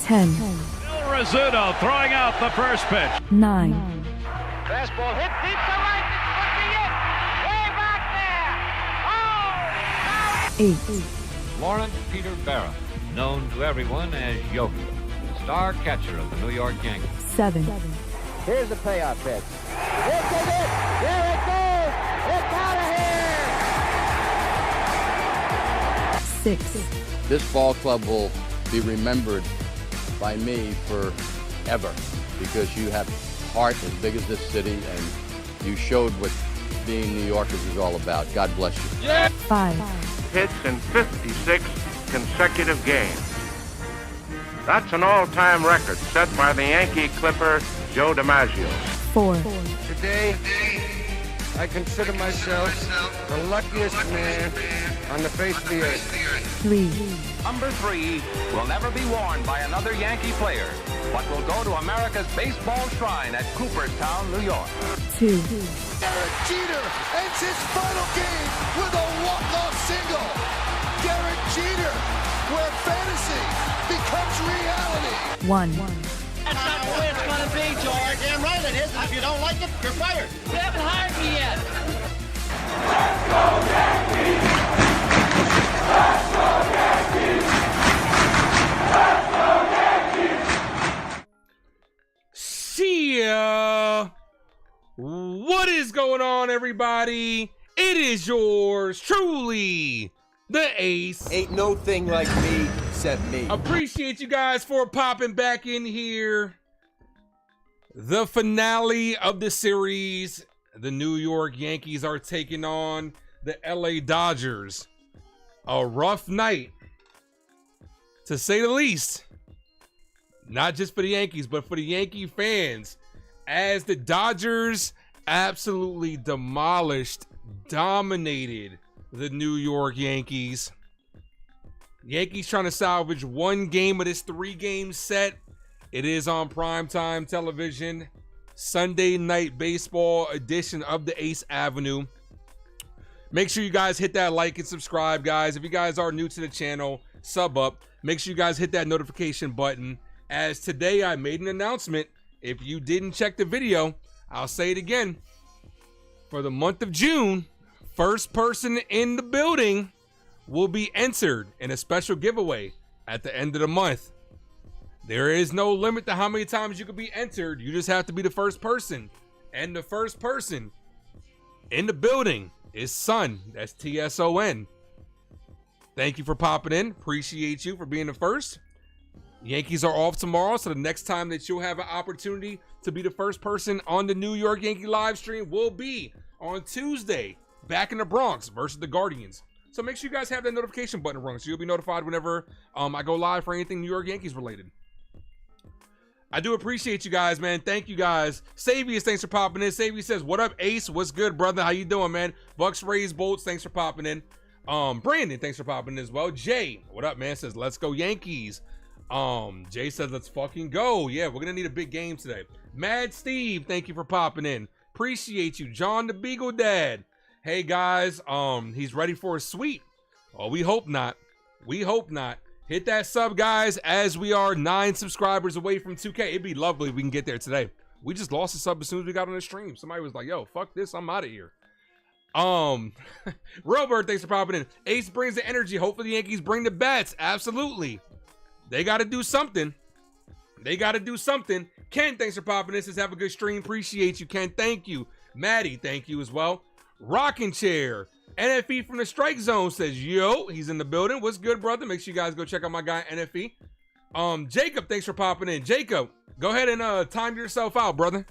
10. Bill Rizzuto throwing out the first pitch. 9. Fastball hit deep to right. This could be it. Way back there. Oh! 8. Lawrence Peter Barra, known to everyone as Yogi, star catcher of the New York Yankees. 7. Here's the payoff pitch. This is it. There it goes. It's out of here. 6. This ball club will be remembered by me forever because you have heart as big as this city and you showed what being New Yorkers is all about. God bless you. 5. Hits in 56 consecutive games. That's an all-time record set by the Yankee Clipper, Joe DiMaggio. 4. Today, I consider myself the luckiest man on the face of the earth. 3. Number 3 will never be worn by another Yankee player, but will go to America's baseball shrine at Cooperstown, New York. 2. Derek Jeter ends his final game with a walk-off single. Derek Jeter, where fantasy becomes reality. 1. That's not the way it's going to be, George. Damn right it is. And if you don't like it, you're fired. You haven't hired me yet. Let's go Yankees! Let's go Yankees! Let's go Yankees! Chyeaaa! What is going on, everybody? It is yours truly, the Ace. Ain't no thing like me except me. Appreciate you guys for popping back in here. The finale of the series. The New York Yankees are taking on the LA Dodgers. A rough night, to say the least. Not just for the Yankees, but for the Yankee fans. As the Dodgers absolutely demolished, dominated the New York Yankees. Yankees trying to salvage one game of this 3-game set. It is on primetime television. Sunday night baseball edition of the Ace Avenue. Make sure you guys hit that like and subscribe, guys. If you guys are new to the channel, sub up. Make sure you guys hit that notification button. As today I made an announcement. If you didn't check the video, I'll say it again. For the month of June, first person in the building will be entered in a special giveaway at the end of the month. There is no limit to how many times you can be entered. You just have to be the first person. And the first person in the building is Son. That's TSON. Thank you for popping in. Appreciate you for being the first. Yankees are off tomorrow, so the next time that you'll have an opportunity to be the first person on the New York Yankee live stream will be on Tuesday, back in the Bronx versus the Guardians. So make sure you guys have that notification button rung so you'll be notified whenever I go live for anything New York Yankees related. I do appreciate you guys, man. Thank you guys. Savius, thanks for popping in. Savius says, what up, Ace? What's good, brother? How you doing, man? Bucks Rays Bolts, thanks for popping in. Brandon, thanks for popping in as well. Jay, what up, man? Says, let's go Yankees. Jay says, let's fucking go. Yeah, we're gonna need a big game today. Mad Steve, thank you for popping in. Appreciate you. John the Beagle Dad. Hey guys, he's ready for a sweep. Oh, we hope not. We hope not. Hit that sub, guys, as we are 9 subscribers away from 2K. It'd be lovely if we can get there today. We just lost a sub as soon as we got on the stream. Somebody was like, yo, fuck this, I'm out of here. Robert, thanks for popping in. Ace brings the energy. Hopefully the Yankees bring the bats. Absolutely. They got to do something. They got to do something. Ken, thanks for popping in. Says, have a good stream. Appreciate you, Ken. Thank you. Maddie, thank you as well. Rocking Chair. NFE from the Strike Zone says, yo, he's in the building. What's good, brother? Make sure you guys go check out my guy, NFE. Jacob, thanks for popping in. Jacob, go ahead and time yourself out, brother.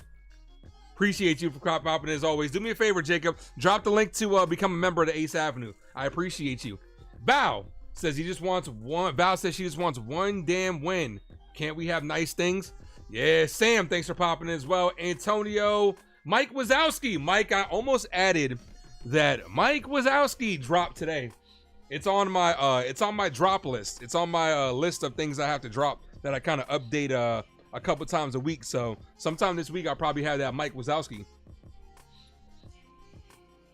Appreciate you for popping in as always. Do me a favor, Jacob. Drop the link to become a member of the Ace Avenue. I appreciate you. Val says he just wants one. Val says she just wants one damn win. Can't we have nice things? Yeah, Sam, thanks for popping in as well. Antonio, Mike Wazowski. Mike, I almost added that Mike Wazowski dropped today. It's on my drop list. It's on my list of things I have to drop that I kind of update a couple times a week. So sometime this week I'll probably have that Mike Wazowski.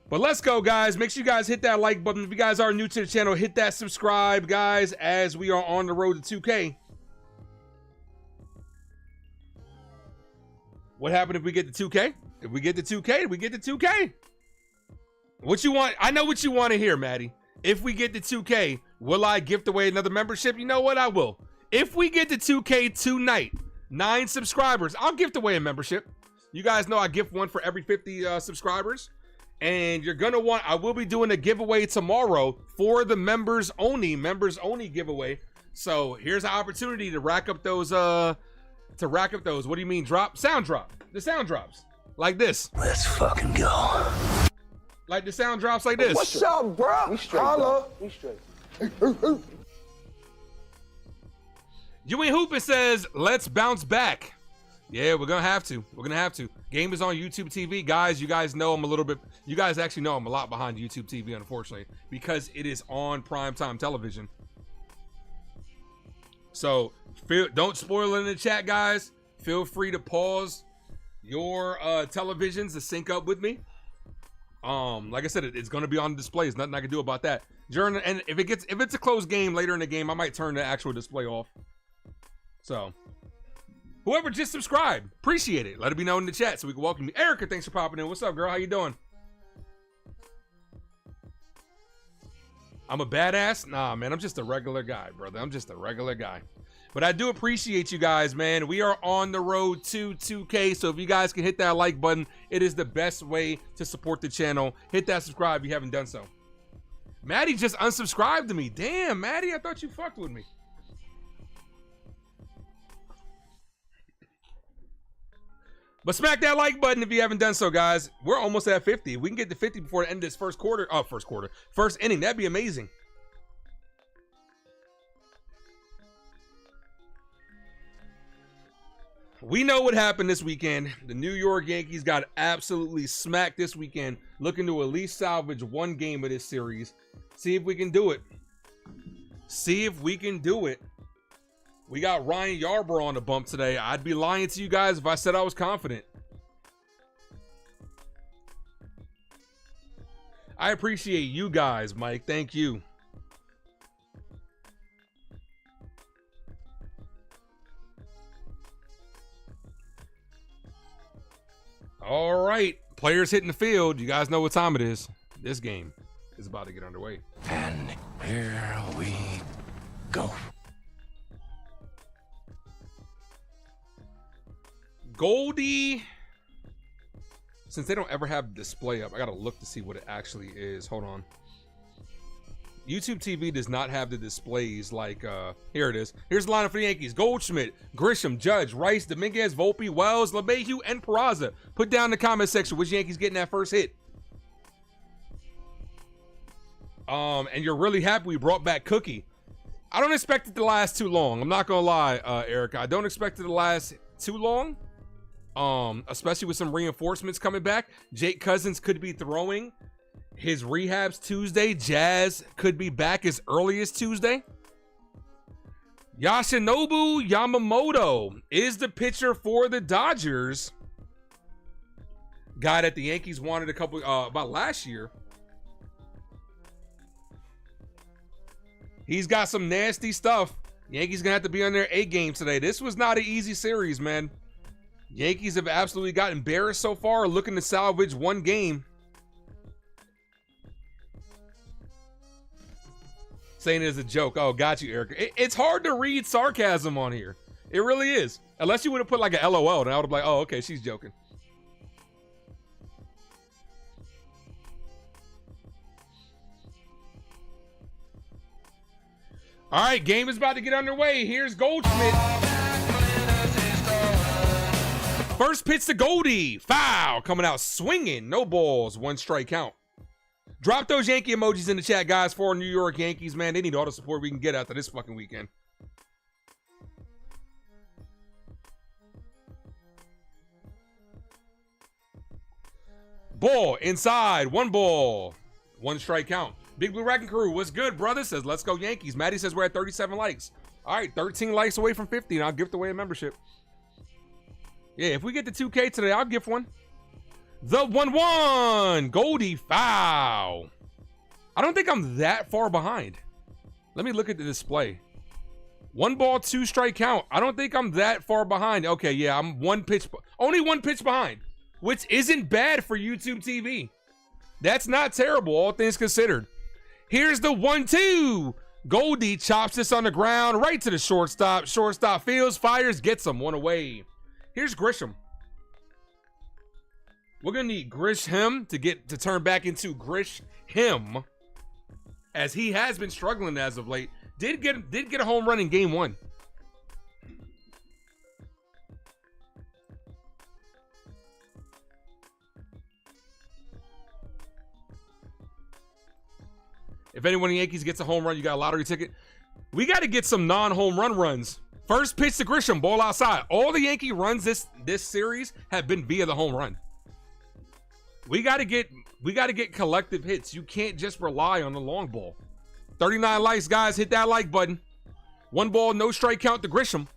But let's go, guys. Make sure you guys hit that like button. If you guys are new to the channel, hit that subscribe, guys, as we are on the road to 2K. What happened if we get the 2K? If we get the 2K, we get the 2K. What you want? I know what you want to hear, Maddie. If we get the 2K, will I gift away another membership? You know what? I will. If we get the 2K tonight, 9 subscribers, I'll gift away a membership. You guys know I gift one for every 50 subscribers. And you're going to want, I will be doing a giveaway tomorrow for the members only giveaway. So here's an opportunity to rack up those, What do you mean drop? Sound drop. The sound drops. Like this. Let's fucking go. Like the sound drops like this. What's up, bro? We straight, Holla. We straight. You Ain't Hoopin' says, let's bounce back. Yeah, we're gonna have to. Game is on YouTube TV. Guys, you guys know I'm a little bit, you guys actually know I'm a lot behind YouTube TV, unfortunately, because it is on primetime television. So don't spoil it in the chat, guys. Feel free to pause your televisions to sync up with me. Like I said, it's gonna be on display. There's nothing I can do about that. And if it's a closed game later in the game, I might turn the actual display off. So whoever just subscribed, appreciate it. Let it be known in the chat so we can welcome you. Erica, thanks for popping in. What's up, girl? How you doing? I'm a badass? Nah, man, I'm just a regular guy, brother. I'm just a regular guy. But I do appreciate you guys, man. We are on the road to 2K, so if you guys can hit that like button, it is the best way to support the channel. Hit that subscribe if you haven't done so. Maddie just unsubscribed to me. Damn, Maddie, I thought you fucked with me. But smack that like button if you haven't done so, guys. We're almost at 50. If we can get to 50 before the end of this first inning, that'd be amazing. We know what happened this weekend. The New York Yankees got absolutely smacked this weekend, looking to at least salvage one game of this series. See if we can do it. We got Ryan Yarborough on the bump today. I'd be lying to you guys if I said I was confident. I appreciate you guys, Mike. Thank you. All right, players hitting the field. You guys know what time it is. This game is about to get underway. And here we go. Goldie, since they don't ever have display up, I gotta look to see what it actually is. Hold on. YouTube TV does not have the displays like, here it is. Here's the lineup for the Yankees. Goldschmidt, Grisham, Judge, Rice, Dominguez, Volpe, Wells, LeMahieu, and Peraza. Put down in the comment section which Yankees getting that first hit. And you're really happy we brought back Cookie. I don't expect it to last too long. I'm not gonna lie, Erica. I don't expect it to last too long. Especially with some reinforcements coming back. Jake Cousins could be throwing his rehabs Tuesday. Jazz could be back as early as Tuesday. Yoshinobu Yamamoto is the pitcher for the Dodgers. Guy that the Yankees wanted a couple about last year. He's got some nasty stuff. Yankees gonna have to be on their A game today. This was not an easy series, man. Yankees have absolutely got embarrassed so far, looking to salvage one game. Saying it as a joke. Oh, got you, Erica. It's hard to read sarcasm on here. It really is. Unless you would have put like a LOL, then I would have been like, oh, okay, she's joking. All right, game is about to get underway. Here's Goldschmidt. First pitch to Goldie. Foul. Coming out swinging. No balls. 1 strike count. Drop those Yankee emojis in the chat, guys, for New York Yankees, man. They need all the support we can get after this fucking weekend. Ball inside. 1 ball. 1 strike count. Big Blue Wrecking Crew, what's good, brother? Says, let's go Yankees. Maddie says we're at 37 likes. All right, 13 likes away from 50, and I'll gift away a membership. Yeah, if we get the 2K today, I'll gift one. The 1-1. Goldie foul. I don't think I'm that far behind. Let me look at the display. 1 ball, 2 strike count. I don't think I'm that far behind. Okay, yeah, I'm 1 pitch. Only 1 pitch behind, which isn't bad for YouTube TV. That's not terrible, all things considered. Here's the 1-2. Goldie chops this on the ground right to the shortstop. Shortstop fields, fires, gets him 1 away. Here's Grisham. We're gonna need Grisham to turn back into Grish him, as he has been struggling as of late. Did get a home run in game 1. If anyone in the Yankees gets a home run, you got a lottery ticket. We got to get some non-home run runs. First pitch to Grisham, ball outside. All the Yankee runs this series have been via the home run. We got to get collective hits. You can't just rely on the long ball. 39 likes, guys. Hit that like button. 1 ball, no strike count to Grisham.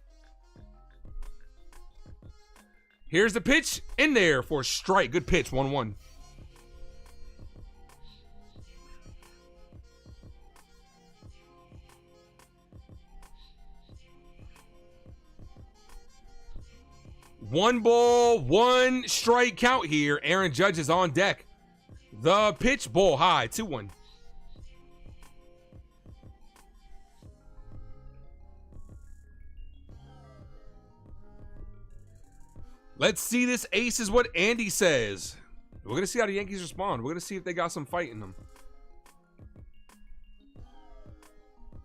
Here's the pitch in there for a strike. Good pitch, 1-1. One ball, 1 strike count here. Aaron Judge is on deck. The pitch, ball high, 2-1. Let's see this ace is what Andy says. We're going to see how the Yankees respond. We're going to see if they got some fight in them.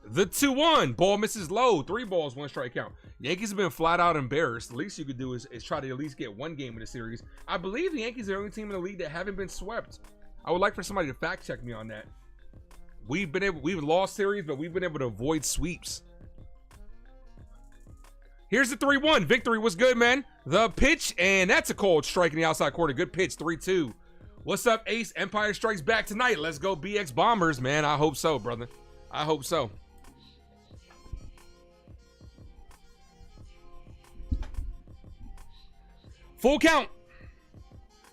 The 2-1. Ball misses low. 3 balls, 1 strike count. Yankees have been flat out embarrassed. The least you could do is try to at least get 1 game in the series. I believe the Yankees are the only team in the league that haven't been swept. I would like for somebody to fact check me on that. We've lost series, but we've been able to avoid sweeps. Here's the 3-1. Victory was good, man. The pitch, and that's a cold strike in the outside corner. Good pitch, 3-2. What's up, Ace? Empire strikes back tonight. Let's go BX Bombers, man. I hope so, brother. I hope so. Full count.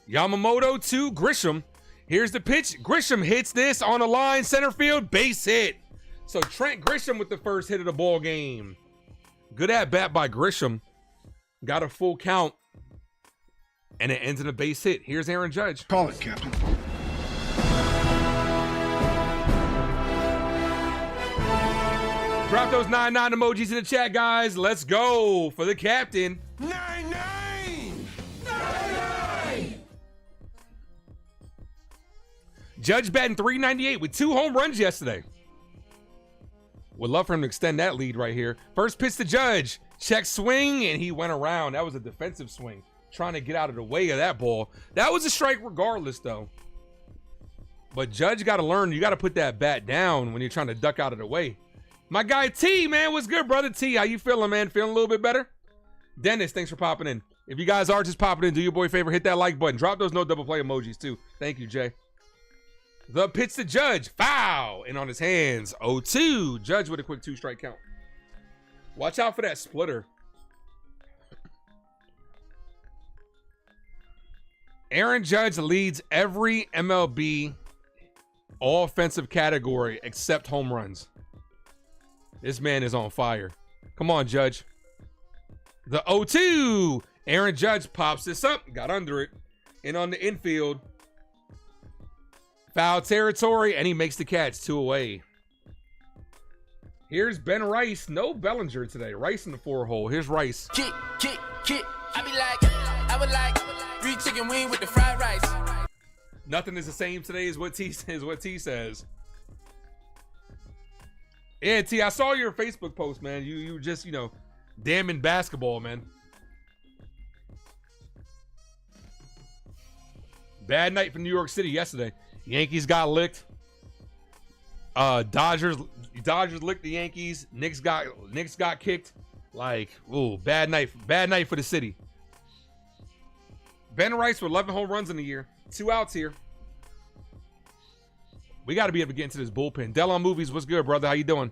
Yamamoto to Grisham. Here's the pitch. Grisham hits this on the line, center field, base hit. So Trent Grisham with the first hit of the ball game. Good at bat by Grisham. Got a full count. And it ends in a base hit. Here's Aaron Judge. Call it, Captain. Drop those 99 emojis in the chat, guys. Let's go for the captain. 99! Judge batting .398 with 2 home runs yesterday. Would love for him to extend that lead right here. First pitch to Judge. Check swing, and he went around. That was a defensive swing. Trying to get out of the way of that ball. That was a strike regardless, though. But Judge got to learn. You got to put that bat down when you're trying to duck out of the way. My guy T, man. What's good, brother T? How you feeling, man? Feeling a little bit better? Dennis, thanks for popping in. If you guys are just popping in, do your boy a favor. Hit that like button. Drop those no double play emojis, too. Thank you, Jay. The pitch to Judge. Foul. And on his hands. 0-2. Judge with a quick 2 strike count. Watch out for that splitter. Aaron Judge leads every MLB offensive category except home runs. This man is on fire. Come on, Judge. The 0-2. Aaron Judge pops this up. Got under it. And on the infield. Foul territory, and he makes the catch. 2 away. Here's Ben Rice. No Bellinger today. Rice in the 4-hole. Here's Rice. Kick. I be like, I would like 3 chicken wing with the fried rice. Nothing is the same today is what T says. Yeah, T, I saw your Facebook post, man. You just, damning basketball, man. Bad night for New York City yesterday. Yankees got licked. Dodgers licked the Yankees. Knicks got kicked. Like, ooh, bad night for the city. Ben Rice with 11 home runs in the year. 2 outs here. We got to be able to get into this bullpen. Delon Movies, what's good, brother? How you doing?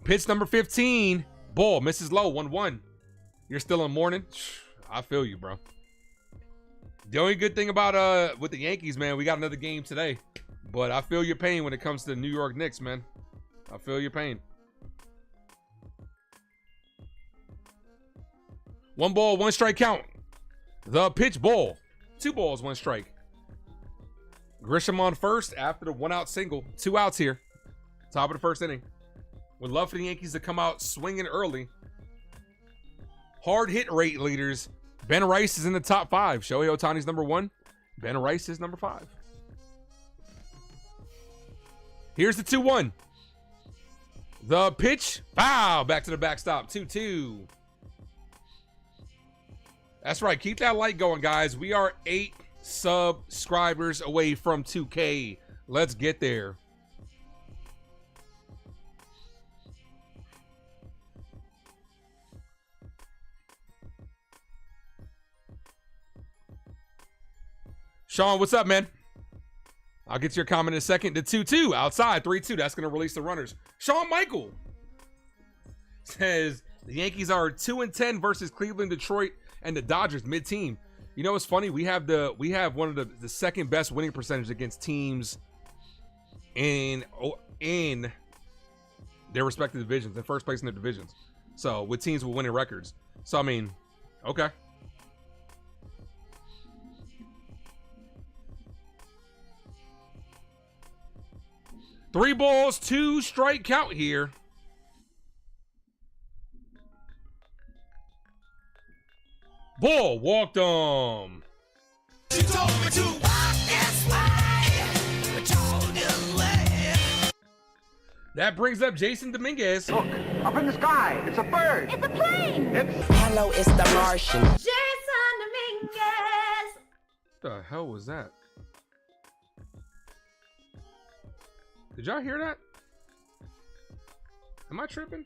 Pitch number 15. Ball misses low. 1-1. You're still in mourning? I feel you, bro. The only good thing about with the Yankees, man, we got another game today. But I feel your pain when it comes to the New York Knicks, man. I feel your pain. 1 ball, 1 strike count. The pitch, ball. 2 balls, 1 strike. Grisham on first after the 1-out single. 2 outs here. Top of the first inning. Would love for the Yankees to come out swinging early. Hard hit rate leaders. Ben Rice is in the top 5. Shohei Ohtani's number 1. Ben Rice is number 5. Here's the 2-1. The pitch. Foul. Back to the backstop. 2-2. That's right. Keep that light going, guys. We are 8 subscribers away from 2K. Let's get there. Sean, what's up, man? I'll get your comment in a second. The 2-2 outside, 3-2. That's going to release the runners. Sean Michael says the Yankees are 2-10 versus Cleveland, Detroit, and the Dodgers mid-team. You know what's funny? We have one of the second best winning percentage against teams in their respective divisions, in first place in their divisions. So with teams with winning records. So I mean, okay. Three balls, 2 strike count here. Ball walked on. She told me to walk this way. I told you way. That brings up Jason Dominguez. Look, up in the sky. It's a bird. It's a plane. Hello, it's the Martian. Jason Dominguez. What the hell was that? Did y'all hear that? Am I tripping?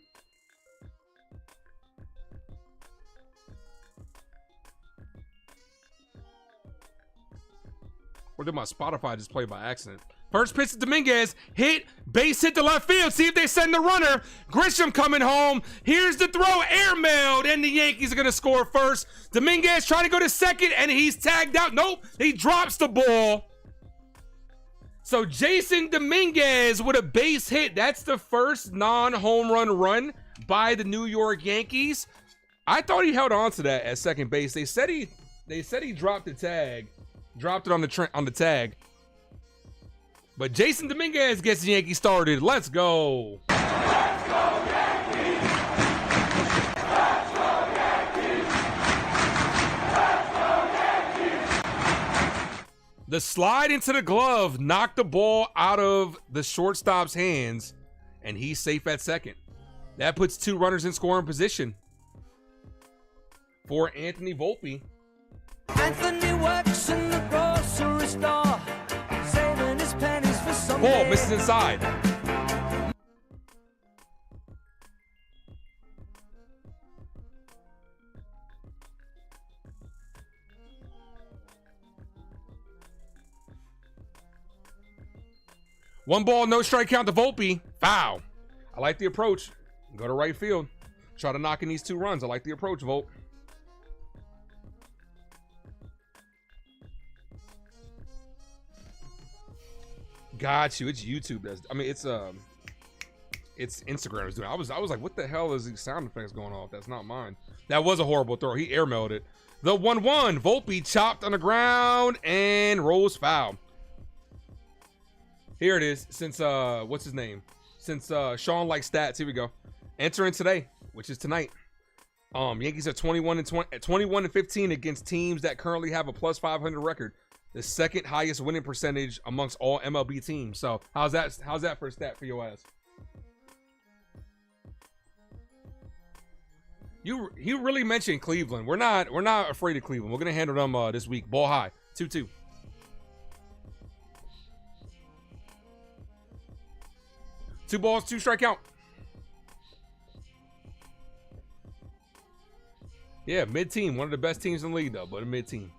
Or did my Spotify just play by accident? First pitch to Dominguez, hit, base hit to left field. See if they send the runner. Grisham coming home. Here's the throw, airmailed, and the Yankees are gonna score first. Dominguez trying to go to second, and he's tagged out. Nope, he drops the ball. So Jason Dominguez with a base hit. That's the first non-home run by the New York Yankees. I thought he held on to that at second base. They said he dropped the tag, dropped it on the tag. But Jason Dominguez gets the Yankees started. Let's go. Let's go Yankees. Let's go Yankees. Let's go Yankees. The slide into the glove knocked the ball out of the shortstop's hands, and he's safe at second. That puts 2 runners in scoring position for Anthony Volpe. Anthony works in the grocery store, saving his pennies for someday. Ball misses inside. One ball, no strike count to Volpe. Foul. I like the approach. Go to right field. Try to knock in these 2 runs. I like the approach, Volpe. Got you. It's YouTube. It's Instagram is doing. I was like, what the hell is these sound effects going off? That's not mine. That was a horrible throw. He airmailed it. The 1-1. Volpe chopped on the ground and rolls foul. Here it is. Since what's his name? Since Sean likes stats, here we go. Entering today, which is tonight. Yankees are 21-15 against teams that currently have a plus 500 record. The second highest winning percentage amongst all MLB teams. So how's that for a stat for your ass? You really mentioned Cleveland. We're not afraid of Cleveland. We're gonna handle them this week. Ball high. 2-2. Two balls, 2 strike count. Yeah, mid-team. One of the best teams in the league, though, but a mid-team.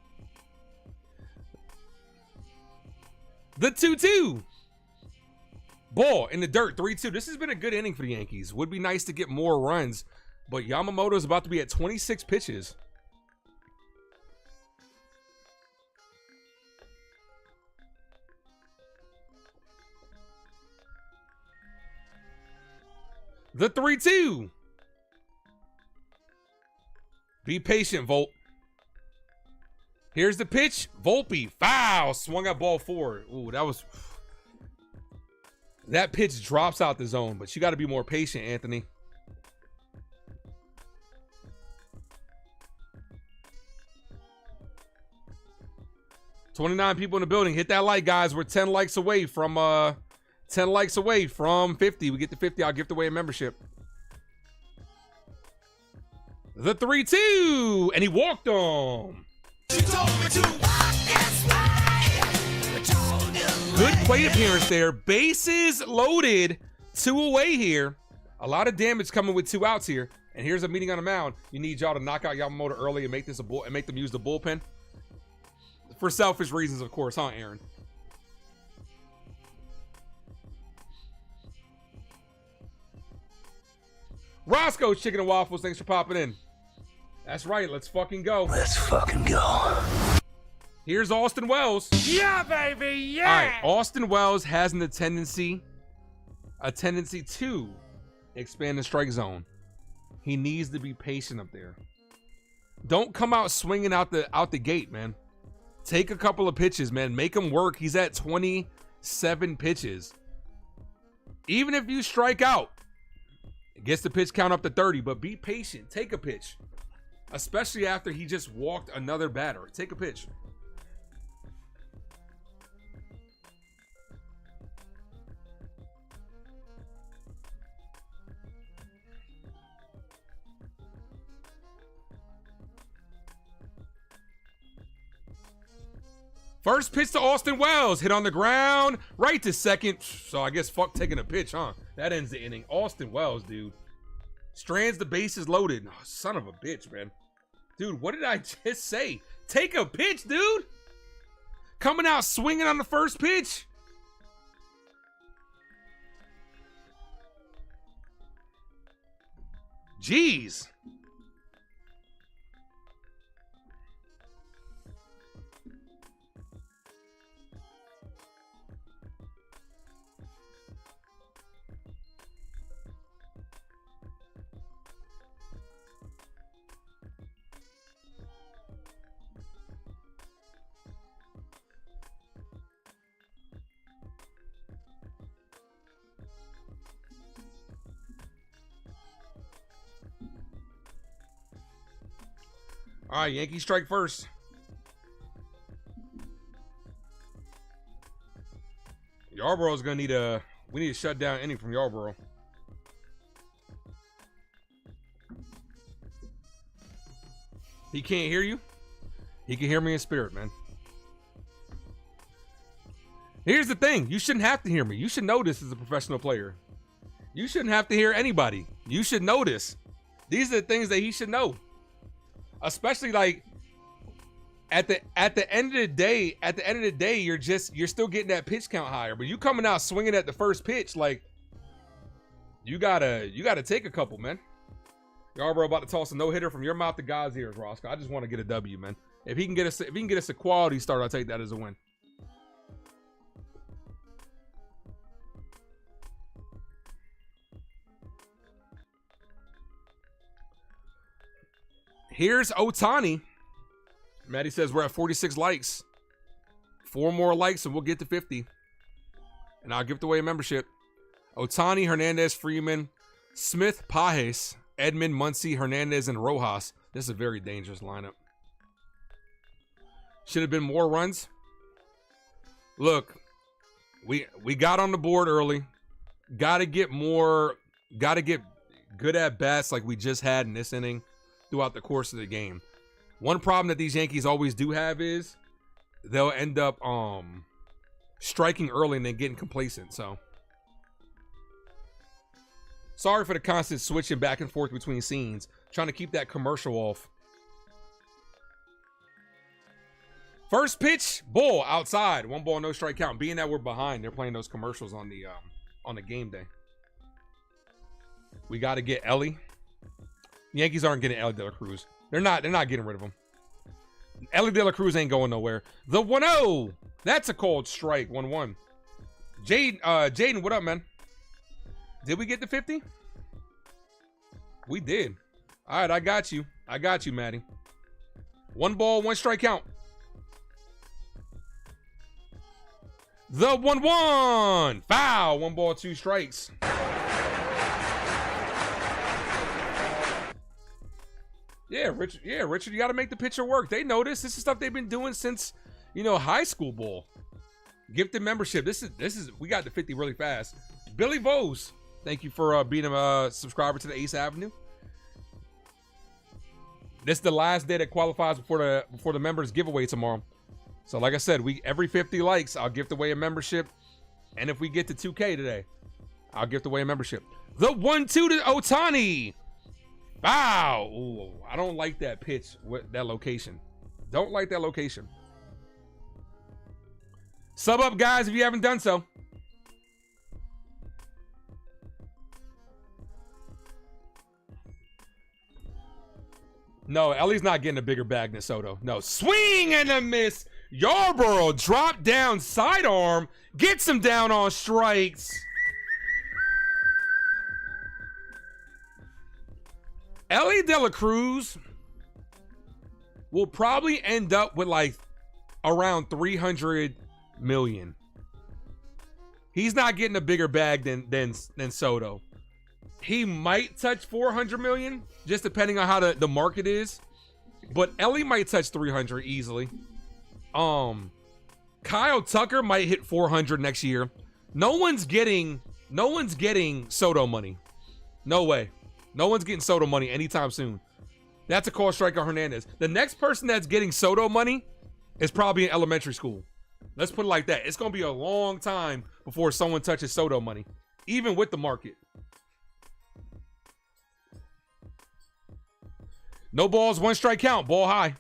The 2-2. Ball in the dirt, 3-2. This has been a good inning for the Yankees. Would be nice to get more runs, but Yamamoto's about to be at 26 pitches. The 3-2. Be patient, Volt. Here's the pitch. Volpe, foul. Swung at ball 4. Ooh, that pitch drops out the zone, but you got to be more patient, Anthony. $29 people in the building. Hit that like, guys. We're 10 likes away from 10 likes away from 50. We get to 50, I'll give away a membership. The 3-2, and he walked on. Good plate appearance there. Bases loaded. 2 away here. A lot of damage coming with 2 outs here. And here's a meeting on the mound. You need y'all to knock out Yamamoto early and make this and make them use the bullpen. For selfish reasons, of course, huh, Aaron? Roscoe's Chicken and Waffles, thanks for popping in. That's right, let's fucking go. Let's fucking go. Here's Austin Wells. Yeah, baby, yeah. All right, Austin Wells has a tendency to expand the strike zone. He needs to be patient up there. Don't come out swinging out the gate, man. Take a couple of pitches, man. Make him work. He's at 27 pitches. Even if you strike out, it gets the pitch count up to 30, but be patient. Take a pitch. Especially after he just walked another batter. Take a pitch. First pitch to Austin Wells. Hit on the ground. Right to second. So I guess fuck taking a pitch, huh? That ends the inning. Austin Wells, dude. Strands the bases loaded. Oh, son of a bitch, man. Dude, what did I just say? Take a pitch, dude. Coming out swinging on the first pitch. Jeez. All right, Yankees strike first. Yarborough's gonna need we need to shut down inning from Yarborough. He can't hear you? He can hear me in spirit, man. Here's the thing. You shouldn't have to hear me. You should know this as a professional player. You shouldn't have to hear anybody. You should know this. These are the things that he should know. Especially like at the end of the day, you're still getting that pitch count higher. But you coming out swinging at the first pitch, like you gotta take a couple, man. Yarborough about to toss a no-hitter from your mouth to God's ears, Roscoe. I just want to get a W, man. If he can get us a quality start, I'll take that as a win. Here's Ohtani. Maddie says we're at 46 likes. 4 more likes and we'll get to 50. And I'll give away a membership. Ohtani, Hernandez, Freeman, Smith, Pajes, Edmund, Muncy, Hernandez, and Rojas. This is a very dangerous lineup. Should have been more runs. Look, we got on the board early. Got to get good at bats like we just had in this inning throughout the course of the game. One problem that these Yankees always do have is they'll end up striking early and then getting complacent. So sorry for the constant switching back and forth between scenes. Trying to keep that commercial off. First pitch, ball outside. 1 ball, no strike count. Being that we're behind, they're playing those commercials on the game day. We got to get Ellie. Yankees aren't getting Ellie De La Cruz. They're not getting rid of him. Ellie De La Cruz ain't going nowhere. The 1-0. That's a cold strike. 1-1. Jaden, what up, man? Did we get to 50? We did. All right, I got you. I got you, Maddie. 1 ball, 1 strike count. The 1-1. Foul. 1 ball, 2 strikes. Yeah, Richard. Yeah, Richard. You got to make the pitcher work. They know this. This is stuff they've been doing since, you know, high school ball. Gifted membership. This is. We got to 50 really fast. Billy Vose. Thank you for being a subscriber to the Ace Avenue. This is the last day that qualifies before the members giveaway tomorrow. So like I said, every 50 likes, I'll gift away a membership. And if we get to 2K today, I'll gift away a membership. The 1-2 to Ohtani. Wow. Ooh, I don't like that pitch with that location. Don't like that location. Sub up, guys, if you haven't done so. No, Ellie's not getting a bigger bag than Soto. No, swing and a miss. Yarborough drop down sidearm, gets him down on strikes. Ellie De La Cruz will probably end up with like around 300 million. He's not getting a bigger bag than Soto. He might touch 400 million, just depending on how the market is. But Ellie might touch 300 easily. Kyle Tucker might hit 400 next year. No one's getting Soto money. No way. No one's getting Soto money anytime soon. That's a call strike on Hernandez. The next person that's getting Soto money is probably in elementary school. Let's put it like that. It's going to be a long time before someone touches Soto money, even with the market. No balls, 1 strike count. Ball high.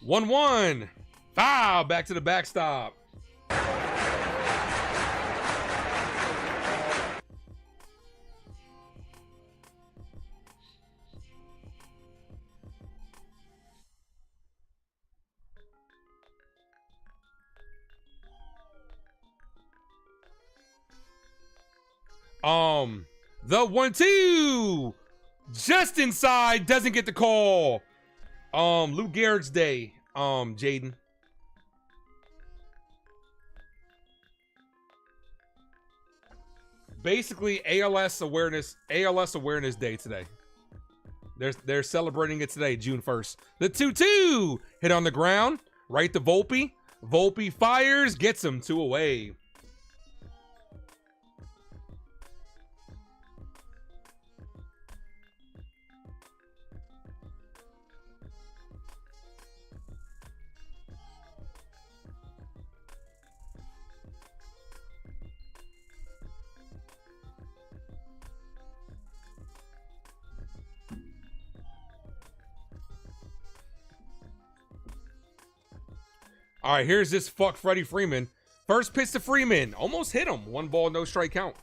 One. Foul. Back to the backstop. The 1-2 just inside, doesn't get the call. Lou Gehrig's day, Jaden. Basically ALS awareness day today. They're celebrating it today, June 1st. The 2-2 hit on the ground, right to Volpe. Volpe fires, gets him 2 away. All right, here's this fuck Freddie Freeman. First pitch to Freeman. Almost hit him. 1 ball, no strike count.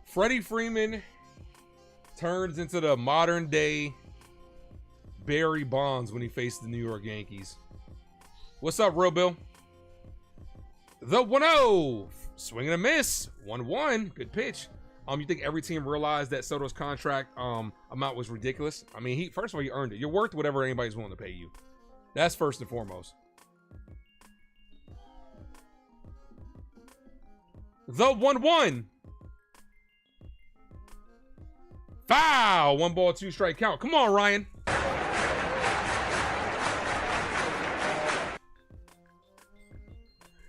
Freddie Freeman turns into the modern day Barry Bonds when he faced the New York Yankees. What's up, Real Bill? The 1-0. Swing and a miss. 1-1. Good pitch. You think every team realized that Soto's contract amount was ridiculous? I mean, first of all, he earned it. You're worth whatever anybody's willing to pay you. That's first and foremost. The 1-1. Foul. 1 ball, 2 strike count. Come on, Ryan.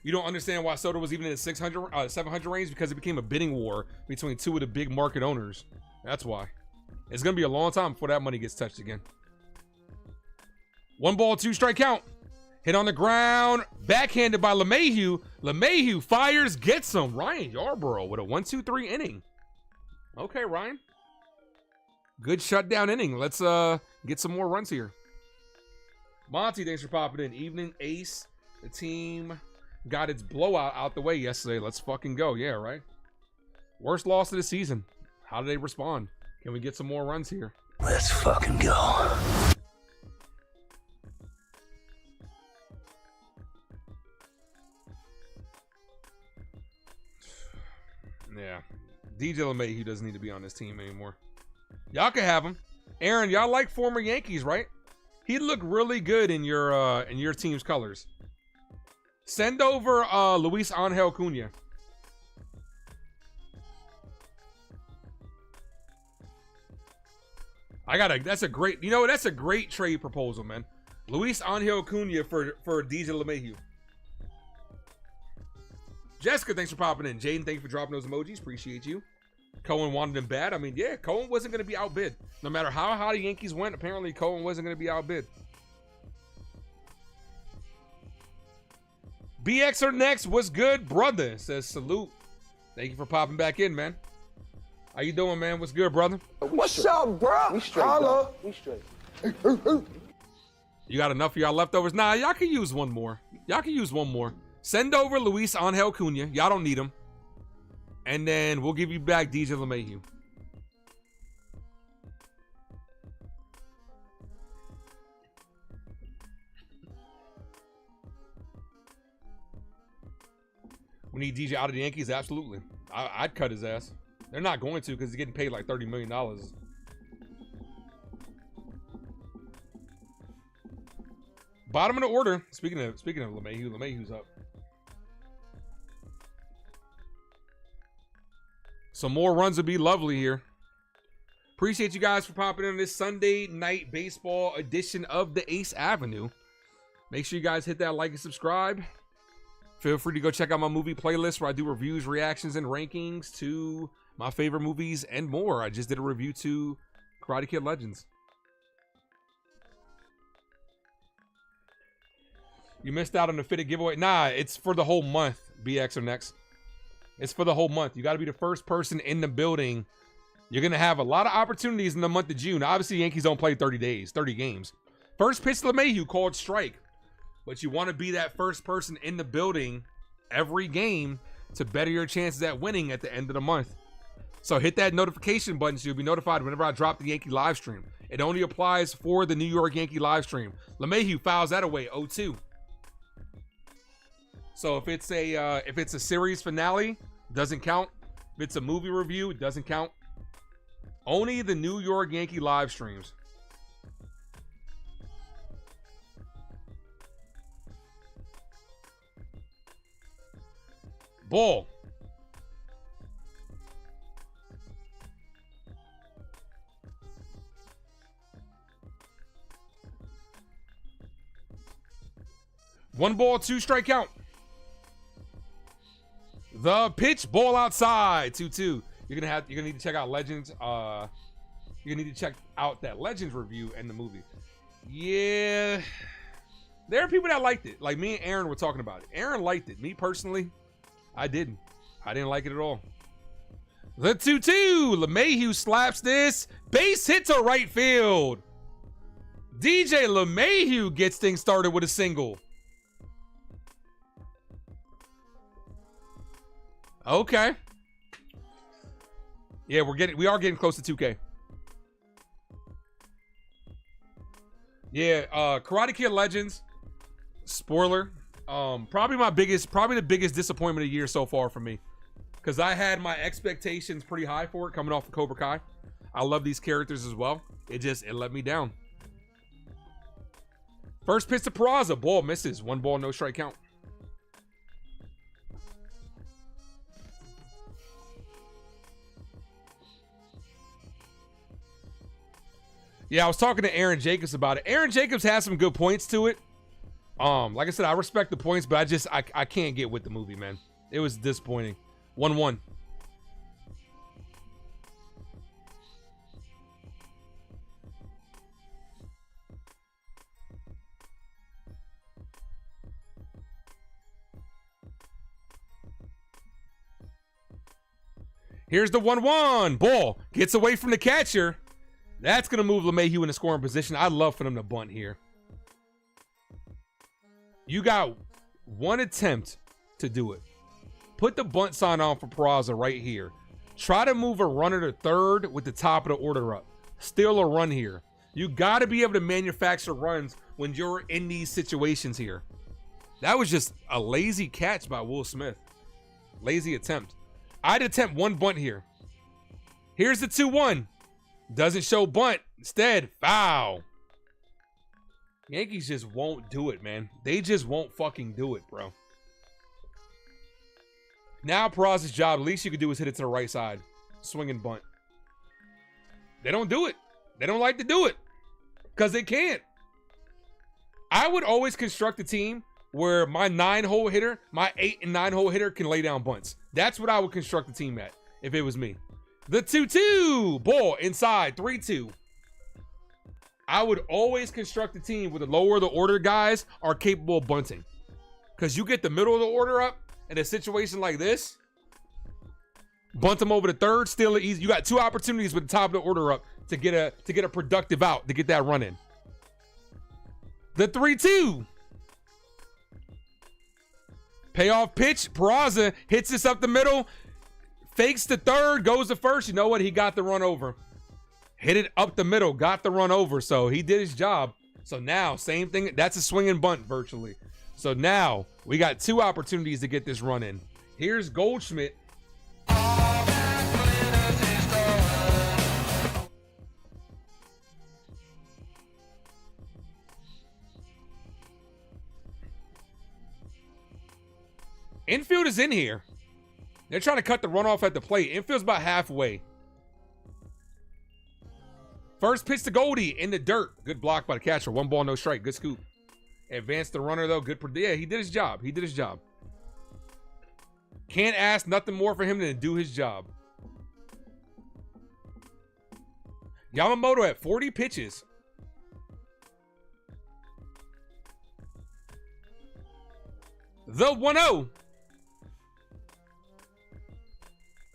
You don't understand why Soto was even in the 700 range, because it became a bidding war between 2 of the big market owners. That's why. It's going to be a long time before that money gets touched again. 1 ball, 2 strike count. Hit on the ground. Backhanded by LeMahieu. LeMahieu fires, gets him. Ryan Yarborough with a 1-2-3 inning. Okay, Ryan. Good shutdown inning. Let's get some more runs here. Monty, thanks for popping in. Evening, Ace. The team got its blowout out the way yesterday. Let's fucking go. Yeah, right? Worst loss of the season. How do they respond? Can we get some more runs here? Let's fucking go. Yeah. DJ LeMahieu doesn't need to be on this team anymore. Y'all can have him. Aaron, y'all like former Yankees, right? He'd look really good in your team's colors. Send over Luis Angel Cunha. That's a great, that's a great trade proposal, man. Luis Angel Cunha for DJ LeMahieu. Jessica, thanks for popping in. Jaden, thanks for dropping those emojis. Appreciate you. Cohen wanted him bad. I mean, yeah, Cohen wasn't going to be outbid. No matter how high the Yankees went, apparently Cohen wasn't going to be outbid. BX are next. What's good, brother? Says salute. Thank you for popping back in, man. How you doing, man? What's good, brother? What's up, bro? We straight, dog. We straight. You got enough of y'all leftovers? Nah, y'all can use one more. Y'all can use one more. Send over Luis Angel Cunha. Y'all don't need him. And then we'll give you back DJ LeMahieu. We need DJ out of the Yankees? Absolutely. I'd cut his ass. They're not going to because he's getting paid like $30 million. Bottom of the order. Speaking of LeMahieu, LeMahieu's up. Some more runs would be lovely here. Appreciate you guys for popping in this Sunday night baseball edition of the Ace Avenue. Make sure you guys hit that like and subscribe. Feel free to go check out my movie playlist where I do reviews, reactions, and rankings to my favorite movies and more. I just did a review to Karate Kid Legends. You missed out on the fitted giveaway. Nah, it's for the whole month. BX are next. It's for the whole month. You got to be the first person in the building. You're going to have a lot of opportunities in the month of June. Obviously, Yankees don't play 30 games. First pitch to LeMahieu called strike. But you want to be that first person in the building every game to better your chances at winning at the end of the month. So hit that notification button so you'll be notified whenever I drop the Yankee live stream. It only applies for the New York Yankee live stream. LeMahieu fouls that away 0-2. So if it's a series finale, doesn't count. If it's a movie review, it doesn't count. Only the New York Yankee live streams. Ball. One ball, two strike count. The pitch, ball outside, 2-2. You're gonna need to check out Legends. You're gonna need to check out that Legends review and the movie. Yeah, there are people that liked it. Like me and Aaron were talking about it. Aaron liked it. Me personally, I didn't. I didn't like it at all. The 2-2. LeMahieu slaps this. Base hit to right field. DJ LeMahieu gets things started with a single. Okay. Yeah, we are getting close to 2K. Yeah, Karate Kid Legends. Spoiler. Probably the biggest disappointment of the year so far for me. Because I had my expectations pretty high for it coming off of Cobra Kai. I love these characters as well. It let me down. First pitch to Peraza. Ball misses. One ball, no strike count. Yeah, I was talking to Aaron Jacobs about it. Aaron Jacobs has some good points to it. Like I said, I respect the points, but I can't get with the movie, man. It was disappointing. 1-1. Here's the 1-1. Ball gets away from the catcher. That's going to move LeMahieu in the scoring position. I'd love for them to bunt here. You got one attempt to do it. Put the bunt sign on for Peraza right here. Try to move a runner to third with the top of the order up. steal a run here. You got to be able to manufacture runs when you're in these situations here. That was just a lazy catch by Will Smith. Lazy attempt. I'd attempt one bunt here. Here's the 2-1. Doesn't show bunt. Instead, foul. Yankees just won't do it, man. They just won't fucking do it, bro. Now Peraza's job, the least you could do is hit it to the right side. Swing and bunt. They don't do it. They don't like to do it. Because they can't. I would always construct a team where my 9-hole hitter, my 8 and 9-hole hitter can lay down bunts. That's what I would construct the team at if it was me. The 2-2. Ball inside. 3-2. I would always construct a team where the lower the order guys are capable of bunting. Because you get the middle of the order up in a situation like this, bunt them over the third, steal it easy. You got 2 opportunities with the top of the order up to get a productive out, to get that run in. The 3-2. Payoff pitch. Peraza hits this up the middle. Fakes the third, goes to first. You know what? He got the run over. Hit it up the middle, got the run over. So he did his job. So now, same thing. That's a swing and bunt virtually. So now we got 2 opportunities to get this run in. Here's Goldschmidt. Infield is in here. They're trying to cut the runoff at the plate. Infield's about halfway. First pitch to Goldie in the dirt. Good block by the catcher. 1 ball, no strike. Good scoop. Advanced the runner, though. Good. Yeah, he did his job. He did his job. Can't ask nothing more for him than to do his job. Yamamoto at 40 pitches. The 1-0.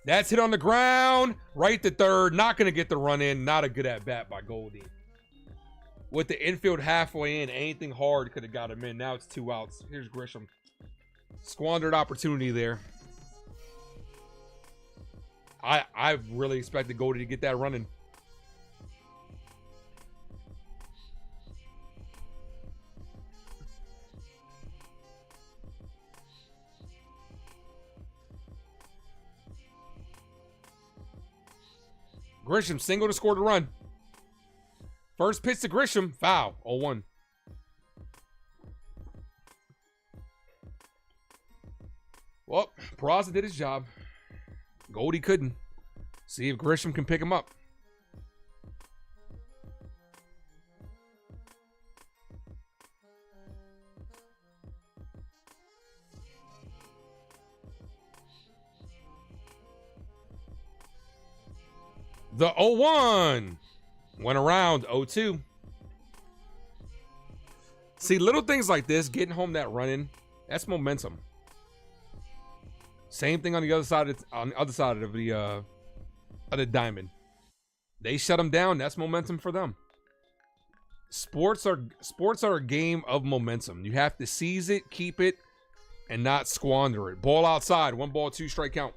That's hit on the ground. Right to third. Not going to get the run in. Not a good at-bat by Goldie. With the infield halfway in, anything hard could have got him in. Now it's 2 outs. Here's Grisham. Squandered opportunity there. I really expected Goldie to get that running. Grisham single to score the run. First pitch to Grisham, foul, 0-1. Well, Peraza did his job. Goldie couldn't. See if Grisham can pick him up. The 0-1 went around 0-2. See, little things like this, getting home that run-in, that's momentum. Same thing on the other side of the diamond. They shut them down. That's momentum for them. Sports are a game of momentum. You have to seize it, keep it, and not squander it. Ball outside. 1 ball, 2 strike count.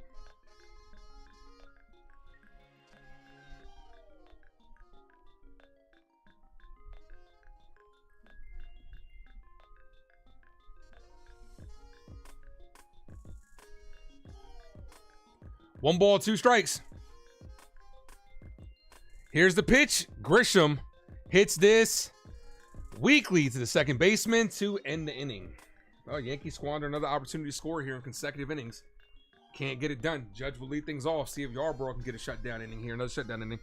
One ball, 2 strikes. Here's the pitch. Grisham hits this weakly to the second baseman to end the inning. Well, Yankees squander another opportunity to score here in consecutive innings. Can't get it done. Judge will lead things off. See if Yarborough can get a shutdown inning here. Another shutdown inning.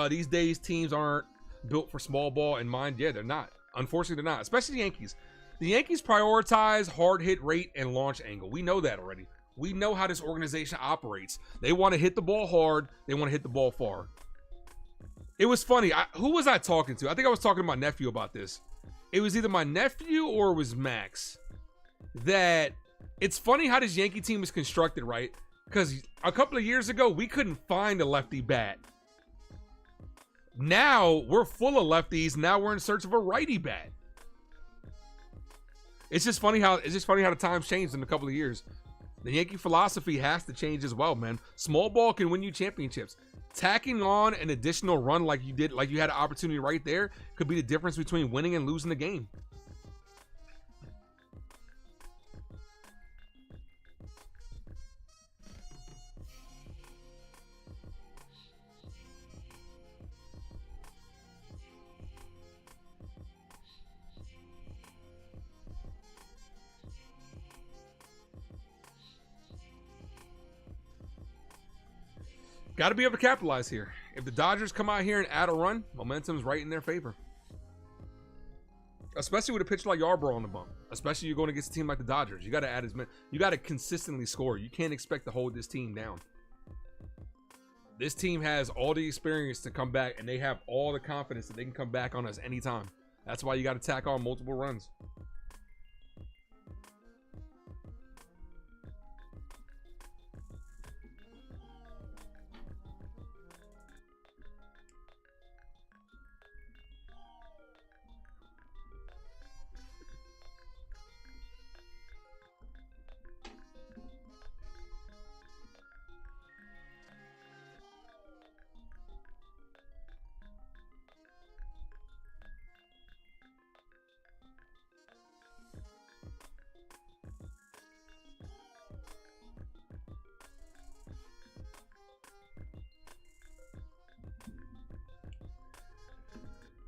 These days, teams aren't built for small ball in mind. Yeah, they're not. Unfortunately, they're not. Especially the Yankees. The Yankees prioritize hard hit rate and launch angle. We know that already. We know how this organization operates. They want to hit the ball hard. They want to hit the ball far. It was funny. Who was I talking to? I think I was talking to my nephew about this. It was either my nephew or it was Max. That it's funny how this Yankee team is constructed, right? Because a couple of years ago, we couldn't find a lefty bat. Now we're full of lefties. Now we're in search of a righty bat. It's just funny how the times changed in a couple of years. The Yankee philosophy has to change as well, man. Small ball can win you championships. Tacking on an additional run like you did, like you had an opportunity right there, could be the difference between winning and losing the game. Got to be able to capitalize here. If the Dodgers come out here and add a run, momentum's right in their favor. Especially with a pitcher like Yarborough on the bump. Especially you're going against a team like the Dodgers. You got to add as many. You got to consistently score. You can't expect to hold this team down. This team has all the experience to come back, and they have all the confidence that they can come back on us anytime. That's why you got to tack on multiple runs.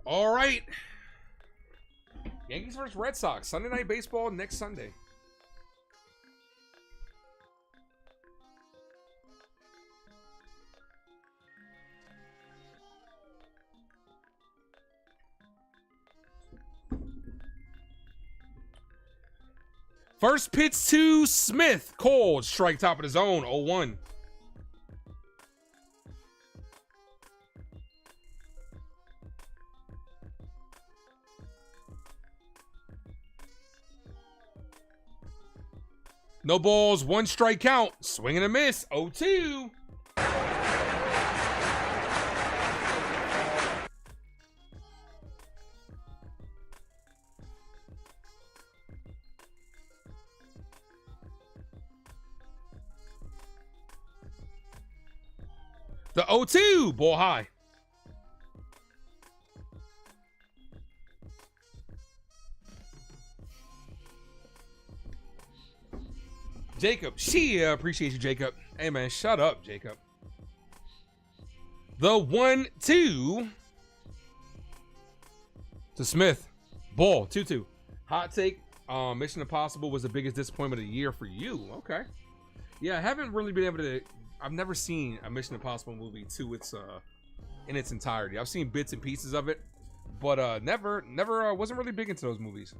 All right. Yankees versus Red Sox. Sunday Night Baseball next Sunday. First pitch to Smith. Cold. Strike top of the zone. 0-1. No balls, 1 strike count. Swing and a miss. 0-2. The 0-2. Ball high. Jacob, Chyeaaa, appreciate you, Jacob. Hey, man, shut up, Jacob. The 1-2 to Smith. Ball, 2-2. Hot take, Mission Impossible was the biggest disappointment of the year for you. Okay. Yeah, I haven't really been able to, I've never seen a Mission Impossible movie to its, in its entirety. I've seen bits and pieces of it, but never wasn't really big into those movies.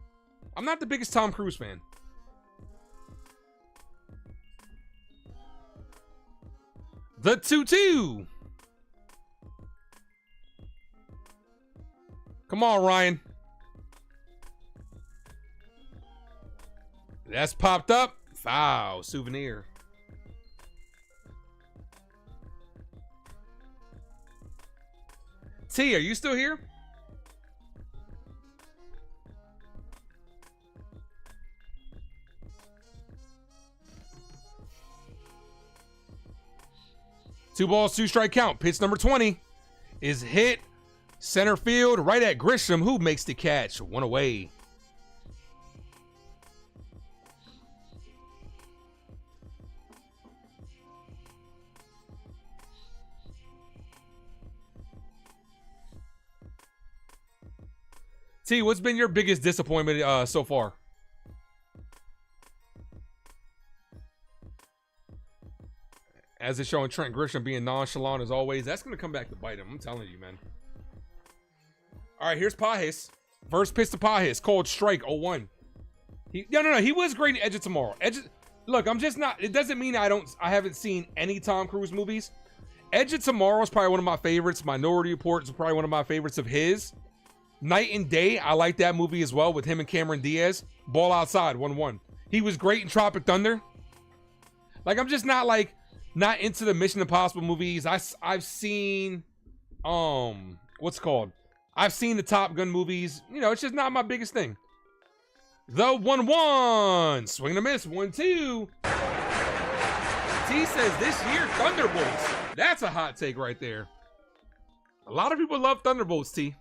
I'm not the biggest Tom Cruise fan. The 2-2. Come on, Ryan. That's popped up. Foul. Souvenir. T, are you still here? Two balls, 2 strike count. Pitch number 20 is hit center field right at Grisham, who makes the catch. 1 away. T, what's been your biggest disappointment so far? As it's showing Trent Grisham being nonchalant as always. That's going to come back to bite him. I'm telling you, man. All right, here's Pajes. First pitch to Pajes. Cold strike, 0-1. No. He was great in Edge of Tomorrow. Look, I'm just not. It doesn't mean I haven't seen any Tom Cruise movies. Edge of Tomorrow is probably one of my favorites. Minority Report is probably one of my favorites of his. Night and Day, I like that movie as well with him and Cameron Diaz. Ball Outside, 1-1. He was great in Tropic Thunder. Like, I'm just not into the Mission Impossible movies. I've seen, what's it called? I've seen the Top Gun movies. You know, it's just not my biggest thing. The 1-1. Swing and a miss. 1-2. T says this year, Thunderbolts. That's a hot take right there. A lot of people love Thunderbolts, T.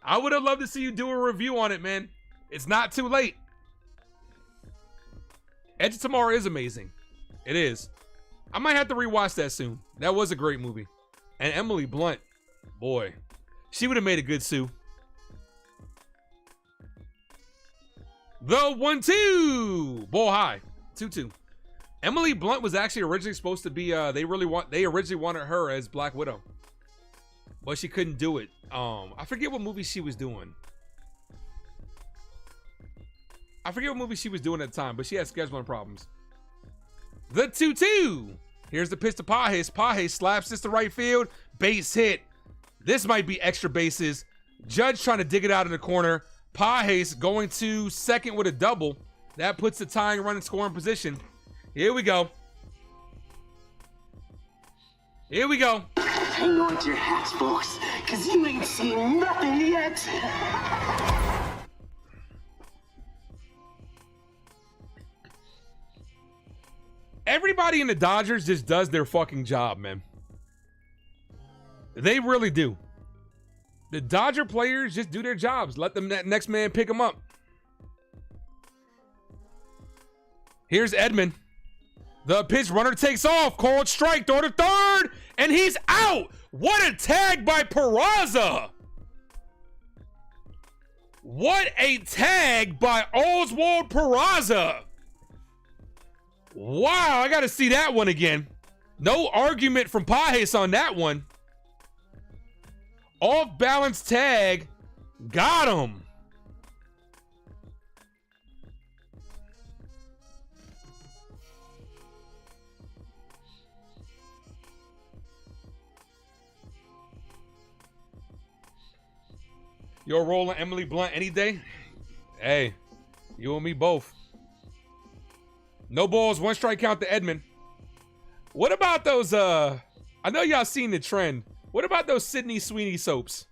I would have loved to see you do a review on it, man. It's not too late. Edge of Tomorrow is amazing. It is. I might have to rewatch that soon. That was a great movie. And Emily Blunt, boy, she would have made a good Sue. The 1-2. Ball high. 2-2. Emily Blunt was actually originally supposed to be, they originally wanted her as Black Widow. But she couldn't do it. I forget what movie she was doing. At the time, but she had scheduling problems. The 2-2. Here's the pitch to Pages. Pages slaps this to right field. Base hit. This might be extra bases. Judge trying to dig it out in the corner. Pages going to second with a double. That puts the tying run in scoring position. Here we go. Hang on to your hats, folks, because you ain't seen nothing yet. Everybody in the Dodgers just does their fucking job, man. They really do. The Dodger players just do their jobs. Let them next man pick them up. Here's Edman. The pitch, runner takes off. Called strike, throw to third, and he's out. What a tag by Peraza. What a tag by Oswald Peraza. Wow, I got to see that one again. No argument from Pages on that one. Off balance tag. Got him. You're rolling Emily Blunt any day? Hey, you and me both. No balls, one strike count to Edman. What about those, I know y'all seen the trend. What about those Sydney Sweeney soaps?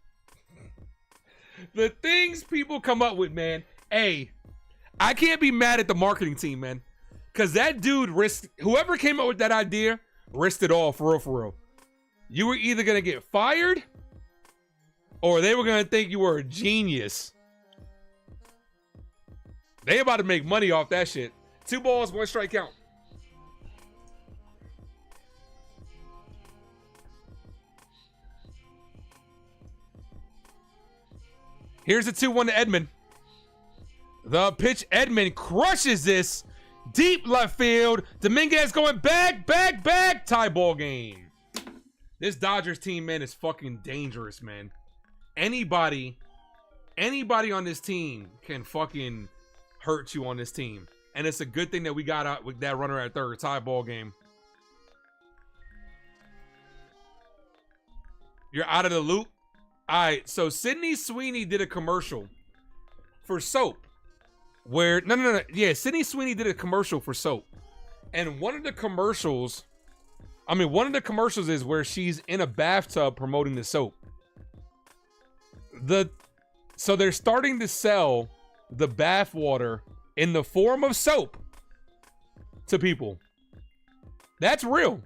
The things people come up with, man. Hey, I can't be mad at the marketing team, man. Because that dude risked, whoever came up with that idea, risked it all, for real, for real. You were either going to get fired, or they were going to think you were a genius. They about to make money off that shit. 2 balls, 1 strike count. Here's the 2-1 to Edman. The pitch, Edman crushes this. Deep left field. Dominguez going back. Tie ball game. This Dodgers team, man, is fucking dangerous, man. Anybody on this team can fucking hurt you on this team. And it's a good thing that we got out with that runner at third. Tie ball game. You're out of the loop. All right, so Sydney Sweeney did a commercial for soap. Where, no. Yeah, Sydney Sweeney did a commercial for soap. And one of the commercials is where she's in a bathtub promoting the soap. So they're starting to sell the bath water in the form of soap to people. That's real.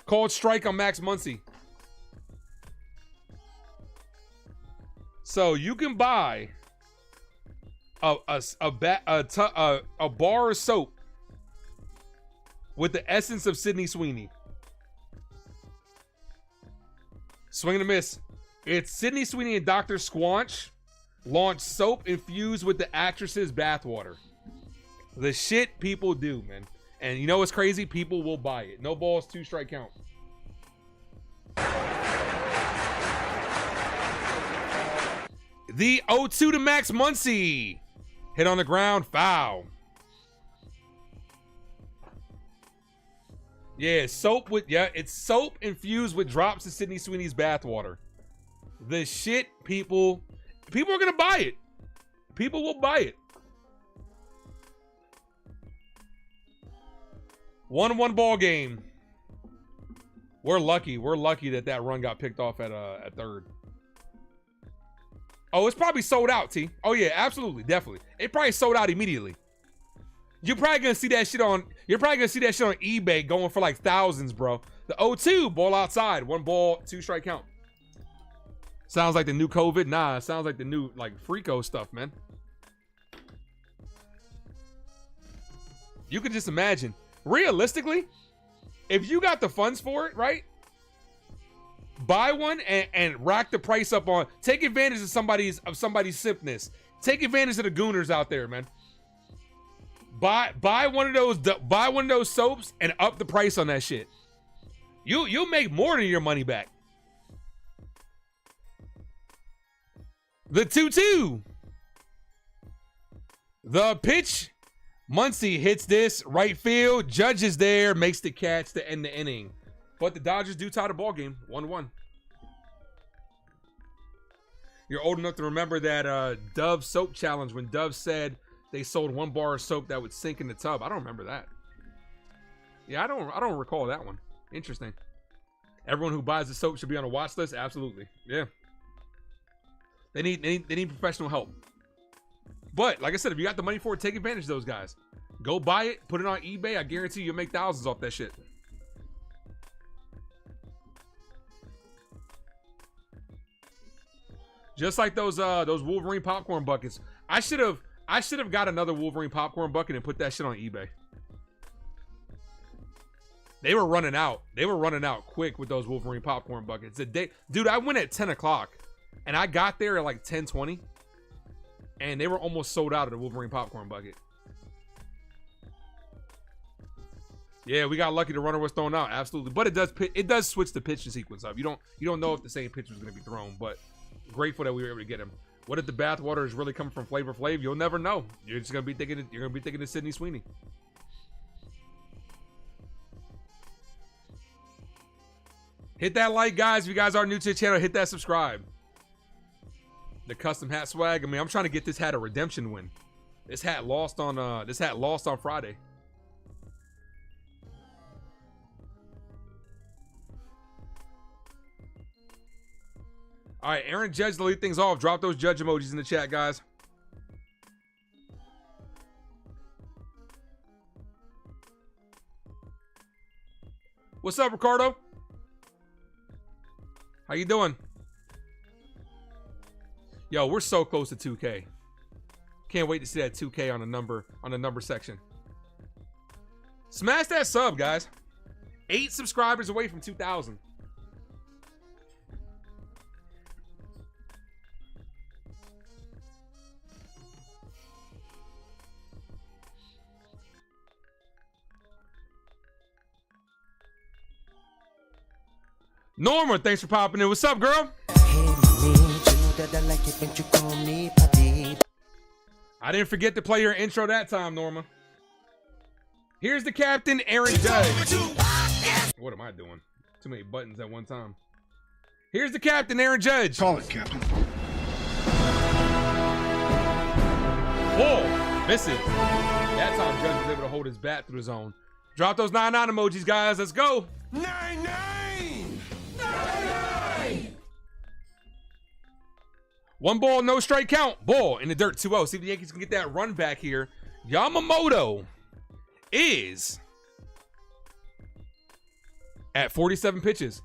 Called strike on Max Muncy. So you can buy a bar of soap with the essence of Sydney Sweeney. Swing and a miss. It's Sydney Sweeney and Dr. Squanch launched soap infused with the actress's bathwater. The shit people do, man. And you know what's crazy? People will buy it. No balls, 2 strike count. The 0-2 to Max Muncy. Hit on the ground, foul. Yeah, it's soap infused with drops of Sydney Sweeney's bathwater. The shit people are gonna buy it. People will buy it. 1-1 ball game. We're lucky that run got picked off at third. Oh, it's probably sold out, T. Oh yeah, absolutely, definitely. It probably sold out immediately. You're probably gonna see that shit on. You're probably gonna see that shit on eBay going for like thousands, bro. The 0-2, ball outside, 1 ball, 2 strike count. Sounds like the new COVID. Nah, it sounds like the new like Freako stuff, man. You could just imagine. Realistically, if you got the funds for it, right? Buy one and rack the price up on. Take advantage of somebody's simpness. Take advantage of the gooners out there, man. Buy one of those soaps and up the price on that shit. You'll make more than your money back. The 2-2. The pitch. Muncy hits this right field. Judge is there, makes the catch to end the inning. But the Dodgers do tie the ball game, 1-1. You're old enough to remember that Dove soap challenge when Dove said they sold 1 bar of soap that would sink in the tub. I don't remember that. Yeah, I don't recall that one. Interesting. Everyone who buys the soap should be on a watch list. Absolutely. Yeah. They need professional help. But like I said, if you got the money for it, take advantage of those guys. Go buy it, put it on eBay. I guarantee you'll make thousands off that shit. Just like those Wolverine popcorn buckets. I should have got another Wolverine popcorn bucket and put that shit on eBay. They were running out. They were running out quick with those Wolverine popcorn buckets. Dude, I went at 10 o'clock and I got there at like 10:20 and they were almost sold out of the Wolverine popcorn bucket. Yeah, we got lucky the runner was thrown out. Absolutely. But it does switch the pitch sequence up. You don't know if the same pitch was going to be thrown, but grateful that we were able to get him. What if the bathwater is really coming from Flavor Flav? You'll never know. You're just going to be thinking of Sidney Sweeney. Hit that like, guys. If you guys are new to the channel, hit that subscribe. The custom hat swag. I mean, I'm trying to get this hat a redemption win. This hat lost on Friday. All right, Aaron Judge to lead things off. Drop those Judge emojis in the chat, guys. What's up, Ricardo? How you doing? Yo, we're so close to 2K. Can't wait to see that 2K on the number section. Smash that sub, guys. 8 subscribers away from 2,000. Norma, thanks for popping in. What's up, girl? I didn't forget to play your intro that time, Norma. Here's the captain, Aaron Judge. What am I doing? Too many buttons at one time. Here's the captain, Aaron Judge. Call it, Captain. Oh, misses. That time Judge was able to hold his bat through the zone. Drop those 9-9 emojis, guys. Let's go. 9-9. 1 ball, no strike count. Ball in the dirt, 2-0. See if the Yankees can get that run back here. Yamamoto is at 47 pitches.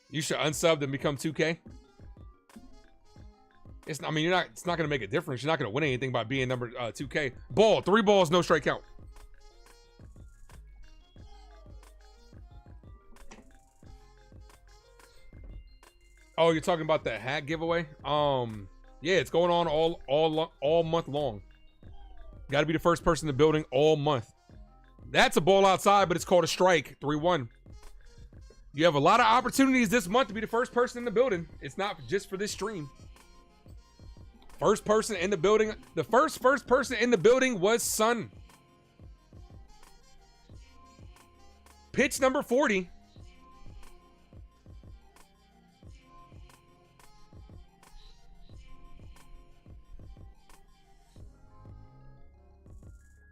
You should unsub and become 2K. It's not going to make a difference. You're not going to win anything by being number 2K. Ball, 3 balls, no strike count. Oh, you're talking about the hat giveaway? Yeah, it's going on all month long. Got to be the first person in the building all month. That's a ball outside, but it's called a strike. 3-1. You have a lot of opportunities this month to be the first person in the building. It's not just for this stream. First person in the building. The first person in the building was Sun. Pitch number 40.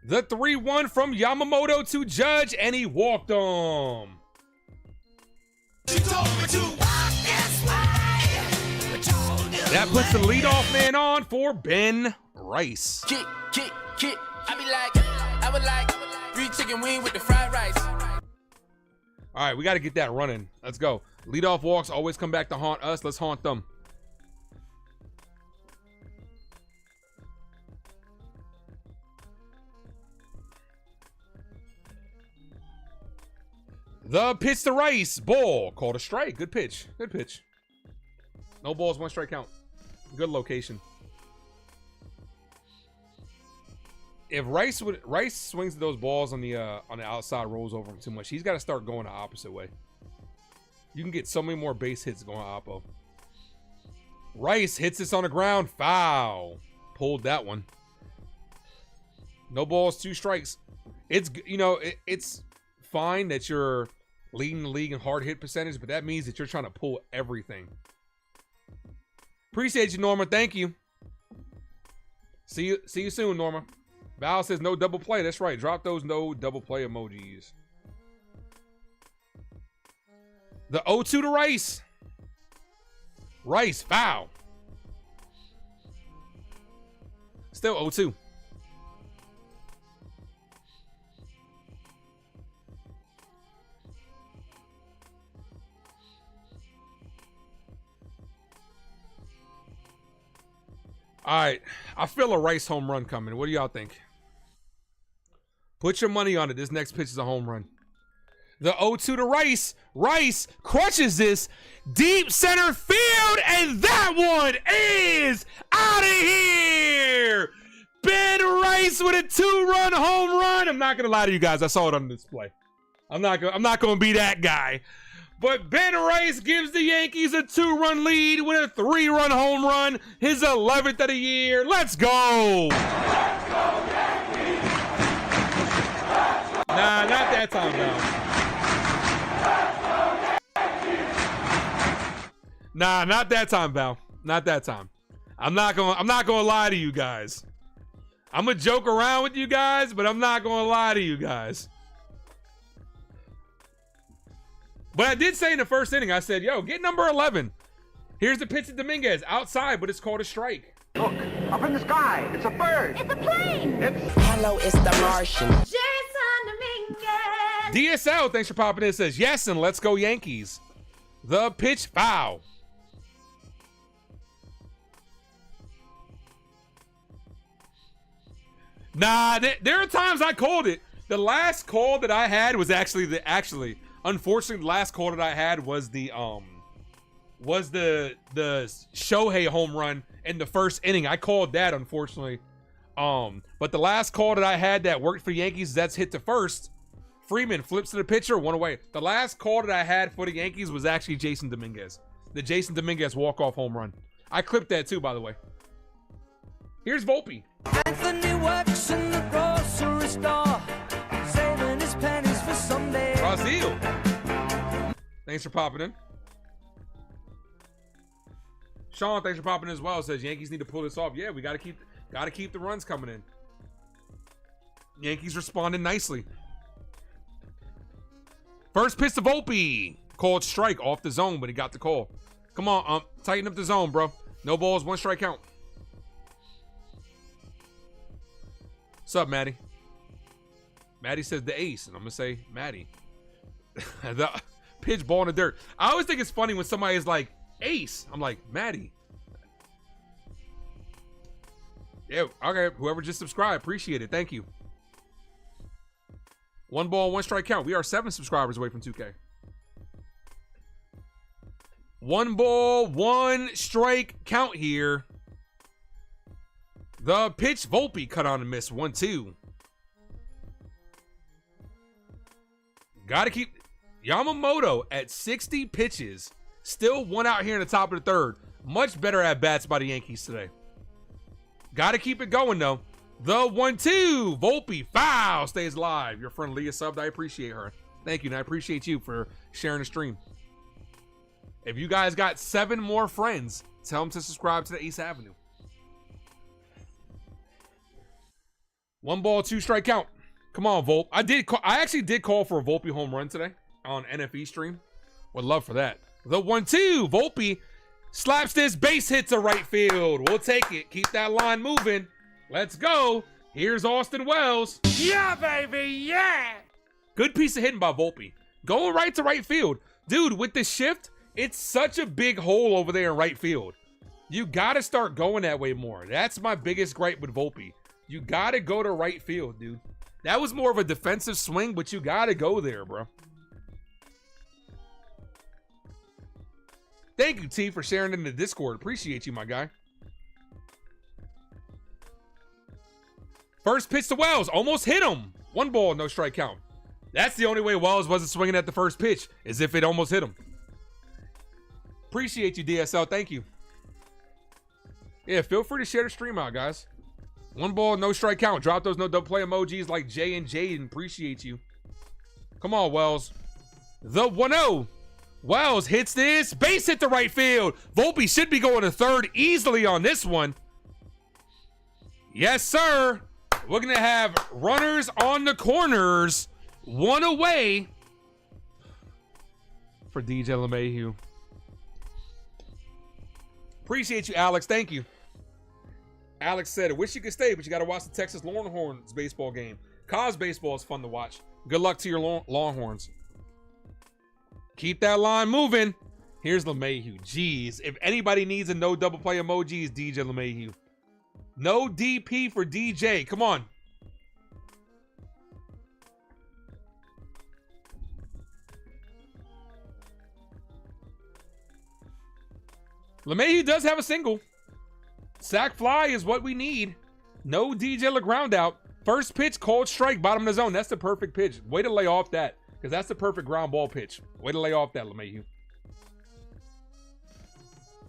The 3-1 from Yamamoto to Judge, and he walked him. That puts the leadoff man on for Ben Rice. Kid, I would like 3 chicken wing with the fried rice. All right, we got to get that running. Let's go. Leadoff walks always come back to haunt us. Let's haunt them. The pitch to Rice. Ball. Called a strike. Good pitch. Good pitch. No balls, 1 strike count. Good location. If Rice swings those balls on the outside, rolls over him too much, he's got to start going the opposite way. You can get so many more base hits going oppo. Rice hits this on the ground. Foul. Pulled that one. No balls, 2 strikes. It's, you know, it's fine that you're leading the league in hard hit percentage, but that means that you're trying to pull everything. Appreciate you, Norma. Thank you. See you soon, Norma. Val says no double play. That's right. Drop those no double play emojis. The 0-2 to Rice. Rice, foul. Still 0-2. All right. I feel a Rice home run coming. What do y'all think? Put your money on it. This next pitch is a home run. The 0-2 to Rice. Rice crushes this deep center field, and that one is out of here. Ben Rice with a 2-run home run. I'm not gonna lie to you guys. I saw it on display. I'm not gonna be that guy. But Ben Rice gives the Yankees a 2-run lead with a 3-run home run. His 11th of the year. Let's go. Let's go, Yankees. Nah, not that time, Val. Nah, not that time, Val. Not that time. I'm not gonna lie to you guys. I'm gonna joke around with you guys, but I'm not gonna lie to you guys. But I did say in the first inning, I said, yo, get number 11. Here's the pitch to Dominguez. Outside, but it's called a strike. Look, up in the sky. It's a bird. It's a plane. Hello, it's the Martian. Jason Dominguez. DSL, thanks for popping in. Says, yes, and let's go Yankees. The pitch, foul. Nah, there are times I called it. The last call that I had was unfortunately, the last call that I had was the Shohei home run in the first inning. I called that, unfortunately. But the last call that I had that worked for Yankees, that's hit to first. Freeman flips to the pitcher, 1 away. The last call that I had for the Yankees was actually Jason Dominguez. The Jason Dominguez walk-off home run. I clipped that too, by the way. Here's Volpe. Anthony works in the grocery store, saving his pennies for someday. Brazil. Thanks for popping in. Sean, thanks for popping in as well. Says Yankees need to pull this off. Yeah, we gotta keep the runs coming in. Yankees responding nicely. First pitch to Volpe. Called strike off the zone, but he got the call. Come on, tighten up the zone, bro. No balls, 1 strike count. What's up, Maddie? Maddie says the ace, and I'm gonna say Maddie. The pitch, ball in the dirt. I always think it's funny when somebody is like ace. I'm like Maddie. Yeah, okay. Whoever just subscribed, appreciate it. Thank you. 1 ball, 1 strike count. We are 7 subscribers away from 2K. 1 ball, 1 strike count here. The pitch, Volpe cut on and miss. 1-2. Got to keep Yamamoto at 60 pitches. Still 1 out here in the top of the 3rd. Much better at bats by the Yankees today. Got to keep it going though. The 1-2. Volpe foul stays alive. Your friend Leah subbed. I appreciate her. Thank you. And I appreciate you for sharing the stream. If you guys got 7 more friends, tell them to subscribe to the Ace Avenue. 1 ball, 2 strike count. Come on, Volpe. I actually did call for a Volpe home run today on NFE stream. Would love for that. The 1-2. Volpe slaps this base hit to right field. We'll take it. Keep that line moving. Let's go. Here's Austin Wells. Yeah, baby, yeah! Good piece of hitting by Volpe. Going right to right field. Dude, with the shift, it's such a big hole over there in right field. You got to start going that way more. That's my biggest gripe with Volpe. You got to go to right field, dude. That was more of a defensive swing, but you got to go there, bro. Thank you, T, for sharing in the Discord. Appreciate you, my guy. First pitch to Wells. Almost hit him. 1 ball, no strike count. That's the only way Wells wasn't swinging at the first pitch, is if it almost hit him. Appreciate you, DSL. Thank you. Yeah, feel free to share the stream out, guys. 1 ball, no strike count. Drop those no double play emojis like Jay and Jaden. Appreciate you. Come on, Wells. The 1-0. Wells hits this. Base hit to right field. Volpe should be going to third easily on this one. Yes, sir. We're going to have runners on the corners. 1 away for DJ LeMahieu. Appreciate you, Alex. Thank you. Alex said, I wish you could stay, but you got to watch the Texas Longhorns baseball game. Cause baseball is fun to watch. Good luck to your Longhorns. Keep that line moving. Here's LeMahieu. Jeez, if anybody needs a no double play emoji, it's DJ LeMahieu. No DP for DJ. Come on. LeMahieu does have a single. Sack fly is what we need. No DJ LeGround out. First pitch, cold strike, bottom of the zone. That's the perfect pitch. Way to lay off that, because that's the perfect ground ball pitch. Way to lay off that, LeMahieu.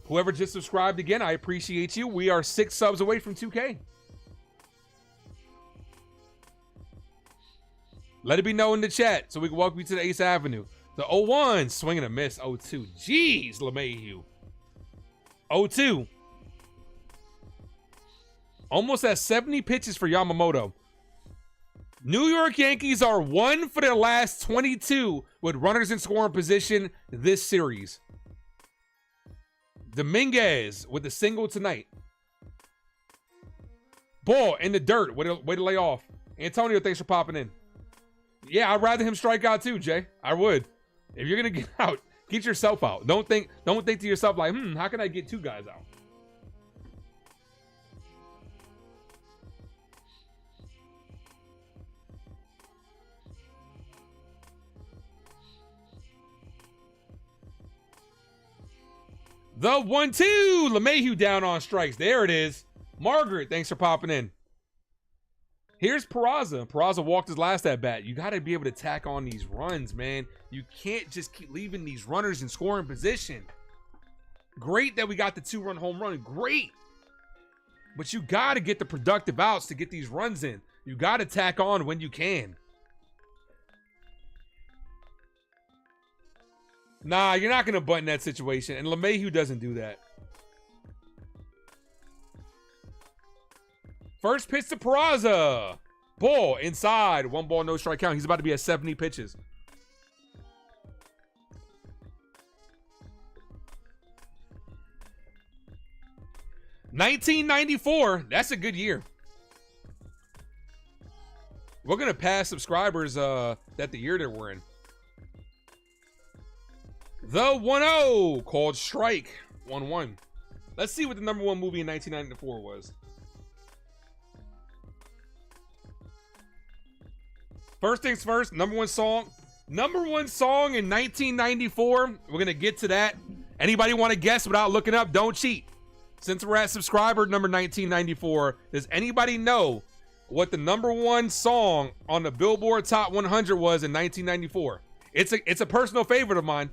Whoever just subscribed again, I appreciate you. We are 6 subs away from 2K. Let it be known in the chat so we can welcome you to the Ace Avenue. The 0-1, swing and a miss. 0-2. Jeez, LeMahieu. 0-2. Almost at 70 pitches for Yamamoto. New York Yankees are 1 for their last 22 with runners in scoring position this series. Dominguez with a single tonight. Ball in the dirt. Way to lay off. Antonio, thanks for popping in. Yeah, I'd rather him strike out too, Jay. I would. If you're going to get out, get yourself out. Don't think to yourself like, how can I get 2 guys out? The 1-2. LeMahieu down on strikes. There it is. Margaret, thanks for popping in. Here's Peraza. Peraza walked his last at bat. You got to be able to tack on these runs, man. You can't just keep leaving these runners in scoring position. Great that we got the 2-run home run. Great. But you got to get the productive outs to get these runs in. You got to tack on when you can. Nah, you're not going to bunt in that situation. And LeMahieu doesn't do that. First pitch to Peraza. Ball inside. 1 ball, no strike count. He's about to be at 70 pitches. $19.94. That's a good year. We're going to pass subscribers that the year that we're in. The 1-0 called strike. 1-1. Let's see what the #1 movie in 1994 was. First things first, #1 song. #1 song in 1994. We're going to get to that. Anybody want to guess without looking up? Don't cheat. Since we're at subscriber number 1994, does anybody know what the #1 song on the Billboard Top 100 was in 1994? It's a personal favorite of mine.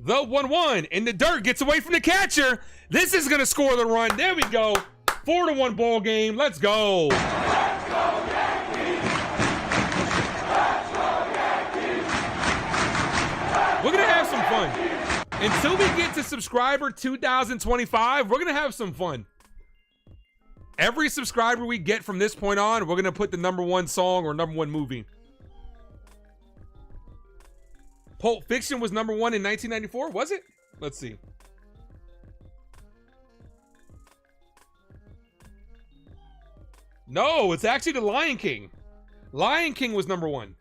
The 1-1 in the dirt gets away from the catcher. This is going to score the run. There we go. 4-1 ball game. Let's go. Let's go Yankees! Let's go Yankees! We're going to have some fun. Until we get to subscriber 2025, we're going to have some fun. Every subscriber we get from this point on, we're going to put the #1 song or #1 movie. Pulp Fiction was #1 in 1994, was it? Let's see. No, it's actually The Lion King. Lion King was number 1.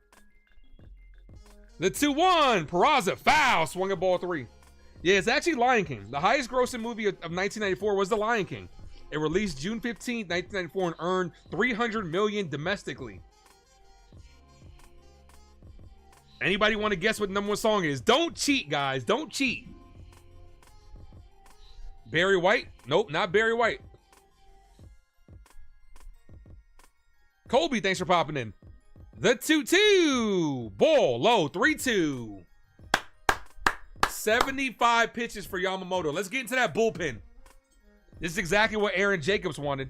The 2-1. Peraza, foul, swung at ball 3. Yeah, it's actually Lion King. The highest grossing movie of 1994 was The Lion King. It released June 15th, 1994 and earned $300 million domestically. Anybody want to guess what the number 1 song is? Don't cheat, guys. Don't cheat. Barry White? Nope, not Barry White. Colby, thanks for popping in. The 2-2. Ball low, 3-2. 75 pitches for Yamamoto. Let's get into that bullpen. This is exactly what Aaron Jacobs wanted.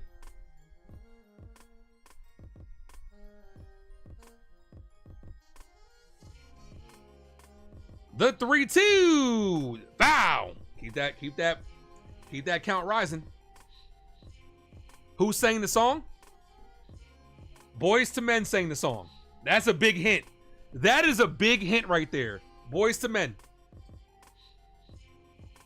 The 3-2. Bow. Keep that count rising. Who sang the song? Boys to Men sang the song. That's a big hint. That is a big hint right there. Boys to Men.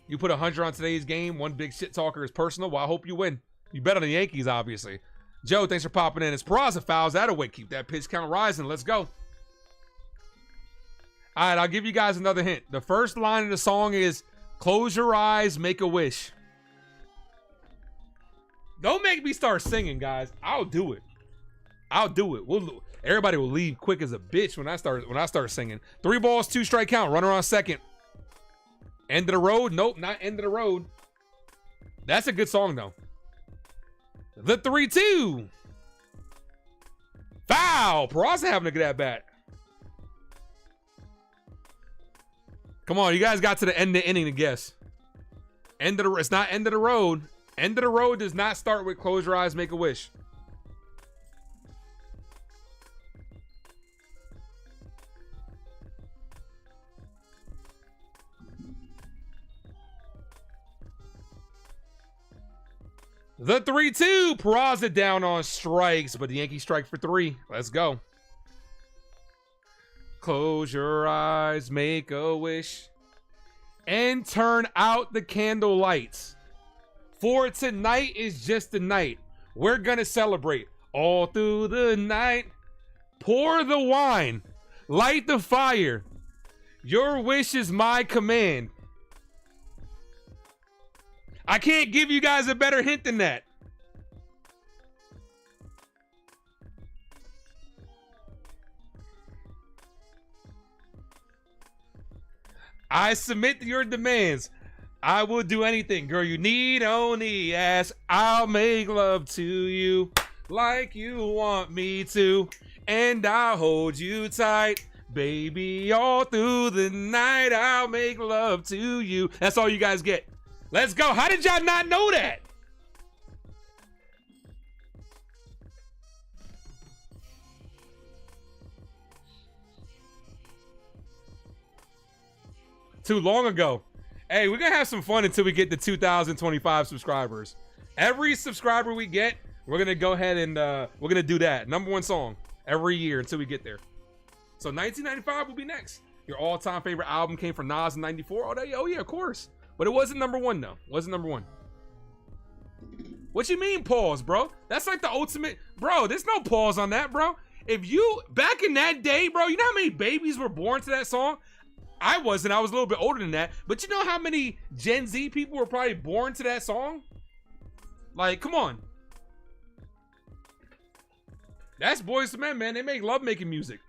You put 100 on today's game. One big shit talker is personal. Well, I hope you win. You bet on the Yankees, obviously. Joe, thanks for popping in. It's Peraza fouls that away. Keep that pitch count rising. Let's go. All right, I'll give you guys another hint. The first line of the song is, close your eyes, make a wish. Don't make me start singing, guys. I'll do it. I'll do it. Everybody will leave quick as a bitch when I start singing. 3 balls, 2 strike count. Runner on second. End of the road? Nope, not end of the road. That's a good song, though. The 3-2. Foul. Peraza having a good at bat. Come on, you guys got to the end of the inning to guess. It's not end of the road. End of the road does not start with close your eyes, make a wish. The 3-2. Peraza down on strikes, but the Yankees strike for 3. Let's go. Close your eyes, make a wish, and turn out the candle lights. For tonight is just the night. We're gonna celebrate all through the night. Pour the wine, light the fire. Your wish is my command. I can't give you guys a better hint than that. I submit to your demands. I will do anything, girl, you need only ask. I'll make love to you like you want me to, and I'll hold you tight, baby, all through the night. I'll make love to you. That's all you guys get. Let's go. How did y'all not know that? Too long ago. Hey, we're going to have some fun until we get to 2,025 subscribers. Every subscriber we get, we're going to go ahead and we're going to do that. Number 1 song every year until we get there. So 1995 will be next. Your all-time favorite album came from Nas in 94. Oh, yeah, of course. But it wasn't number 1, though. It wasn't number 1. What you mean pause, bro? That's like the ultimate. Bro, there's no pause on that, bro. If you, back in that day, bro, you know how many babies were born to that song? I wasn't. I was a little bit older than that. But you know how many Gen Z people were probably born to that song? Like, come on. That's Boys to Men, man. They make love-making music.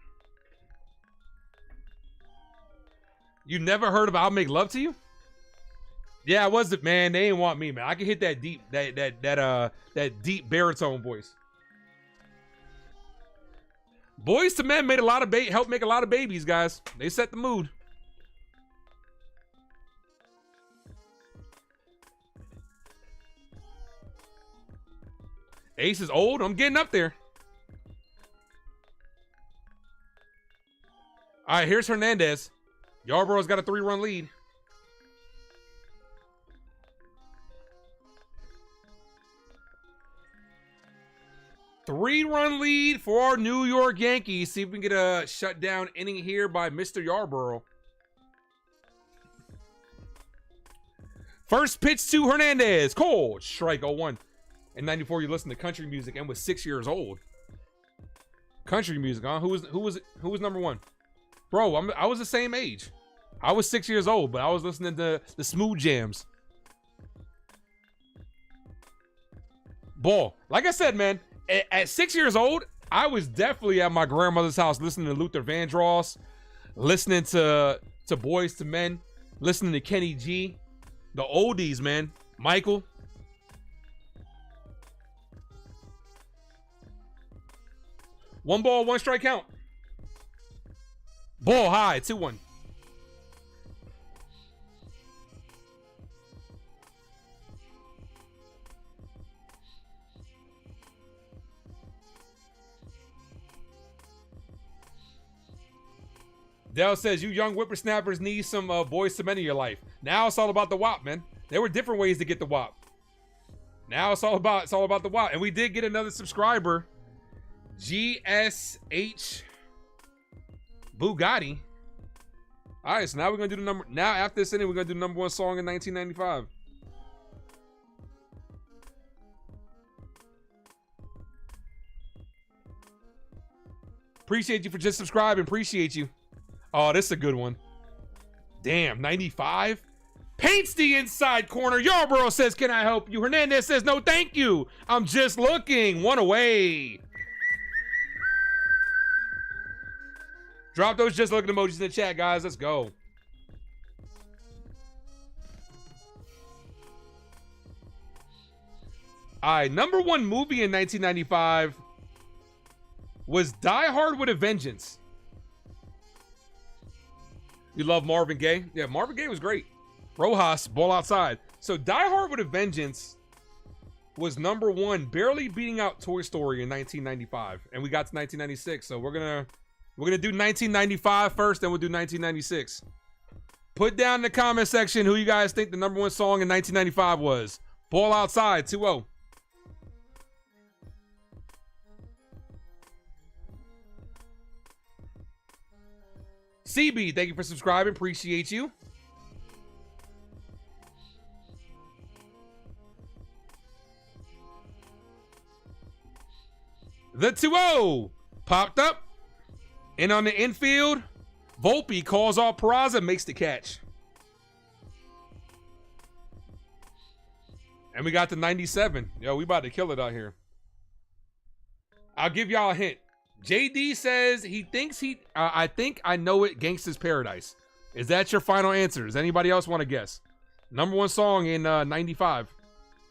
You never heard of I'll Make Love to You? Yeah, I wasn't, man. They didn't want me, man. I can hit that deep, that deep baritone voice. Boys to Men made a lot of helped make a lot of babies, guys. They set the mood. Ace is old. I'm getting up there. All right, here's Hernandez. Yarborough's got a 3-run lead. Three-run lead for our New York Yankees. See if we can get a shutdown inning here by Mr. Yarborough. First pitch to Hernandez. Cold. Strike 0-1. In 94, you listened to country music and was 6 years old. Country music, huh? Who was number one? Bro, I was the same age. I was 6 years old, but I was listening to the smooth jams. Ball. Like I said, man, at 6 years old, I was definitely at my grandmother's house listening to Luther Vandross, listening to Boys to Men, listening to Kenny G, the oldies, man. Michael. One ball, one strike count. Ball high, 2-1. Dell says, you young whippersnappers need some Boys to Men in your life. Now it's all about the WAP, man. There were different ways to get the WAP. Now it's all about the WAP. And we did get another subscriber. GSH Bugatti. All right, so now we're gonna do the number. Now after this inning, we're gonna do the number one song in 1995. Appreciate you for just subscribing. Appreciate you. Oh, this is a good one. Damn, 95. Paints the inside corner. Yarborough says, "Can I help you?" Hernandez says, "No, thank you. I'm just looking." One away. Drop those just looking emojis in the chat, guys. Let's go. All right, number one movie in 1995 was Die Hard with a Vengeance. You love Marvin Gaye? Yeah, Marvin Gaye was great. Rojas, Ball Outside. So Die Hard with a Vengeance was number one, barely beating out Toy Story in 1995. And we got to 1996. So we're gonna do 1995 first, then we'll do 1996. Put down in the comment section who you guys think the number one song in 1995 was. Ball Outside, 2-0. CB, thank you for subscribing. Appreciate you. The 2-0 popped up. And on the infield, Volpe calls off Peraza, makes the catch. And we got the 97. Yo, we about to kill it out here. I'll give y'all a hint. JD says he thinks I think I know it, Gangsta's Paradise. Is that your final answer? Does anybody else want to guess? Number one song in 95.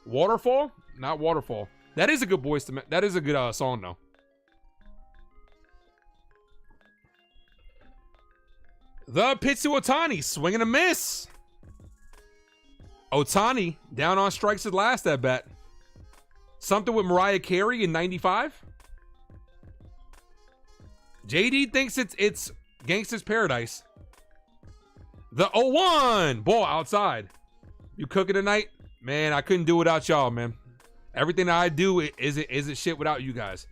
Waterfall? Not Waterfall. That is a good Boys to Men. That is a good song, though. The pitch to Ohtani, swing and a miss. Ohtani down on strikes at last at bat. Something with Mariah Carey in 95. JD thinks it's Gangsta's Paradise. The 0-1 ball outside. You cooking tonight? Man, I couldn't do without y'all, man. Everything that I do isn't shit without you guys.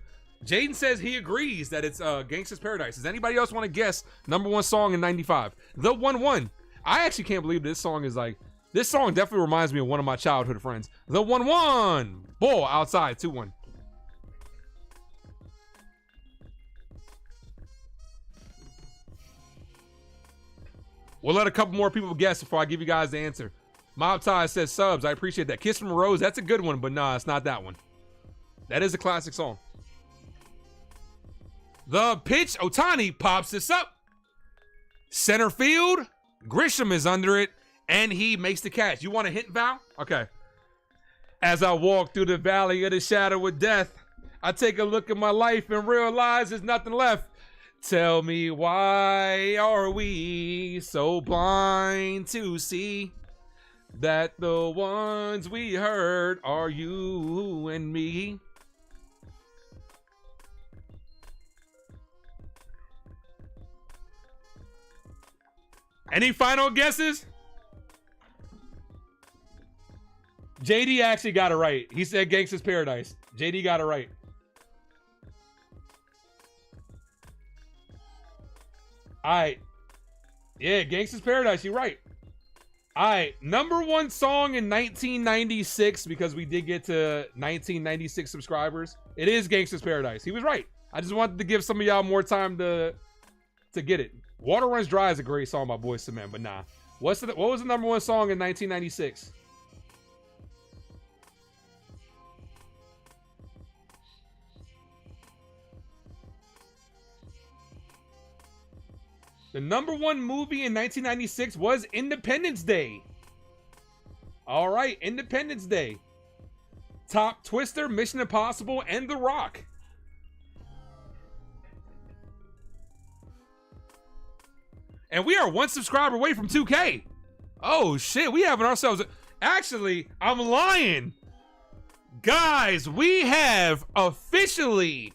Jaden says he agrees that it's Gangsta's Paradise. Does anybody else want to guess number one song in 95? The 1-1. I actually can't believe this song is like, this song definitely reminds me of one of my childhood friends. The 1-1. Ball outside, 2-1. We'll let a couple more people guess before I give you guys the answer. Mob Tie says subs. I appreciate that. Kiss from a Rose. That's a good one, but nah, it's not that one. That is a classic song. The pitch. Ohtani pops this up. Center field. Grisham is under it, and he makes the catch. You want a hint, Val? Okay. As I walk through the valley of the shadow of death, I take a look at my life and realize there's nothing left. Tell me, why are we so blind to see that the ones we hurt are you and me? Any final guesses? JD actually got it right. He said Gangsta's Paradise. JD got it right. All right. Yeah, Gangsta's Paradise. You're right. All right, number one song in 1996, because we did get to 1996 subscribers. It is Gangsta's Paradise. He was right. I just wanted to give some of y'all more time to get it. Water Runs Dry is a great song by Boyz II Men, but nah. What was the number one song in 1996? The number one movie in 1996 was Independence Day. All right, Independence Day. Top Twister, Mission Impossible, and The Rock. And we are one subscriber away from 2K. Oh shit, we having ourselves. Actually, I'm lying. Guys, we have officially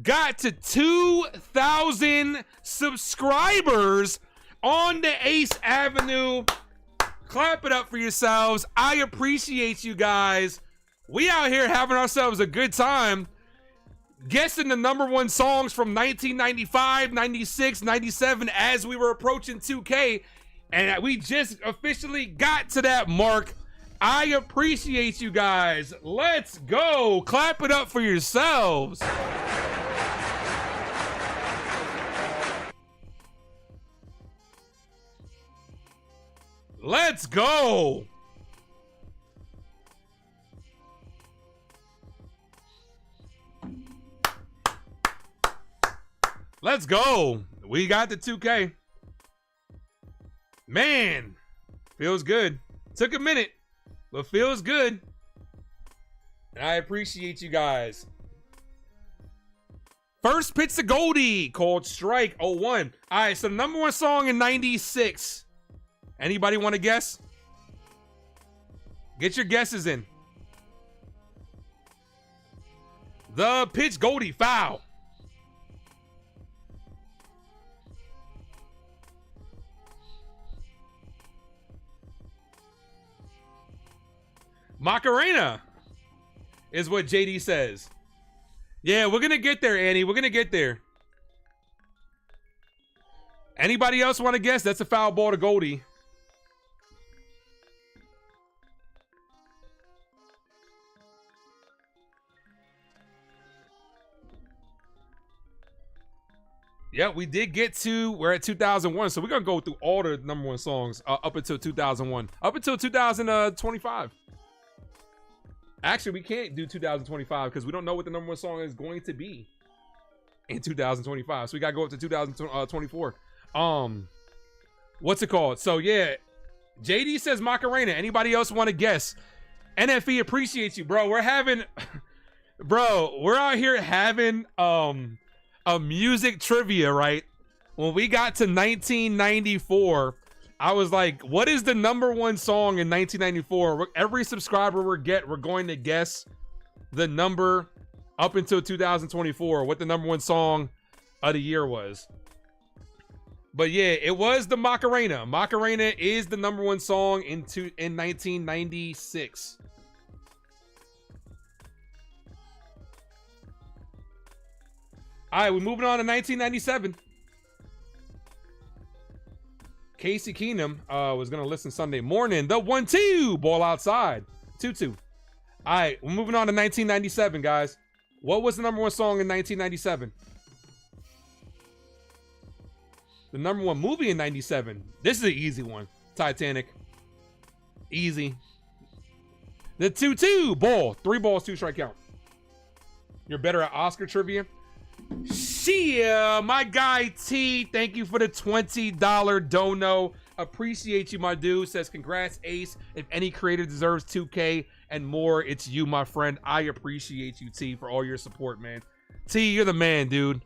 got to 2,000 subscribers on the Ace Avenue. Clap it up for yourselves. I appreciate you guys. We out here having ourselves a good time guessing the number one songs from 1995, 96, 97 as we were approaching 2K. And we just officially got to that mark. I appreciate you guys. Let's go. Clap it up for yourselves. Let's go. Let's go. We got the 2K. Man, feels good. Took a minute, but feels good. And I appreciate you guys. First pitch to Goldie called Strike 01. All right, so the number one song in 96. Anybody want to guess? Get your guesses in. The pitch, Goldie, foul. Macarena is what JD says. Yeah, we're going to get there, Annie. We're going to get there. Anybody else want to guess? That's a foul ball to Goldie. Yeah, we did get to, we're at 2001, so we're going to go through all the number one songs up until 2001. Up until 2025. Actually, we can't do 2025 because we don't know what the number one song is going to be in 2025. So we got to go up to 2024. What's it called? So, yeah, JD says Macarena. Anybody else want to guess? NFE appreciates you, bro. We're having, bro, we're out here having a music trivia, right? When we got to 1994, I was like, what is the number one song in 1994? Every subscriber we're going to guess the number up until 2024, what the number one song of the year was. But yeah, it was the Macarena. Macarena is the number one song in 1996. All right, we're moving on to 1997. Casey Keenum was going to listen Sunday morning. The 1-2, ball outside. 2-2. All right, we're moving on to 1997, guys. What was the number one song in 1997? The number one movie in 97. This is an easy one. Titanic. Easy. The 2-2, ball. 3 balls, 2 strike count. You're better at Oscar trivia? Chyeaaa, my guy T, thank you for the $20 dono. Appreciate you, my dude. Says congrats, Ace. If any creator deserves 2K and more, it's you, my friend. I appreciate you, T, for all your support, man. T, you're the man, dude.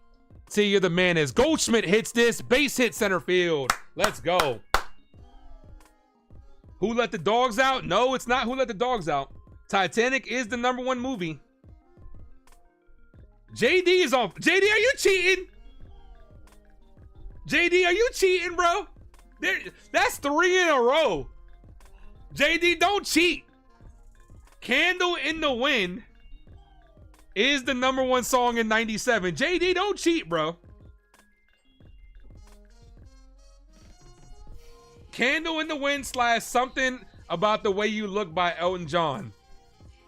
T, you're the man. As Goldschmidt hits this, base hit center field. Let's go. Who Let the Dogs Out? No, it's not Who Let the Dogs Out. Titanic is the number one movie. JD is on. JD, are you cheating? JD, are you cheating, bro? That's 3 in a row. JD, don't cheat. Candle in the Wind is the number one song in 97. JD, don't cheat, bro. Candle in the Wind / Something About the Way You Look by Elton John.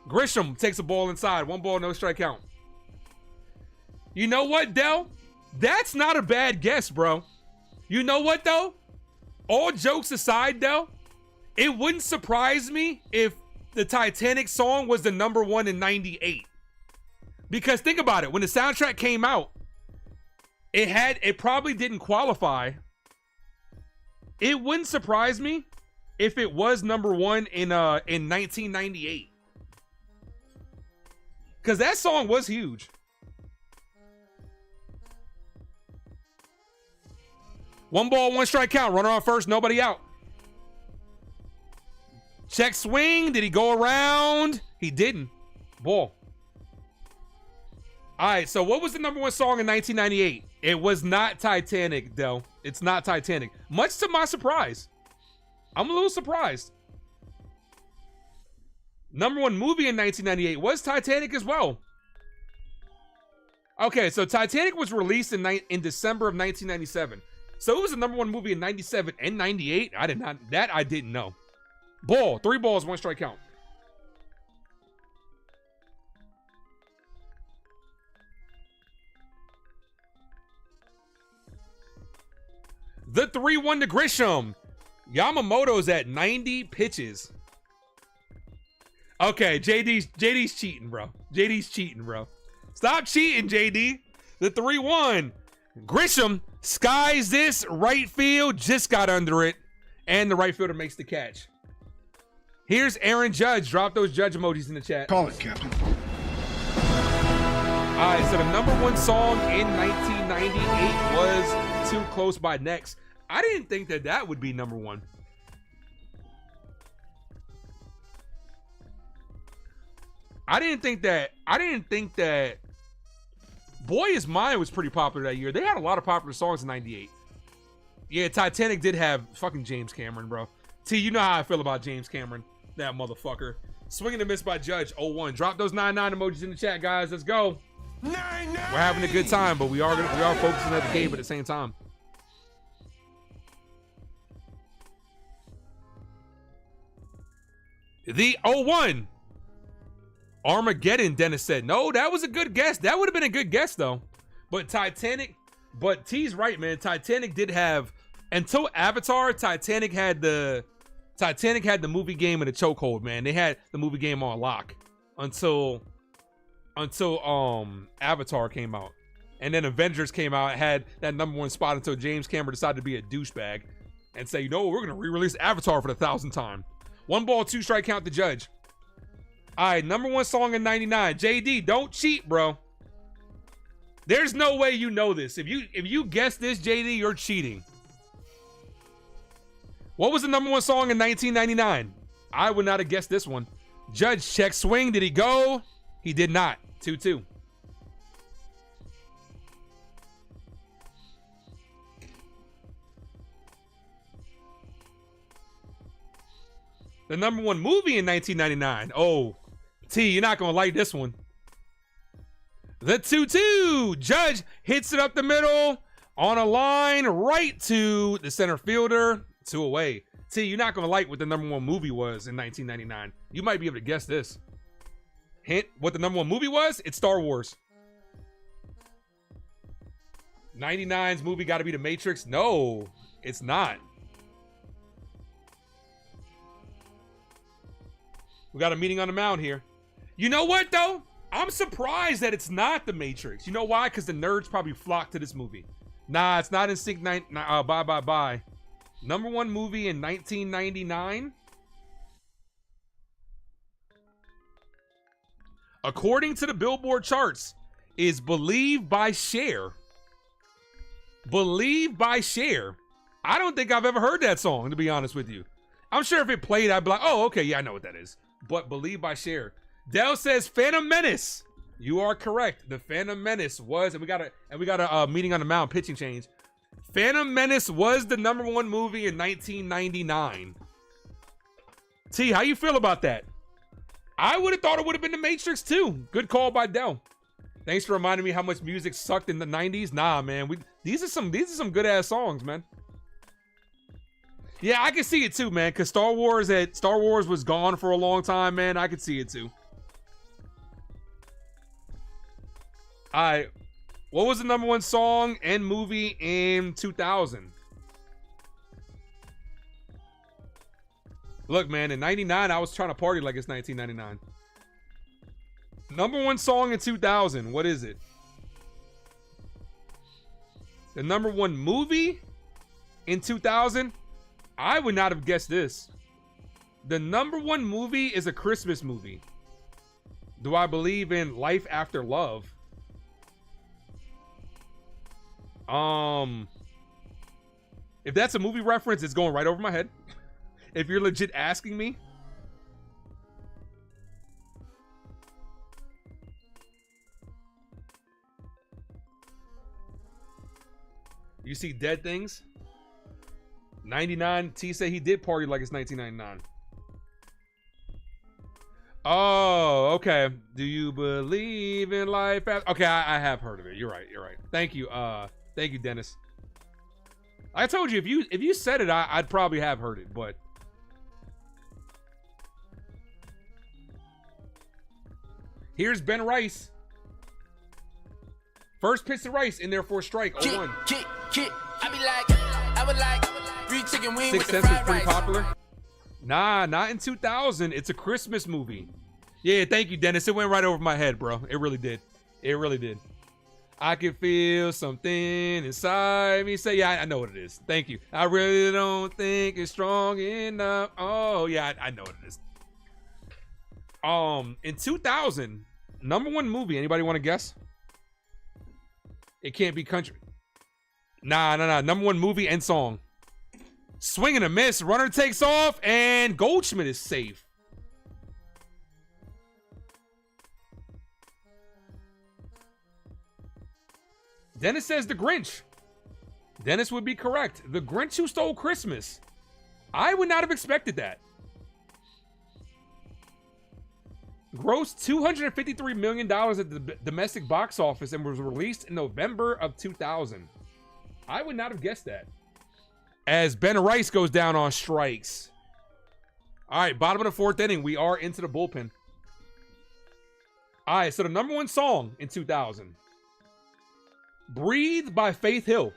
Grisham takes a ball inside. 1 ball, no strike count. You know what, Dell? That's not a bad guess, bro. You know what, though? All jokes aside, though, it wouldn't surprise me if the Titanic song was the #1 in 98. Because think about it. When the soundtrack came out, it probably didn't qualify. It wouldn't surprise me if it was #1 in 1998. Because that song was huge. 1 ball, 1 strike count. Runner on first, nobody out. Check swing. Did he go around? He didn't. Ball. All right, so what was the #1 song in 1998? It was not Titanic, though. It's not Titanic. Much to my surprise. I'm a little surprised. #1 movie in 1998 was Titanic as well. Okay, so Titanic was released in December of 1997. So it was a #1 movie in 97 and 98. I didn't know. Ball, 3 balls, 1 strike count. The 3-1 to Grisham. Yamamoto's at 90 pitches. Okay, JD's cheating, bro. JD's cheating, bro. Stop cheating, JD. The 3-1. Grisham skies this right field, just got under it, and the right fielder makes the catch. Here's Aaron Judge. Drop those Judge emojis in the chat. Call it, Captain. All right, so the #1 song in 1998 was Too Close by Next. I didn't think that would be #1. I didn't think that Boy Is Mine was pretty popular that year. They had a lot of popular songs in 98. Yeah, Titanic did have fucking James Cameron, bro. T, you know how I feel about James Cameron. That motherfucker. Swinging and miss by Judge. 0-1. Drop those 9-9 emojis in the chat, guys. Let's go. 9-9. We're having a good time, but we are focusing at the game at the same time. The 0-1. Armageddon, Dennis said. No, that was a good guess. That would have been a good guess, though. But T's right, man. Titanic did have, until Avatar, Titanic had the movie game in a chokehold, man. They had the movie game on lock until Avatar came out. And then Avengers came out, had that #1 spot until James Cameron decided to be a douchebag and say, you know what, we're going to re-release Avatar for the 1,000th time. 1 ball, 2 strike count to Judge. All right, #1 song in 99. JD, don't cheat, bro. There's no way you know this. If you guess this, JD, you're cheating. What was the #1 song in 1999? I would not have guessed this one. Judge, check swing. Did he go? He did not. 2-2. The #1 movie in 1999. Oh, T, you're not going to like this one. The 2-2. Judge hits it up the middle on a line right to the center fielder. 2 away. T, you're not going to like what the #1 movie was in 1999. You might be able to guess this. Hint, what the #1 movie was? It's Star Wars. 99's movie got to be The Matrix? No, it's not. We got a meeting on the mound here. You know what, though? I'm surprised that it's not The Matrix. You know why? Because the nerds probably flocked to this movie. Nah, it's not in sync. Bye. #1 movie in 1999. According to the Billboard charts, is Believe by Cher. Believe by Cher. I don't think I've ever heard that song, to be honest with you. I'm sure if it played, I'd be like, oh, okay, yeah, I know what that is. But Believe by Cher. Dell says Phantom Menace. You are correct. The Phantom Menace was, and we got a meeting on the mound, pitching change. Phantom Menace was the #1 movie in 1999. T, how you feel about that? I would have thought it would have been The Matrix too. Good call by Dell. Thanks for reminding me how much music sucked in the 90s. Nah, man, these are some good ass songs, man. Yeah, I can see it too, man. Cause Star Wars was gone for a long time, man. I could see it too. All right, what was the #1 song and movie in 2000? Look, man, in '99, I was trying to party like it's 1999. #1 song in 2000. What is it? The #1 movie in 2000. I would not have guessed this. The #1 movie is a Christmas movie. Do I believe in life after love? If that's a movie reference, it's going right over my head. If you're legit asking me. You see Dead Things? 99. T say he did party like it's 1999. Oh, okay. Do you believe in life after? Okay, I have heard of it. You're right. You're right. Thank you. Thank you, Dennis. I told you if you said it, I'd probably have heard it, but here's Ben Rice. First pitch to Rice in there for a strike. 0-1. I be like, I would like green chicken wing with Sixth the Sense is fried pretty rice. popular. Nah, not in 2000. It's a Christmas movie. Yeah, thank you, Dennis. It went right over my head, bro. It really did. It really did. I can feel something inside me. Say, yeah, I know what it is. Thank you. I really don't think it's strong enough. Oh, yeah, I know what it is. In 2000, #1 movie. Anybody want to guess? It can't be country. Nah. #1 movie and song. Swing and a miss. Runner takes off, and Goldschmidt is safe. Dennis says The Grinch. Dennis would be correct. The Grinch Who Stole Christmas. I would not have expected that. Grossed $253 million at the domestic box office and was released in November of 2000. I would not have guessed that. As Ben Rice goes down on strikes. All right, bottom of the 4th inning. We are into the bullpen. All right, so the #1 song in 2000. Breathe by Faith Hill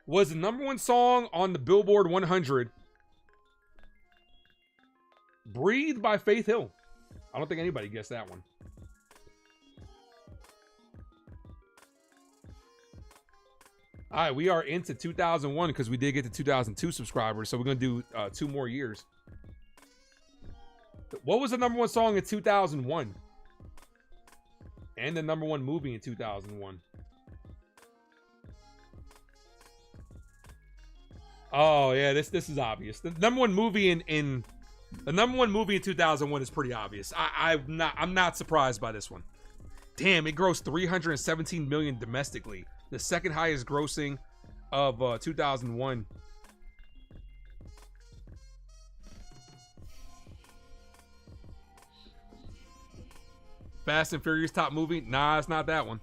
was the #1 song on the Billboard 100. Breathe by Faith Hill. I don't think anybody guessed that one. All right, we are into 2001 because we did get to 2002 subscribers, so we're going to do 2 more years. What was the #1 song in 2001? And the #1 movie in 2001? Oh yeah, this is obvious. The #1 movie in the #1 movie in 2001 is pretty obvious. I'm not surprised by this one. Damn, it grossed $317 million domestically, the second highest grossing of 2001. Fast and Furious top movie? Nah, it's not that one.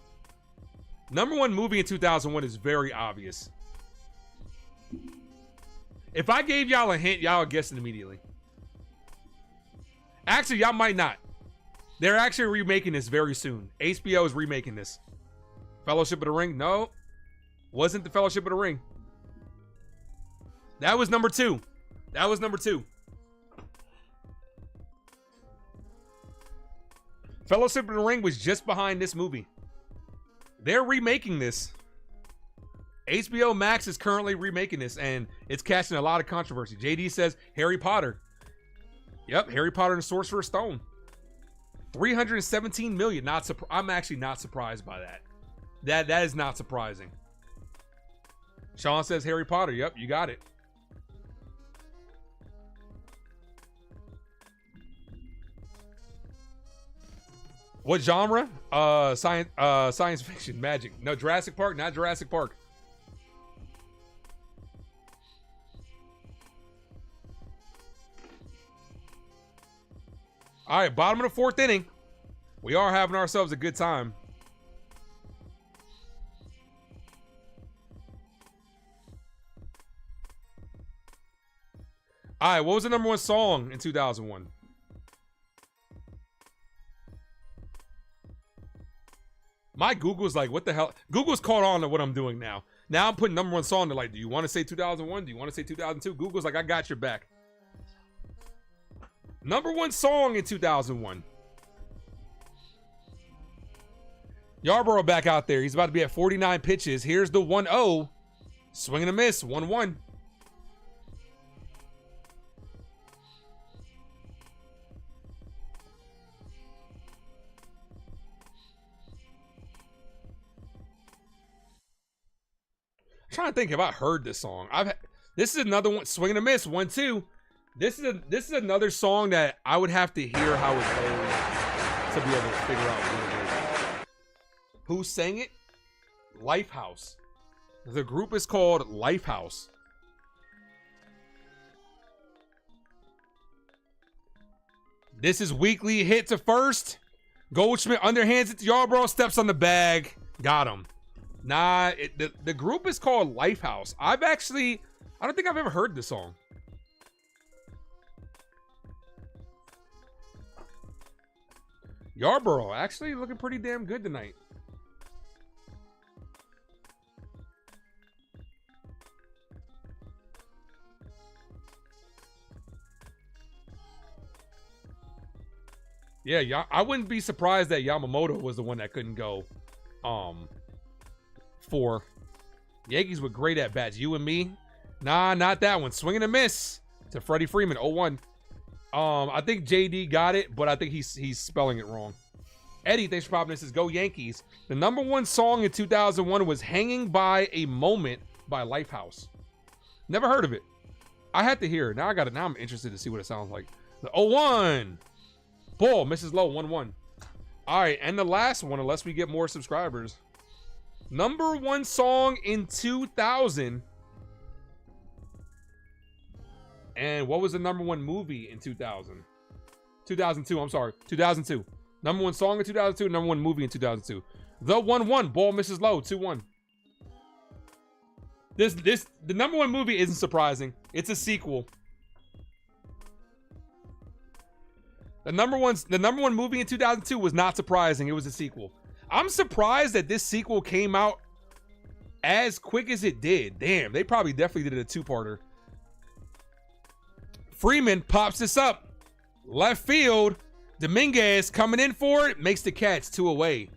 #1 movie in 2001 is very obvious. If I gave y'all a hint, y'all would guess it immediately. Actually, y'all might not. They're actually remaking this very soon. HBO is remaking this. Fellowship of the Ring? No. Wasn't the Fellowship of the Ring. That was #2. That was #2. Fellowship of the Ring was just behind this movie. They're remaking this. HBO Max is currently remaking this, and it's catching a lot of controversy. JD says Harry Potter. Yep, Harry Potter and the Sorcerer's Stone. $317 million. I'm actually not surprised by that. That is not surprising. Sean says Harry Potter. Yep, you got it. What genre? Science fiction, magic. No, Jurassic Park, not Jurassic Park. All right, bottom of the 4th inning. We are having ourselves a good time. All right, what was the number 1 song in 2001? My Google's like, what the hell? Google's caught on to what I'm doing now. Now I'm putting number 1 song. They're like, do you want to say 2001? Do you want to say 2002? Google's like, I got your back. Number 1 song in 2001. Yarborough back out there. He's about to be at 49 pitches. Here's the 1-0. Swing and a miss. 1-1. I'm trying to think if I heard this song. This is another one. Swing and a miss. 1-2. This is another song that I would have to hear how it goes to be able to figure out what it is. Who sang it? Lifehouse. The group is called Lifehouse. This is weekly hit to first. Goldschmidt underhands it to Yarborough. Steps on the bag. Got him. Nah, the group is called Lifehouse. I don't think I've ever heard this song. Yarborough actually looking pretty damn good tonight. Yeah, I wouldn't be surprised that Yamamoto was the one that couldn't go. For Yankees with great at bats. You and me? Nah, not that one. Swing and a miss to Freddie Freeman. 0-1. I think JD got it, but I think he's spelling it wrong. Eddie, thanks for popping. This is Go Yankees. The number 1 song in 2001 was "Hanging by a Moment" by Lifehouse. Never heard of it. I had to hear it. Now I got it. Now I'm interested to see what it sounds like. The 0-1. Ball misses low. 1-1. All right, and the last one, unless we get more subscribers. Number 1 song in 2000. And what was the number 1 movie in 2000? 2002, I'm sorry. 2002. Number 1 song in 2002, number 1 movie in 2002. The 1-1. Ball misses low. 2-1. The number 1 movie isn't surprising. It's a sequel. The number one movie in 2002 was not surprising. It was a sequel. I'm surprised that this sequel came out as quick as it did. Damn, they probably definitely did a 2-parter. Freeman pops this up. Left field. Dominguez coming in for it. Makes the catch. 2 away.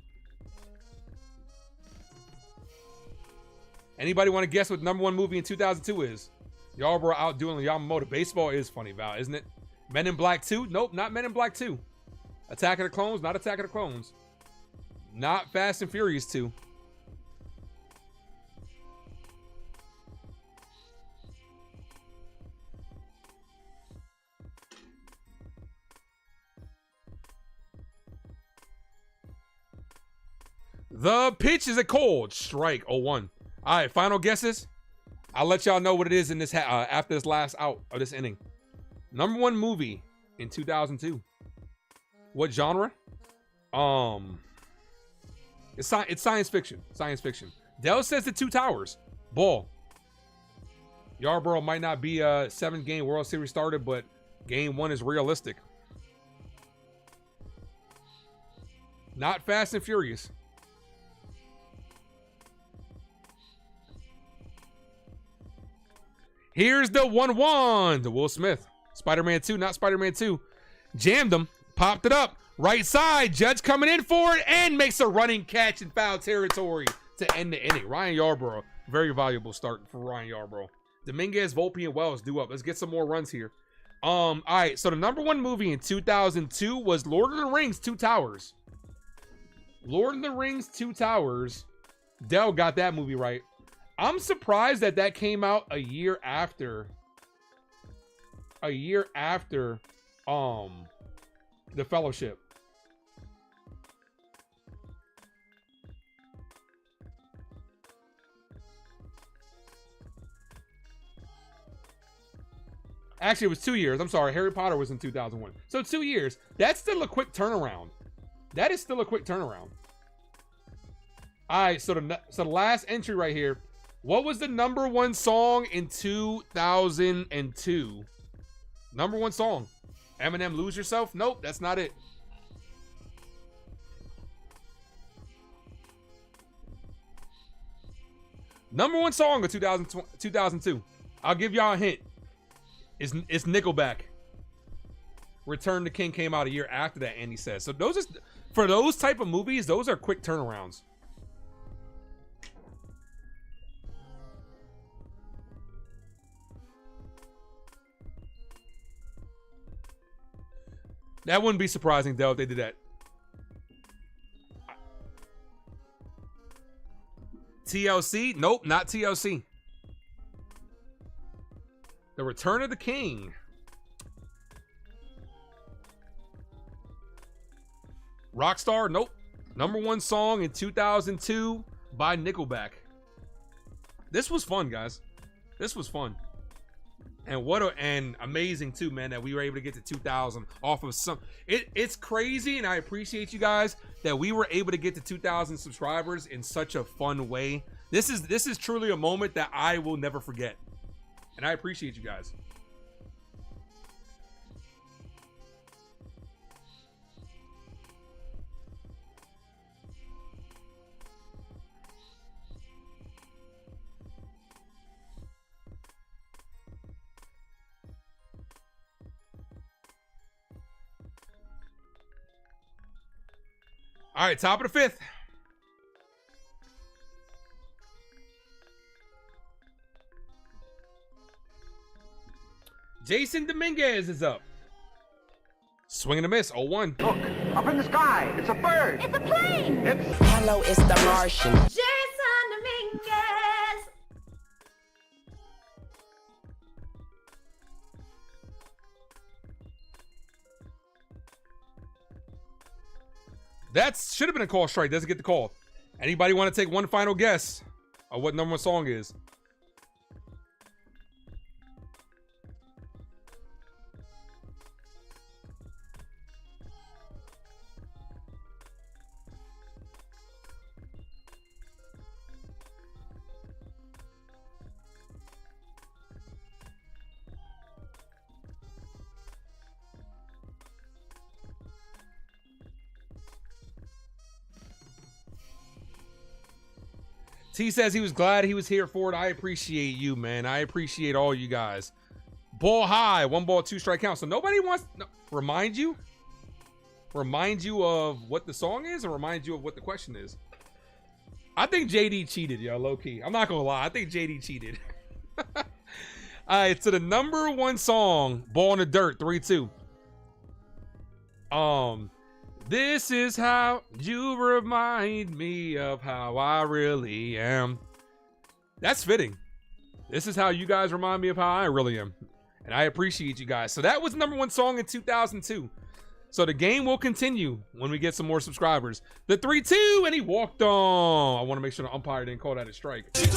Anybody want to guess what the number 1 movie in 2002 is? Yarborough outdoing Yamamoto. Baseball is funny, Val, isn't it? Men in Black 2? Nope, not Men in Black 2. Attack of the Clones? Not Attack of the Clones. Not Fast and Furious 2. The pitch is a cold strike. 0-1. All right, final guesses. I'll let y'all know what it is in this after this last out of this inning. Number 1 movie in 2002. What genre? It's science fiction. Science fiction. Dell says The Two Towers. Ball. Yarborough might not be a 7-game World Series starter, but game 1 is realistic. Not Fast and Furious. Here's the 1-1. The Will Smith. Spider-Man 2, not Spider-Man 2. Jammed him. Popped it up. Right side. Judge coming in for it and makes a running catch in foul territory to end the inning. Ryan Yarborough. Very valuable start for Ryan Yarborough. Dominguez, Volpe, and Wells due up. Let's get some more runs here. All right. So the number 1 movie in 2002 was Lord of the Rings, Two Towers. Lord of the Rings, Two Towers. Dell got that movie right. I'm surprised that came out a year after The Fellowship. Actually, it was 2 years. I'm sorry. Harry Potter was in 2001. So 2 years. That's still a quick turnaround. That is still a quick turnaround. All right. So the last entry right here. What was the number 1 song in 2002? #1 song. Eminem, Lose Yourself? Nope, that's not it. #1 song of 2002. I'll give y'all a hint. It's Nickelback. Return to King came out a year after that, Andy says. So those are, for those type of movies, those are quick turnarounds. That wouldn't be surprising, though, if they did that. TLC? Nope, not TLC. The Return of the King. Rockstar? Nope. #1 song in 2002 by Nickelback. This was fun, guys. This was fun. And and amazing too, man, that we were able to get to 2,000 off of some. It's crazy, and I appreciate you guys that we were able to get to 2,000 subscribers in such a fun way. This is truly a moment that I will never forget, and I appreciate you guys. All right, top of the 5th. Jason Dominguez is up. Swing and a miss, 0-1. Look, up in the sky, it's a bird. It's a plane. Hello, it's the Martian. Jason Dominguez. That should have been a call strike. Doesn't get the call. Anybody want to take one final guess of what #1 song is? T says he was glad he was here for it. I appreciate you, man. I appreciate all you guys. Ball high, 1 ball, 2 strike count. So nobody wants to remind you of what the song is, or remind you of what the question is. I think JD cheated, yo, low key. I'm not gonna lie. I think JD cheated. All right, so the #1 song, Ball in the Dirt, 3-2. This is how you remind me of how I really am. That's fitting. This is how you guys remind me of how I really am. And I appreciate you guys. So that was #1 song in 2002. So the game will continue when we get some more subscribers. The 3-2, and he walked on. I want to make sure the umpire didn't call that a strike. Here's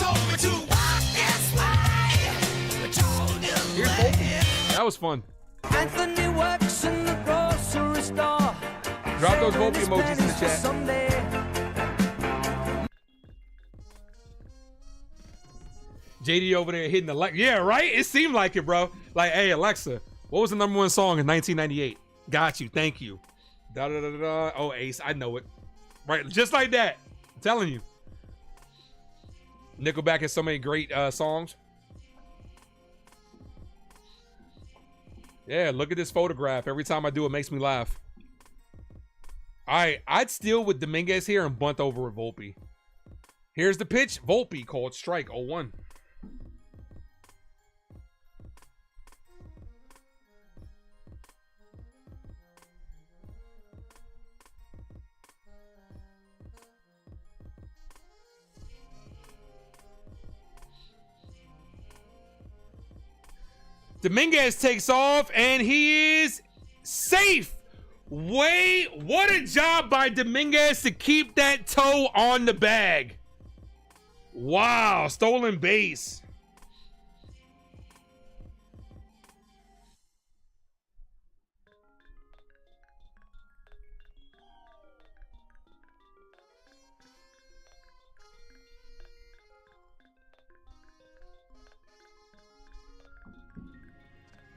Volpe. That was fun. Anthony works in the grocery store. Drop those Volpe emojis in the chat. JD over there hitting Alexa. Yeah, right? It seemed like it, bro. Like, hey, Alexa, what was the #1 song in 1998? Got you. Thank you. Da da da da da. Oh, Ace. I know it. Right. Just like that. I'm telling you. Nickelback has so many great songs. Yeah, look at this photograph. Every time I do, it makes me laugh. All right, I'd steal with Dominguez here and bunt over with Volpe. Here's the pitch. Volpe called strike, 0-1. Dominguez takes off, and he is safe. Wait, what a job by Dominguez to keep that toe on the bag. Wow, stolen base.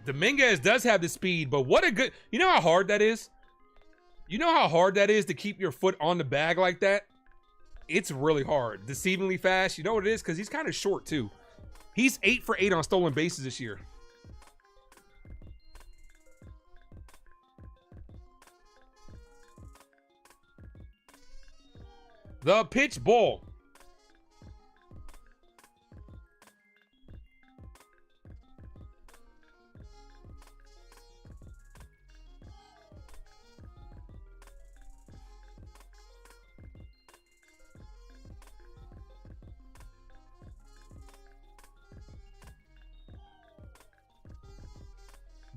Dominguez does have the speed, but what a good, you know how hard that is? You know how hard that is to keep your foot on the bag like that? It's really hard. Deceivingly fast. You know what it is? Because he's kind of short too. He's 8 for 8 on stolen bases this year. The pitch, ball.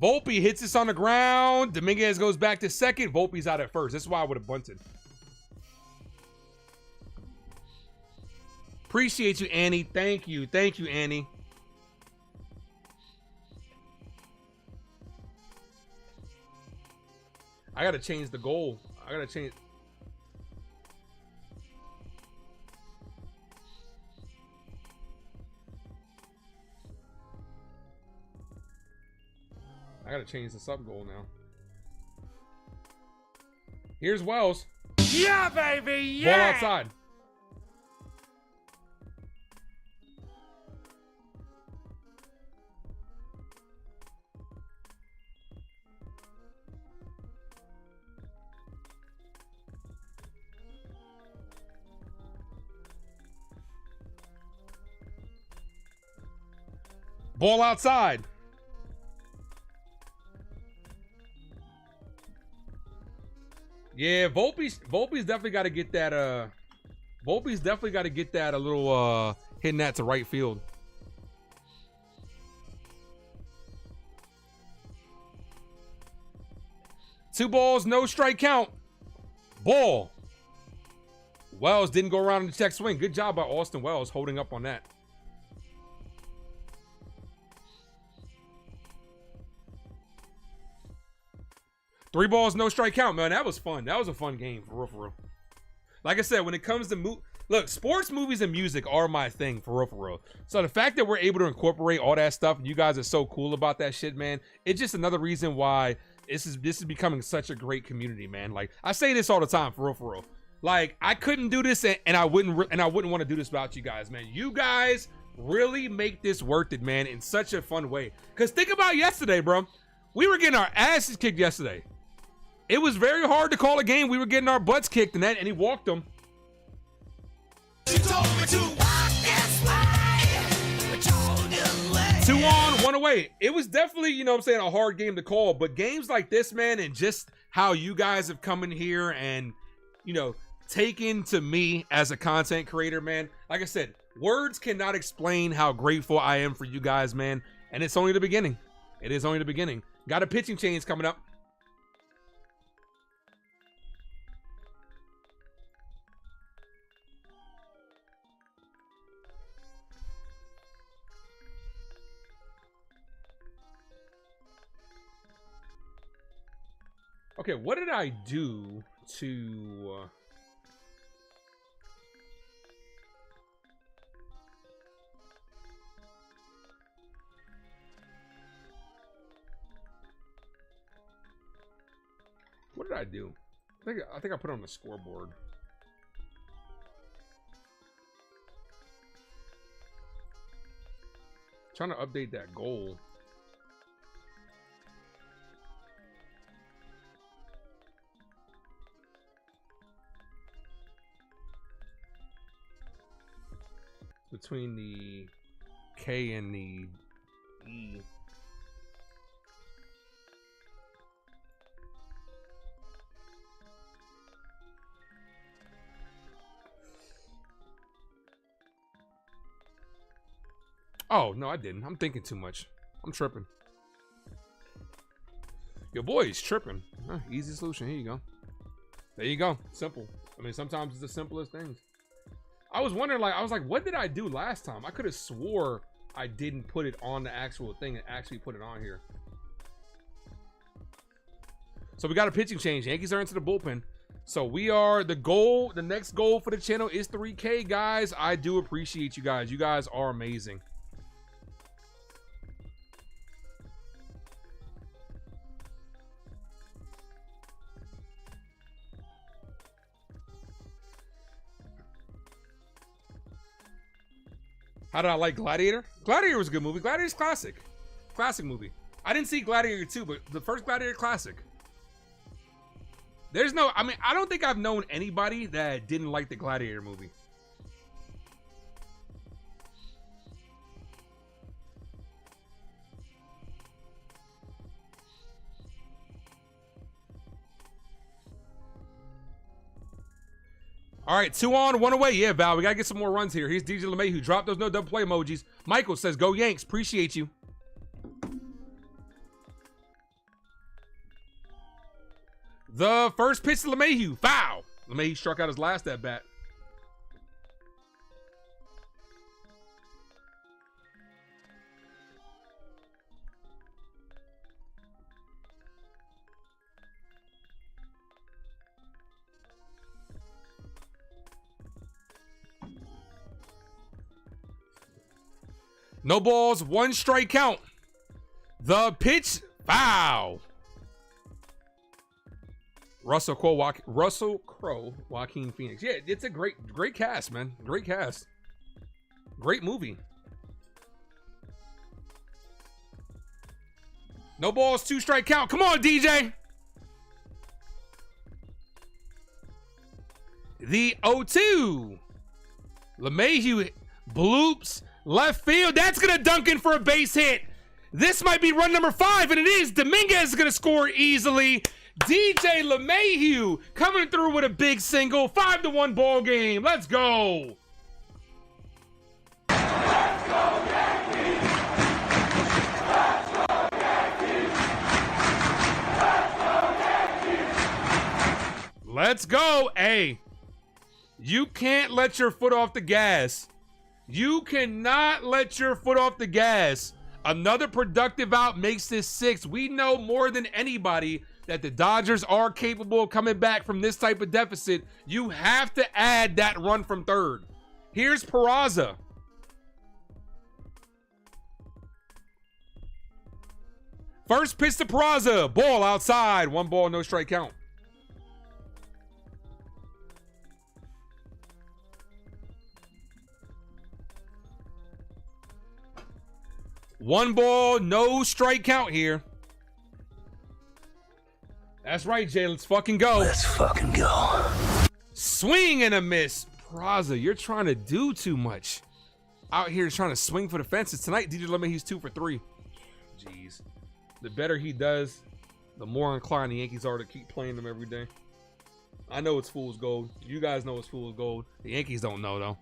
Volpe hits this on the ground. Dominguez goes back to second. Volpe's out at first. This is why I would have bunted. Appreciate you, Annie. Thank you. Thank you, Annie. I got to change the goal. I got to change. I gotta change the sub goal now. Here's Wells. Yeah, baby, yeah! Ball outside. Ball outside. Yeah, Volpe's definitely got to get that. Volpe's definitely got to get that a little hitting that to right field. Two balls, no strike count. Ball. Wells didn't go around in the check swing. Good job by Austin Wells holding up on that. Three balls, no strike count, man. That was fun. That was a fun game, for real, for real. Like I said, when it comes to look, sports, movies, and music are my thing, for real, for real. So the fact that we're able to incorporate all that stuff, and you guys are so cool about that shit, man, it's just another reason why this is becoming such a great community, man. Like I say this all the time, for real, for real. Like I couldn't do this, and I wouldn't want to do this without you guys, man. You guys really make this worth it, man, in such a fun way. Cause think about yesterday, bro. We were getting our asses kicked yesterday. It was very hard to call a game. We were getting our butts kicked and he walked them. 2 on, 1 away. It was definitely, you know what I'm saying, a hard game to call. But games like this, man, and just how you guys have come in here and, you know, taken to me as a content creator, man. Like I said, words cannot explain how grateful I am for you guys, man. And it's only the beginning. It is only the beginning. Got a pitching change coming up. Okay, what did I do to... What did I do? I think I put it on the scoreboard. Trying to update that goal. Between the K and the E. Oh, no, I didn't. I'm thinking too much. I'm tripping. Your boy is tripping. Easy solution. Here you go. There you go. Simple. I mean, sometimes it's the simplest things. I was wondering, like, I was like, what did I do last time? I could have swore I didn't put it on the actual thing and actually put it on here. So we got a pitching change. Yankees are into the bullpen. So we are, the next goal for the channel is 3K, guys. I do appreciate you guys. You guys are amazing. How did I like Gladiator? Gladiator was a good movie. Gladiator's classic. Classic movie. I didn't see Gladiator 2, but the first Gladiator classic. There's no, I mean, I don't think I've known anybody that didn't like the Gladiator movie. All right, 2 on, 1 away. Yeah, Val, we got to get some more runs here. Here's DJ LeMay who dropped those no double play emojis. Michael says, go Yanks. Appreciate you. The first pitch to LeMahieu. Foul. LeMahieu struck out his last at bat. No balls, 1 strike count. The pitch, foul. Russell Crowe, Joaquin Phoenix. Yeah, it's a great cast, man. Great cast. Great movie. No balls, 2 strike count. Come on, DJ. The 0-2. LeMahieu bloops. Left field. That's going to dunk in for a base hit. This might be run number 5, and it is. Dominguez is going to score easily. DJ LeMahieu coming through with a big single. 5-1 ball game. Let's go. Let's go, Yankees. Let's go, Yankees. Let's go, Yankees. Let's go. Hey, you can't let your foot off the gas. You cannot let your foot off the gas. Another productive out makes this 6. We know more than anybody that the Dodgers are capable of coming back from this type of deficit. You have to add that run from third. Here's Peraza. First pitch to Peraza. Ball outside. 1 ball, no strike count. One ball, no strike count here. That's right, Jay. Let's fucking go. Let's fucking go. Swing and a miss. Peraza, you're trying to do too much. Out here trying to swing for the fences. Tonight, DJ LeMahieu's 2 for 3. Jeez. The better he does, the more inclined the Yankees are to keep playing them every day. I know it's fool's gold. You guys know it's fool's gold. The Yankees don't know, though.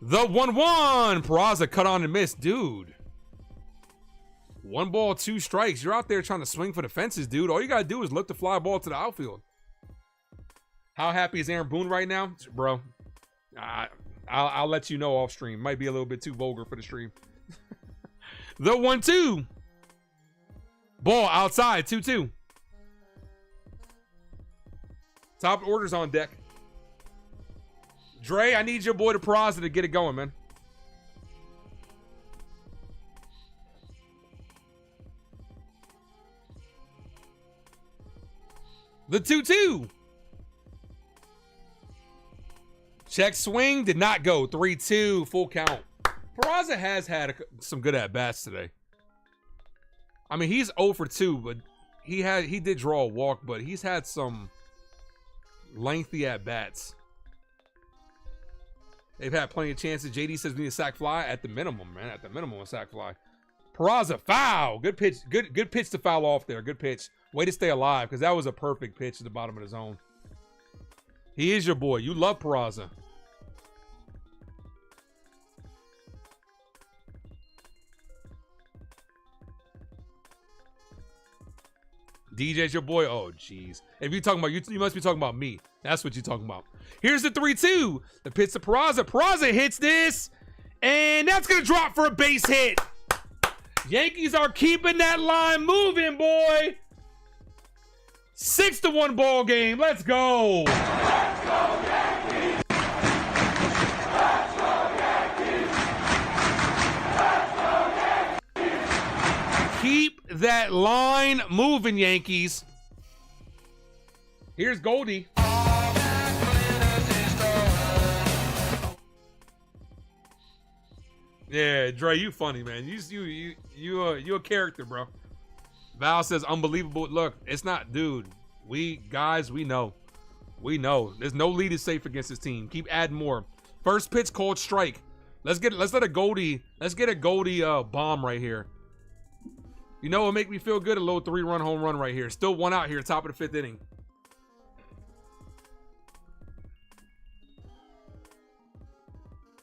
The 1-1. Peraza cut on and miss. Dude. 1 ball, 2 strikes. You're out there trying to swing for the fences, dude. All you got to do is look the fly ball to the outfield. How happy is Aaron Boone right now? Bro, I'll let you know off stream. Might be a little bit too vulgar for the stream. The 1-2. Ball outside, 2-2. Top orders on deck. Dre, I need your boy to Peraza to get it going, man. The 2-2. Check swing, did not go. 3-2, full count. Peraza has had some good at-bats today. I mean, he's 0 for 2, but he did draw a walk, but he's had some lengthy at-bats. They've had plenty of chances. JD says we need a sac fly at the minimum, man. At the minimum, a sac fly. Peraza, foul. Good pitch. Good pitch to foul off there. Good pitch. Way to stay alive, because that was a perfect pitch to the bottom of the zone. He is your boy. You love Peraza. DJ's your boy. Oh, jeez. If you're talking about you must be talking about me. That's what you're talking about. Here's the 3-2. The pitch to Peraza. Peraza hits this, and that's gonna drop for a base hit. Yankees are keeping that line moving, boy. 6-1 ball game. Let's go. Let's go, Yankees. Let's go, Yankees. Let's go, Yankees. Keep that line moving, Yankees. Here's Goldie. Yeah, Dre, you funny, man. You a character, bro. Val says unbelievable. Look, it's not, dude. We know. We know. There's no lead is safe against this team. Keep adding more. First pitch, called strike. Let's get a Goldie bomb right here. You know what make me feel good? A little 3-run home run right here. Still one out here, top of the 5th inning.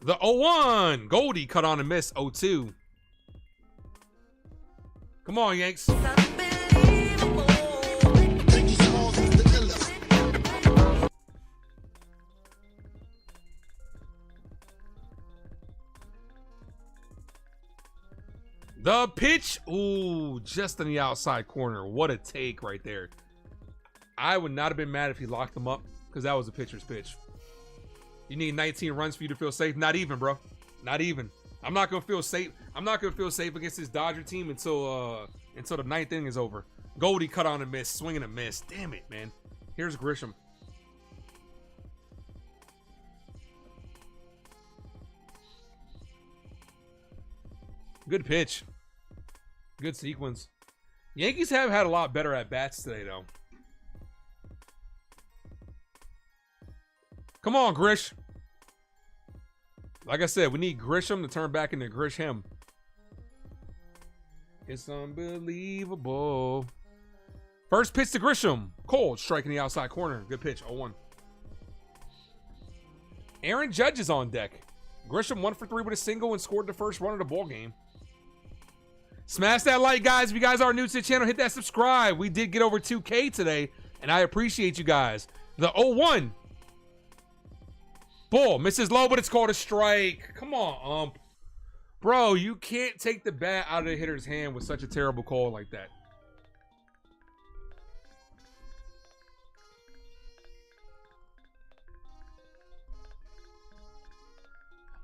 The 0-1. Goldie cut on and miss. 0-2. Come on, Yanks. The pitch. Ooh, just in the outside corner. What a take right there. I would not have been mad if he locked them up because that was a pitcher's pitch. You need 19 runs for you to feel safe. Not even, bro. Not even. I'm not gonna feel safe. I'm not gonna feel safe against this Dodger team until the 9th inning is over. Goldie cut on and miss, swing and a miss. Damn it, man. Here's Grisham. Good pitch. Good sequence. Yankees have had a lot better at bats today, though. Come on, Grish. Like I said, we need Grisham to turn back into Grisham. It's unbelievable. First pitch to Grisham. Cold, striking the outside corner. Good pitch, 0-1. Aaron Judge is on deck. Grisham 1 for 3 with a single and scored the first run of the ball game. Smash that like, guys. If you guys are new to the channel, hit that subscribe. We did get over 2K today, and I appreciate you guys. The 0-1. Ball misses low, but it's called a strike. Come on, ump. Bro, you can't take the bat out of the hitter's hand with such a terrible call like that.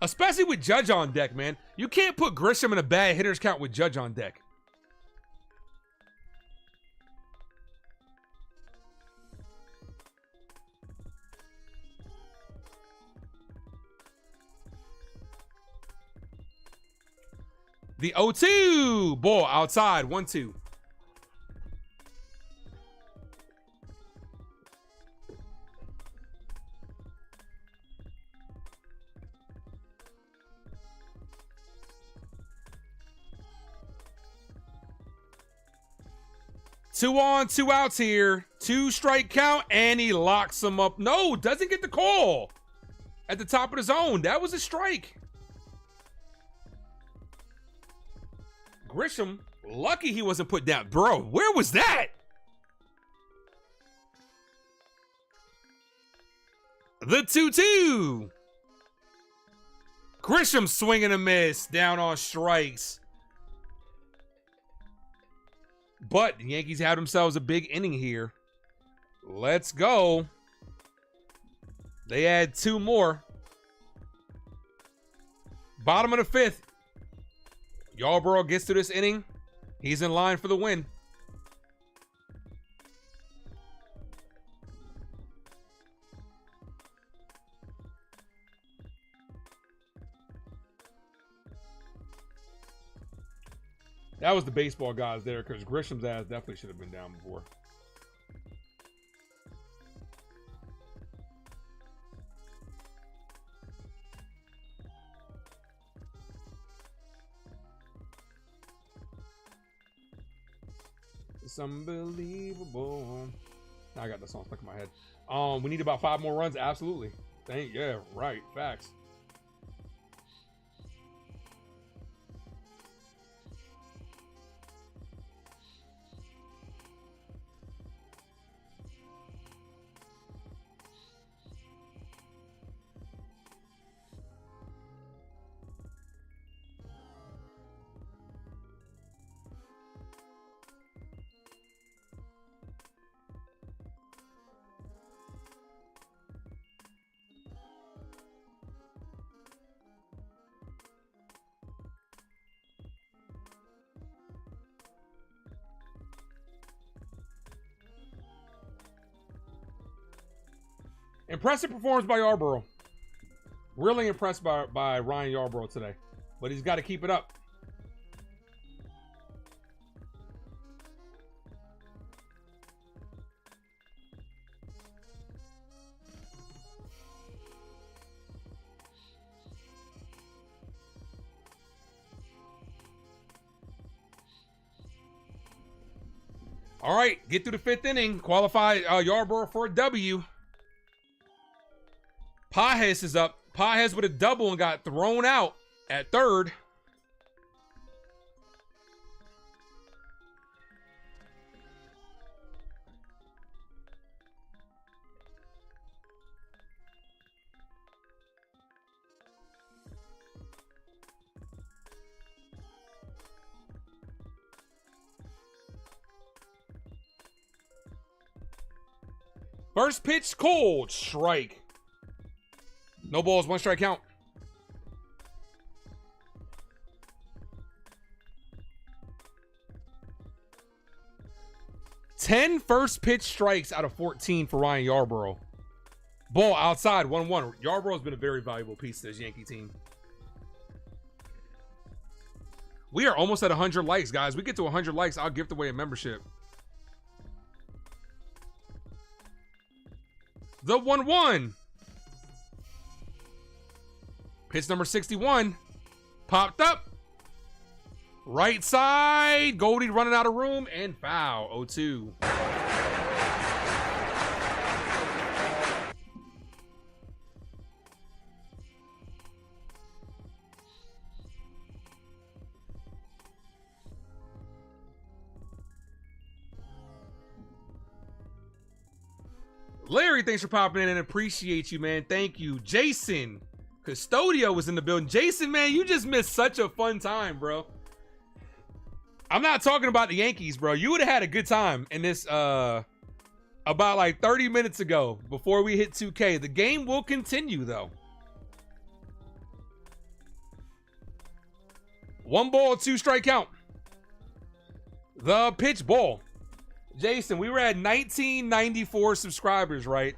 Especially with Judge on deck, man. You can't put Grisham in a bad hitter's count with Judge on deck. The 0-2. Ball outside. 1-2. Two on, 2 outs here. 2 strike count, and he locks him up. No, doesn't get the call at the top of the zone. That was a strike. Grisham, lucky he wasn't put down. Bro, where was that? The 2-2. Grisham swinging a miss down on strikes. But the Yankees had themselves a big inning here. Let's go. They add 2 more. Bottom of the 5th. Yarborough gets to this inning. He's in line for the win. That was the baseball guys there because Grisham's ass definitely should have been down before. It's unbelievable. Now I got the song stuck in my head. We need about 5 more runs. Absolutely. Yeah, right. Facts. Impressive performance by Yarborough. Really impressed by Ryan Yarborough today. but he's got to keep it up. All right, get through the 5th inning. Qualify Yarborough for a W. Pajes is up. Pajes with a double and got thrown out at 3rd. First pitch, cold strike. No balls, 1 strike count. Ten first pitch strikes out of 14 for Ryan Yarborough. Ball outside, 1-1. Yarborough's been a very valuable piece to this Yankee team. We are almost at 100 likes, guys. We get to 100 likes, I'll gift away a membership. The 1-1. Pitch number 61. Popped up. Right side. Goldie running out of room and foul. 0-2. Larry, thanks for popping in and appreciate you, man. Thank you. Jason Custodio was in the building. Jason, man, you just missed such a fun time, bro. I'm not talking about the Yankees, bro. You would have had a good time in this about like 30 minutes ago before we hit 2K. The game will continue, though. 1 ball, 2 strike count. The pitch, ball. Jason, we were at 1994 subscribers, right?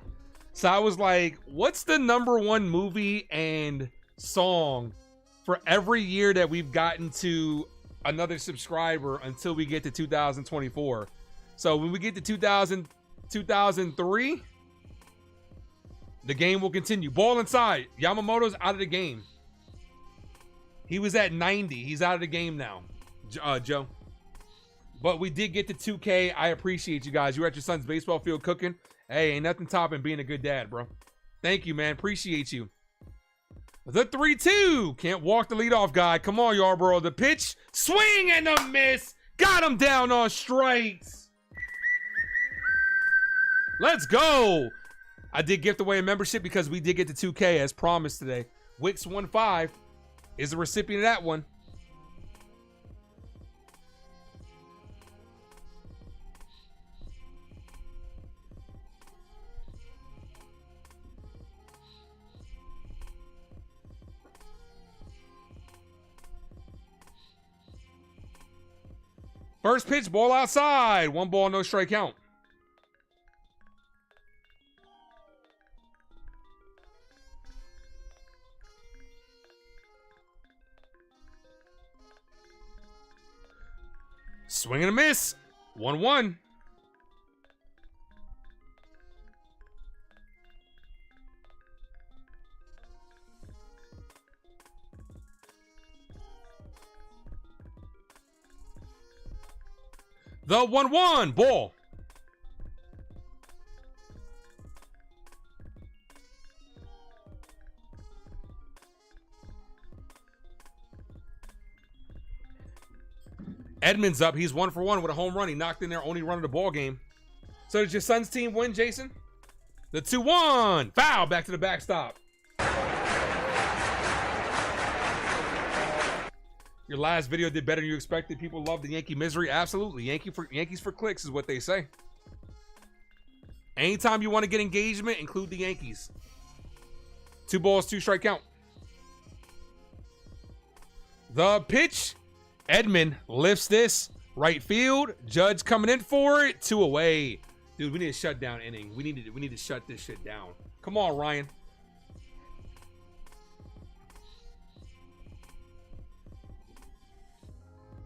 So I was like, what's the #1 movie and song for every year that we've gotten to another subscriber until we get to 2024? So when we get to 2003, the game will continue. Ball inside. Yamamoto's out of the game. He was at 90. He's out of the game now, Joe. But we did get to 2K. I appreciate you guys. You were at your son's baseball field cooking. Hey, ain't nothing topping being a good dad, bro. Thank you, man. Appreciate you. The 3-2. Can't walk the leadoff guy. Come on, Yarborough. The pitch. Swing and a miss. Got him down on strikes. Let's go. I did gift away a membership because we did get to 2K as promised today. Wix15 is the recipient of that one. First pitch, ball outside. 1 ball, no strike count. Swing and a miss. 1-1. The 1-1 ball. Edmonds up. He's 1 for 1 with a home run. He knocked in there, only run of the ball game. So did your son's team win, Jason? The 2-1 foul back to the backstop. Your last video did better than you expected. People love the Yankee misery. Absolutely. Yankees for clicks is what they say. Anytime you want to get engagement, include the Yankees. 2 balls, 2 strike count. The pitch. Edmund lifts this. Right field. Judge coming in for it. 2 away. Dude, we need a shutdown inning. We need to shut this shit down. Come on, Ryan.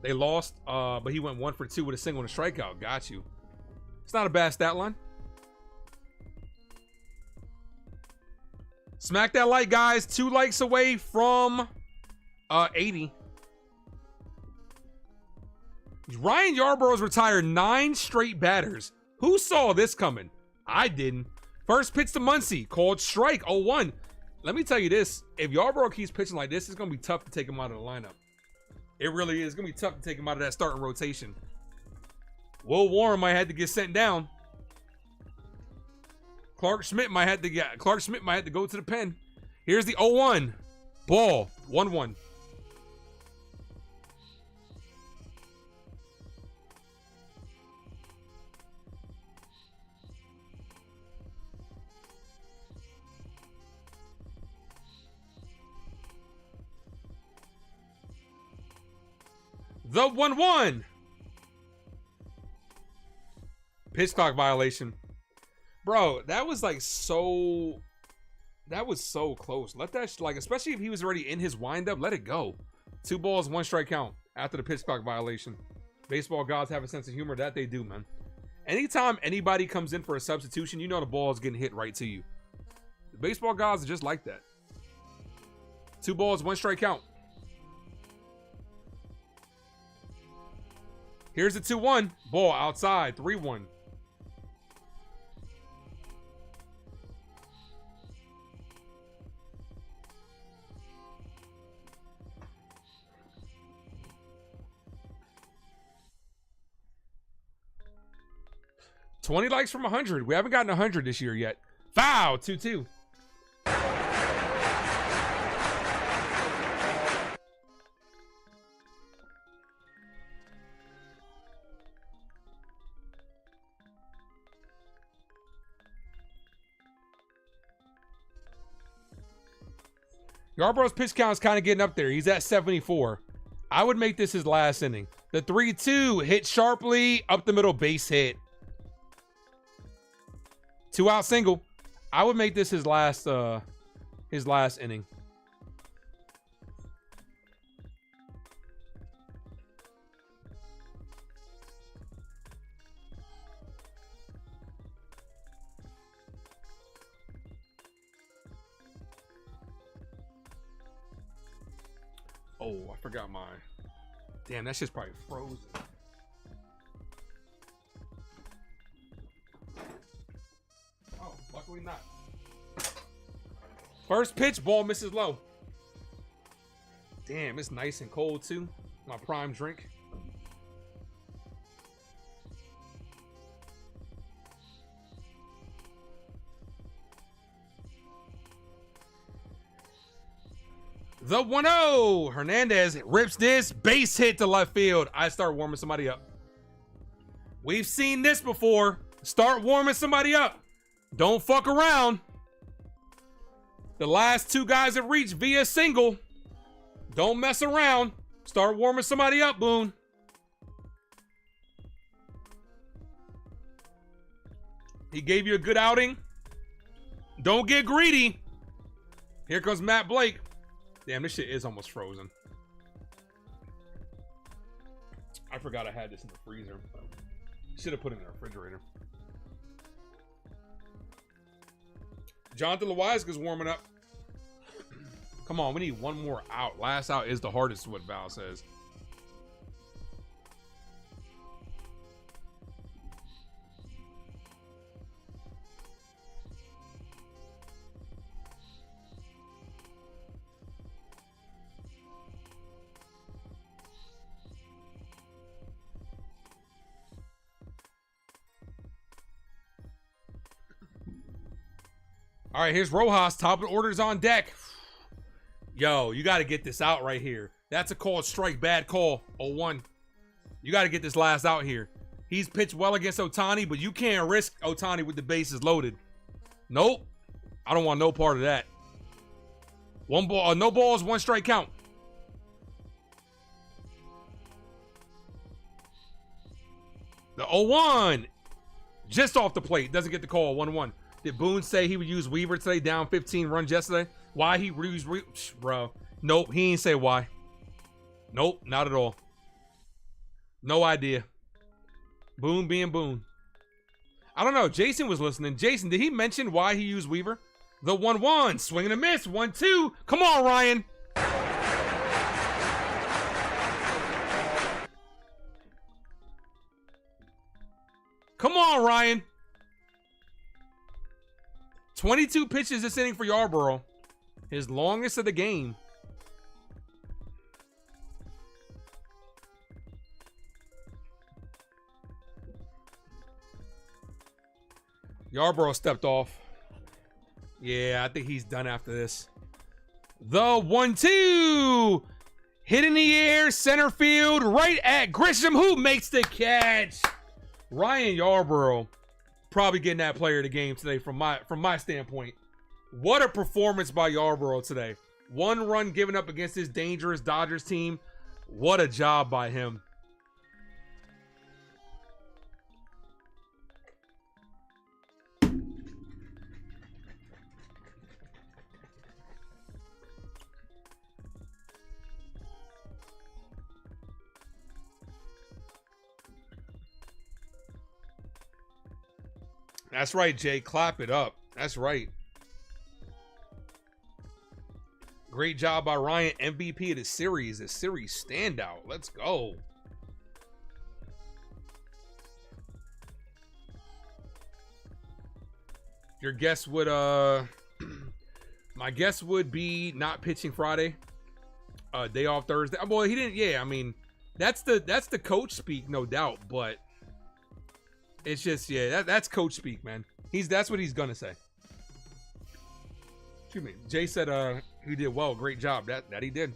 They lost, but he went 1 for 2 with a single and a strikeout. Got you. It's not a bad stat line. Smack that like, guys. 2 likes away from 80. Ryan Yarborough's retired 9 straight batters. Who saw this coming? I didn't. First pitch to Muncy, called strike, 0-1. Let me tell you this. If Yarborough keeps pitching like this, it's going to be tough to take him out of the lineup. It really is. It's going to be tough to take him out of that starting rotation. Will Warren might have to get sent down. Clark Schmidt might have to go to the pen. Here's the 0-1. Ball, 1-1. The 1-1. Pitch clock violation. Bro, that was like so... That was so close. Let that, like, especially if he was already in his windup, let it go. 2 balls, 1 strike count after the pitch clock violation. Baseball gods have a sense of humor. That they do, man. Anytime anybody comes in for a substitution, you know the ball is getting hit right to you. The baseball gods are just like that. 2 balls, 1 strike count. Here's the 2-1. Ball outside. 3-1. $20 likes from 100. We haven't gotten 100 this year yet. Foul. 2-2. Yarborough's pitch count is kind of getting up there. He's at 74. I would make this his last inning. The 3-2 hit sharply up the middle, base hit. 2-out single. I would make this his last inning. Oh, I forgot mine. Damn, that shit's probably frozen. Oh, luckily not. First pitch, ball misses low. Damn, it's nice and cold too. My prime drink. The 1-0. Hernandez rips this. Base hit to left field. I start warming somebody up. We've seen this before. Start warming somebody up. Don't fuck around. The last 2 guys have reached via single. Don't mess around. Start warming somebody up, Boone. He gave you a good outing. Don't get greedy. Here comes Matt Blake. Damn, this shit is almost frozen. I forgot I had this in the freezer. Should have put it in the refrigerator. Jonathan Loiza's warming up. Come on, we need 1 more out. Last out is the hardest, is what Val says. All right, here's Rojas. Top of orders on deck. Yo, you got to get this out right here. That's a called strike. Bad call. 0-1. You got to get this last out here. He's pitched well against Ohtani, but you can't risk Ohtani with the bases loaded. Nope. I don't want no part of that. 1 ball. No balls, 1 strike count. The 0-1. Just off the plate. Doesn't get the call. 1-1. Did Boone say he would use Weaver today, down 15 runs yesterday? Why he used bro? Nope, he ain't say why. Nope, not at all. No idea. Boone being Boone. I don't know. Jason was listening. Jason, did he mention why he used Weaver? The 1-1. Swing and a miss. 1-2. Come on, Ryan. Come on, Ryan. 22 pitches this inning for Yarborough. His longest of the game. Yarborough stepped off. Yeah, I think he's done after this. The 1-2. Hit in the air, center field, right at Grisham, who makes the catch. Ryan Yarborough probably getting that player of the game today from my standpoint. What a performance by Yarborough today. 1 run given up against this dangerous Dodgers team. What a job by him. That's right, Jay. Clap it up. That's right. Great job by Ryan. MVP of the series. A series standout. Let's go. Your guess would my guess would be not pitching Friday. Day off Thursday. Well, he didn't. Yeah, I mean, that's the coach speak, no doubt, but it's just, yeah, that's coach speak, man. That's what he's gonna say. Excuse me. Jay said he did well. Great job. That he did.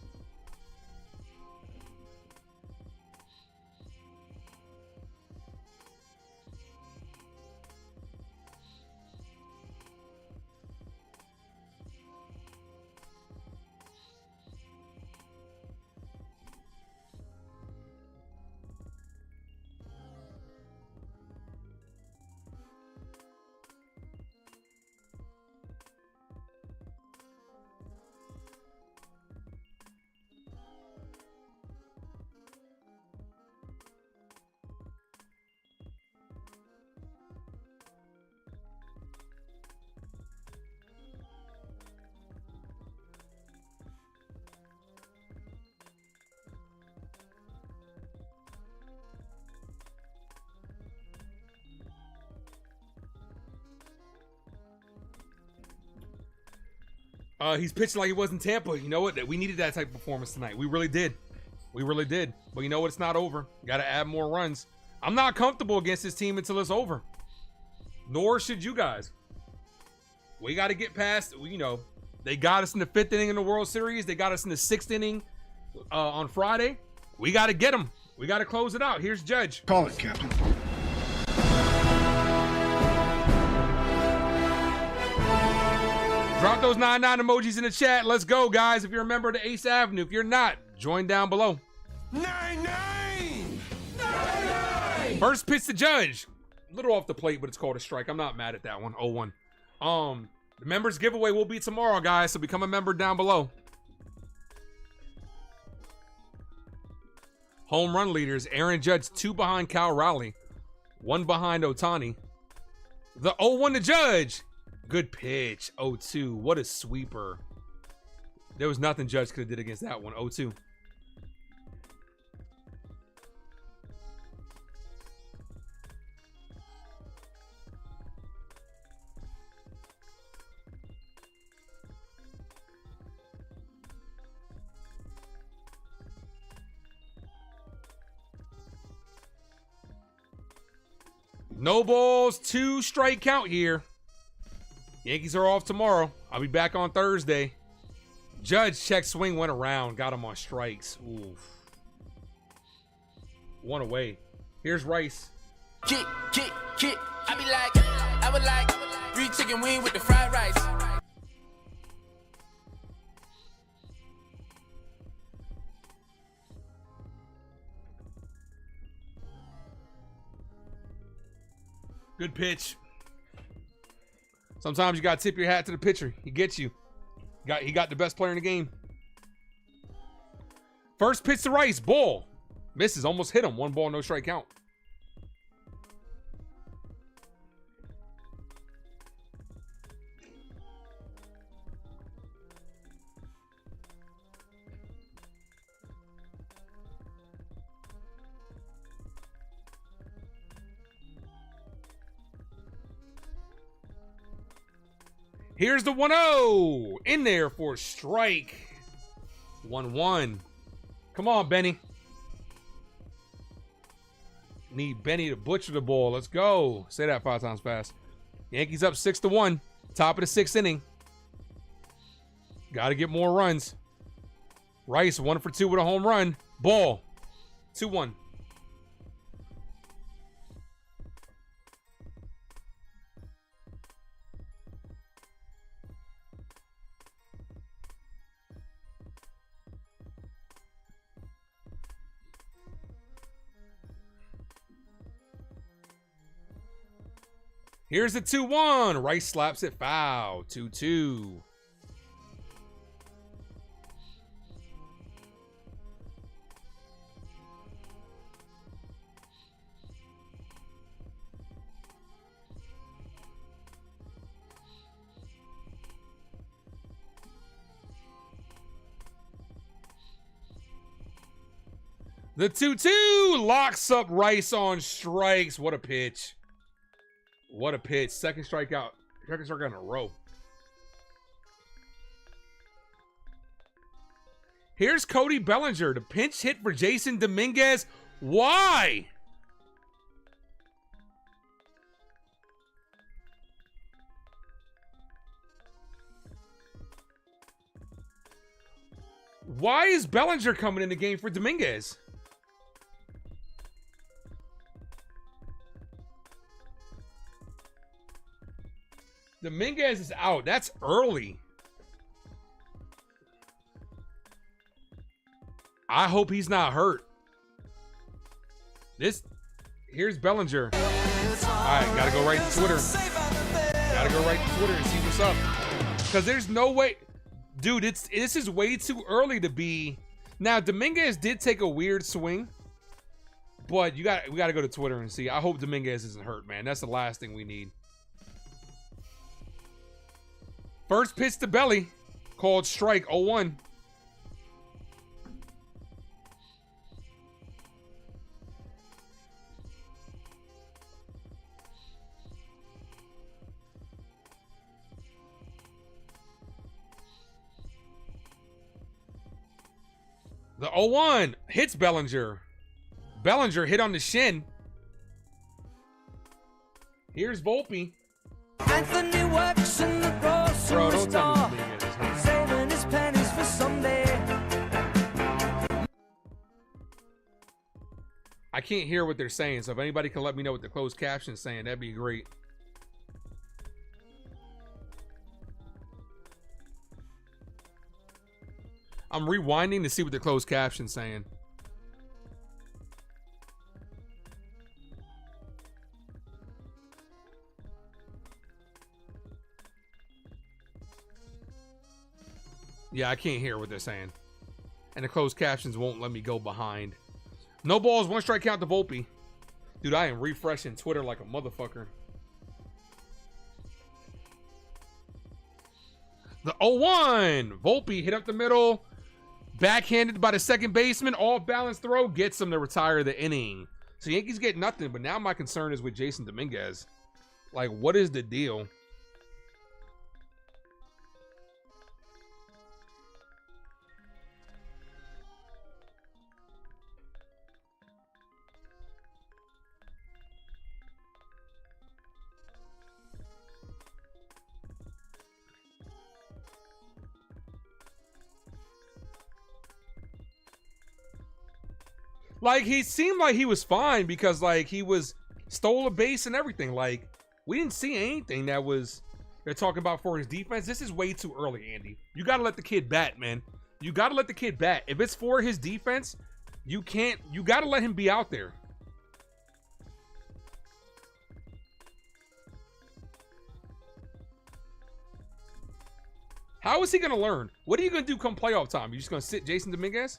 He's pitching like he was in Tampa. You know what? We needed that type of performance tonight. We really did. We really did. But you know what? It's not over. Got to add more runs. I'm not comfortable against this team until it's over. Nor should you guys. We got to get past, you know, they got us in the 5th inning in the World Series. They got us in the 6th inning on Friday. We got to get them. We got to close it out. Here's Judge. Call it, Captain. Drop those 99 emojis in the chat. Let's go, guys. If you're a member of the Ace Avenue, if you're not, join down below. 99! First pitch to Judge. A little off the plate, but it's called a strike. I'm not mad at that one. 0-1. The members giveaway will be tomorrow, guys, so become a member down below. Home run leaders, Aaron Judge, 2 behind Cal Raleigh, 1 behind Ohtani. The 0-1 to Judge. Good pitch. 0-2. What a sweeper. There was nothing Judge could have did against that one. 0-2. No balls, 2 strike count here. Yankees are off tomorrow. I'll be back on Thursday. Judge check swing went around. Got him on strikes. Oof. 1 away. Here's Rice. Kick. I be like, I would like 3 chicken wing with the fried rice. Good pitch. Sometimes you got to tip your hat to the pitcher. He gets you. He got the best player in the game. First pitch to Rice. Ball. Misses, almost hit him. 1 ball, no strike count. Here's the 1-0 in there for a strike. 1-1. Come on, Benny. Need Benny to butcher the ball. Let's go. Say that 5 times fast. Yankees up 6-1. Top of the 6th inning. Got to get more runs. Rice 1 for 2 with a home run. Ball. 2-1. Here's the 2-1. Rice slaps it foul. 2-2. The 2-2 locks up Rice on strikes. What a pitch. What a pitch. Second strikeout in a row. Here's Cody Bellinger. The pinch hit for Jason Dominguez. Why? Why is Bellinger coming in the game for Dominguez? Dominguez is out. That's early. I hope he's not hurt. Here's Bellinger. All right, gotta go right to Twitter. Gotta go right to Twitter and see what's up. Because there's no way, dude. This is way too early to be. Now Dominguez did take a weird swing, but we gotta go to Twitter and see. I hope Dominguez isn't hurt, man. That's the last thing we need. First pitch to Belly, called strike, 0-1. The 0-1 hits Bellinger. Bellinger hit on the shin. Here's Volpe. Anthony works in the grocery store, saving his pennies for someday. I can't hear what they're saying, so if anybody can let me know what the closed caption's saying, that'd be great. I'm rewinding to see what the closed caption's saying. Yeah, I can't hear what they're saying. And the closed captions won't let me go behind. No balls, 1 strike count to Volpe. Dude, I am refreshing Twitter like a motherfucker. The 0-1. Volpe hit up the middle. Backhanded by the second baseman. Off balance throw gets him to retire the inning. So Yankees get nothing, but now my concern is with Jason Dominguez. Like, what is the deal? Like, he seemed like he was fine because, like, he stole a base and everything. Like, we didn't see anything that they're talking about for his defense. This is way too early, Andy. You got to let the kid bat, man. You got to let the kid bat. If it's for his defense, you got to let him be out there. How is he going to learn? What are you going to do come playoff time? You just going to sit Jason Dominguez?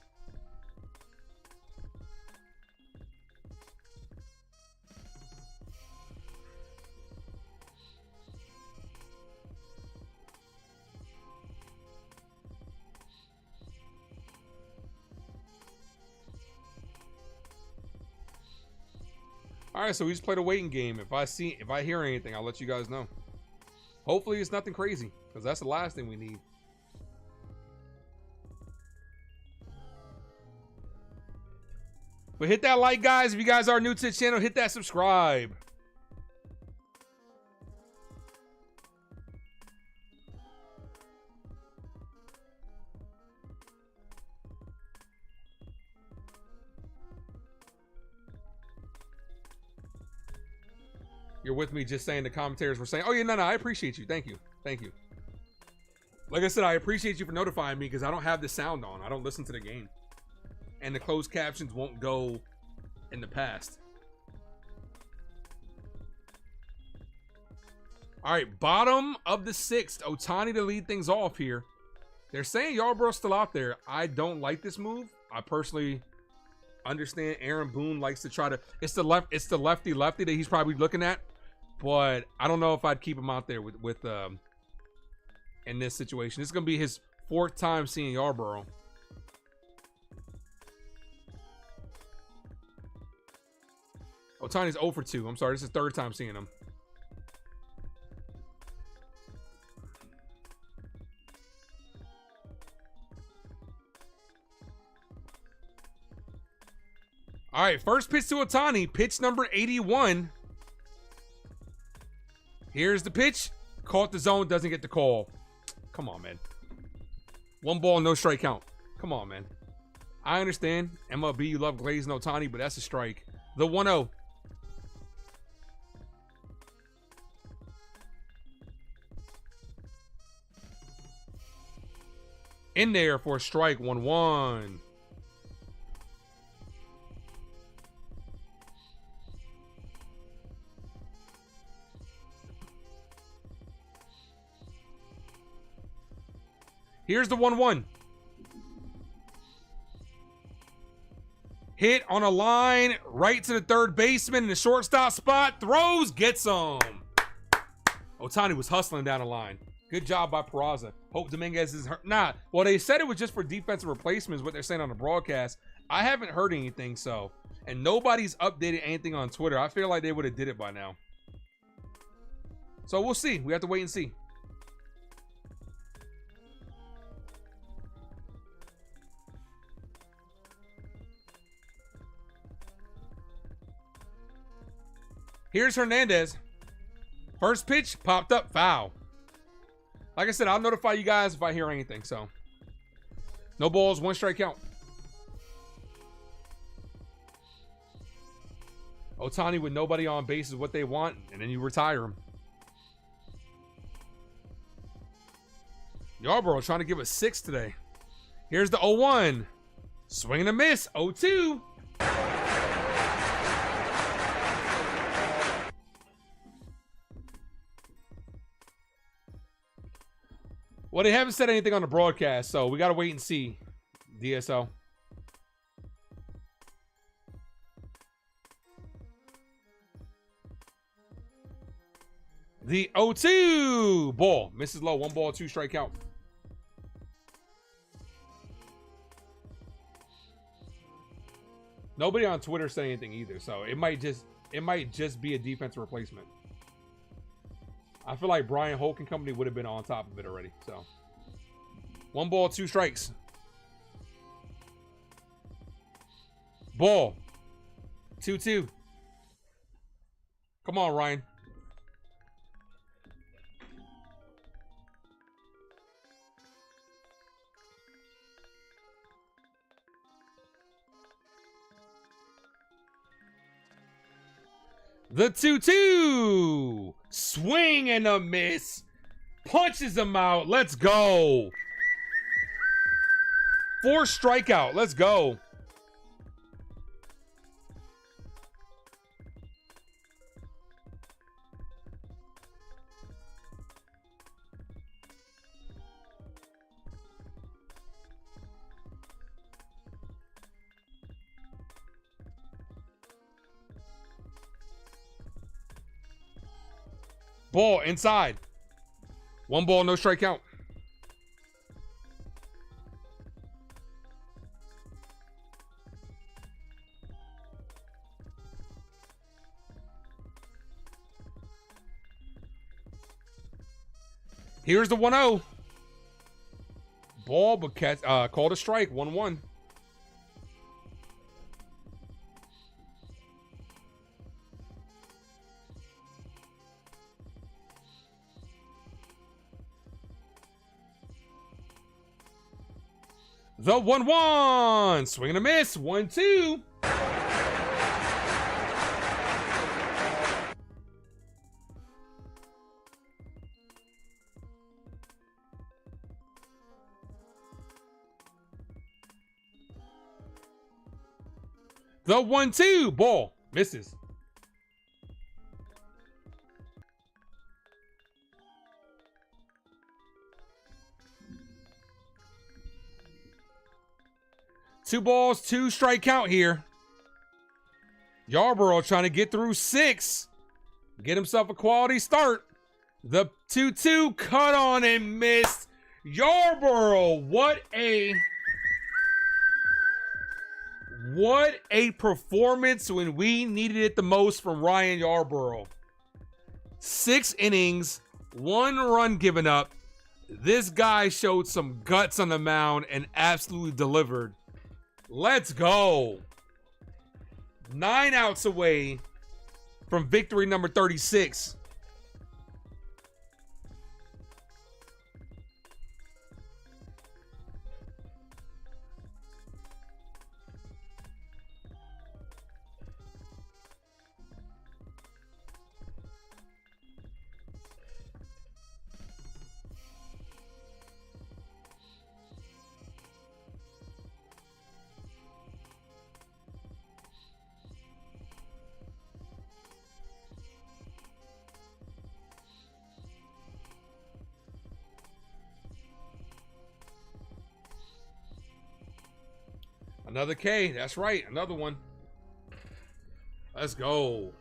All right, so we just played a waiting game. If I hear anything, I'll let you guys know. Hopefully it's nothing crazy, because that's the last thing we need. But hit that like, guys. If you guys are new to the channel, hit that subscribe. You're with me just saying the commentators were saying, oh yeah, no, I appreciate you. Thank you. Thank you. Like I said, I appreciate you for notifying me because I don't have the sound on. I don't listen to the game. And the closed captions won't go in the past. All right, bottom of the 6th. Ohtani to lead things off here. They're saying Yarborough's still out there. I don't like this move. I personally understand Aaron Boone likes to try to, it's the lefty that he's probably looking at. But I don't know if I'd keep him out there with in this situation. This is gonna be his 4th time seeing Yarborough. Ohtani's 0 for 2. I'm sorry, this is 3rd time seeing him. All right, first pitch to Ohtani, pitch number 81. Here's the pitch. Caught the zone, doesn't get the call. Come on, man. 1 ball, no strike count. Come on, man. I understand. MLB, you love glazing Ohtani, but that's a strike. The 1-0. In there for a strike, 1-1. Here's the 1-1. Hit on a line right to the 3rd baseman in the shortstop spot. Throws, gets him. Ohtani was hustling down the line. Good job by Peraza. Hope Dominguez is hurt. Nah, well, they said it was just for defensive replacements, what they're saying on the broadcast. I haven't heard anything, so. And nobody's updated anything on Twitter. I feel like they would have did it by now. So we'll see. We have to wait and see. Here's Hernandez. First pitch, popped up, foul. Like I said, I'll notify you guys if I hear anything, so. No balls, 1 strike count. Ohtani with nobody on base is what they want, and then you retire him. Yarborough trying to give us 6 today. Here's the 0-1. Swing and a miss, 0-2. Well, they haven't said anything on the broadcast, so we got to wait and see, DSO. The 0-2 ball. Misses low. 1 ball, 2 strike count. Nobody on Twitter said anything either, so it might just be a defensive replacement. I feel like Brian Holt and company would have been on top of it already. So 1 ball, 2 strikes. Ball. 2-2. Come on, Ryan. The 2-2. Swing and a miss. Punches him out. Let's go. 4 strikeout. Let's go. Ball inside. 1 ball, no strike count. Here's the 1-0. Ball, but catch, called a strike. 1-1. The 1-1. Swing and a miss. 1-2. The 1-2. Ball. Misses. Two balls, 2 strike count here. Yarborough trying to get through 6. Get himself a quality start. The 2-2 cut on and missed. Yarborough, what a performance when we needed it the most from Ryan Yarborough. 6 innings, 1 run given up. This guy showed some guts on the mound and absolutely delivered. Let's go. 9 outs away from victory number 36. Another K. That's right. Another one. Let's go.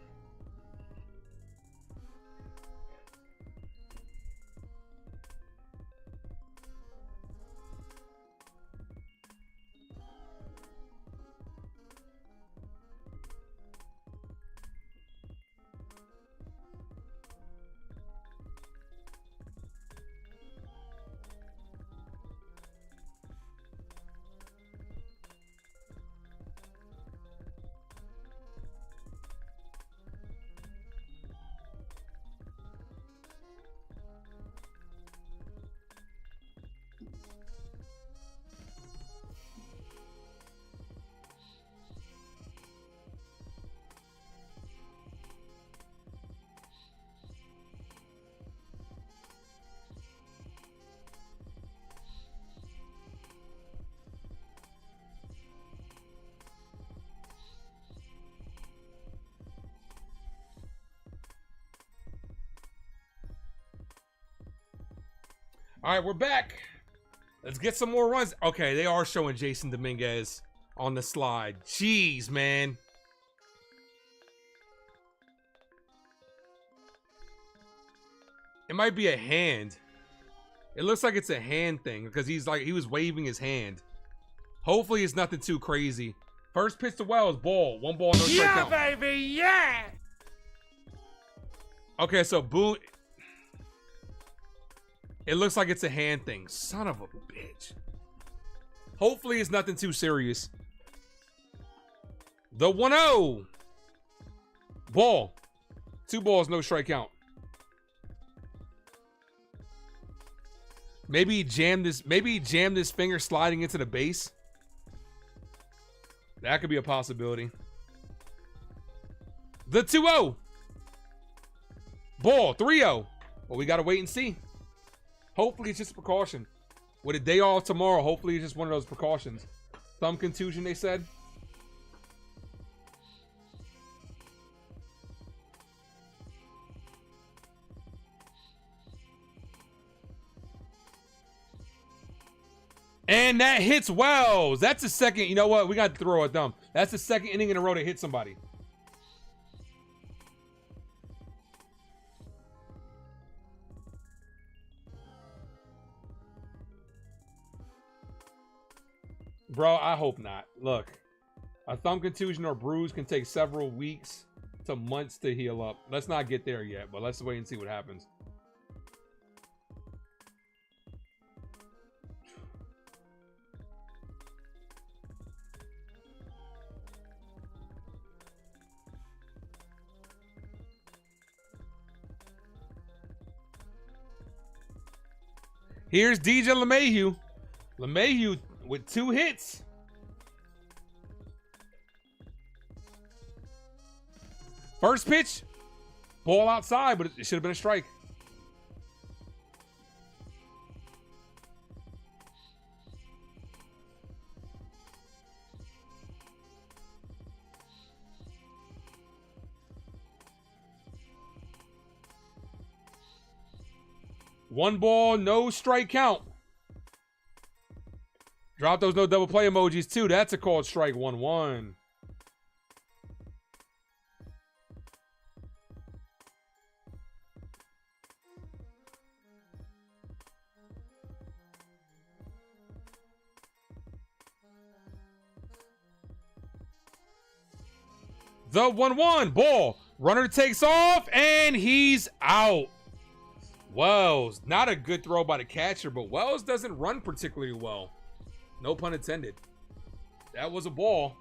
All right, we're back. Let's get some more runs. Okay, they are showing Jason Dominguez on the slide. Jeez, man. It might be a hand. It looks like it's a hand thing because he was waving his hand. Hopefully it's nothing too crazy. First pitch to Wells, ball. 1 ball, no strike count. Yeah, baby, yeah. Okay, so Boone. It looks like it's a hand thing. Son of a bitch. Hopefully it's nothing too serious. The 1-0. Ball. 2 balls, no strike count. Maybe he jammed his finger sliding into the base. That could be a possibility. The 2-0. Ball. 3-0. Well, we got to wait and see. Hopefully it's just a precaution. With a day off tomorrow, hopefully it's just one of those precautions. Thumb contusion, they said. And that hits Wells. That's the second. You know what? We got to throw a thumb. That's the second inning in a row to hit somebody. Bro, I hope not. Look, a thumb contusion or bruise can take several weeks to months to heal up. Let's not get there yet, but let's wait and see what happens. Here's DJ LeMahieu. LeMahieu with 2 hits. First pitch, ball outside, but it should have been a strike. One ball, no strike count. Drop those no double play emojis too. That's a called strike. 1-1. The 1-1 ball. Runner takes off and he's out. Wells, not a good throw by the catcher, but Wells doesn't run particularly well. No pun intended. That was a ball.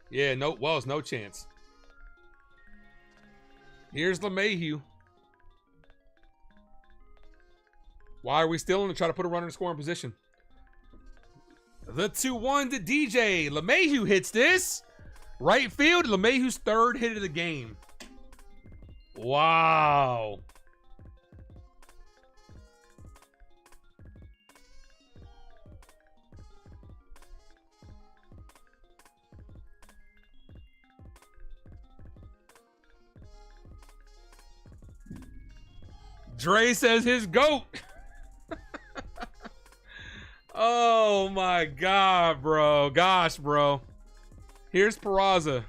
Yeah, no, Wells, no chance. Here's LeMahieu. Why are we still in to try to put a runner in scoring position? The 2-1 to DJ. LeMahieu hits this. Right field, LeMahieu's 3rd hit of the game. Wow. Dre says his GOAT. Oh my God, bro. Gosh, bro. Here's Peraza.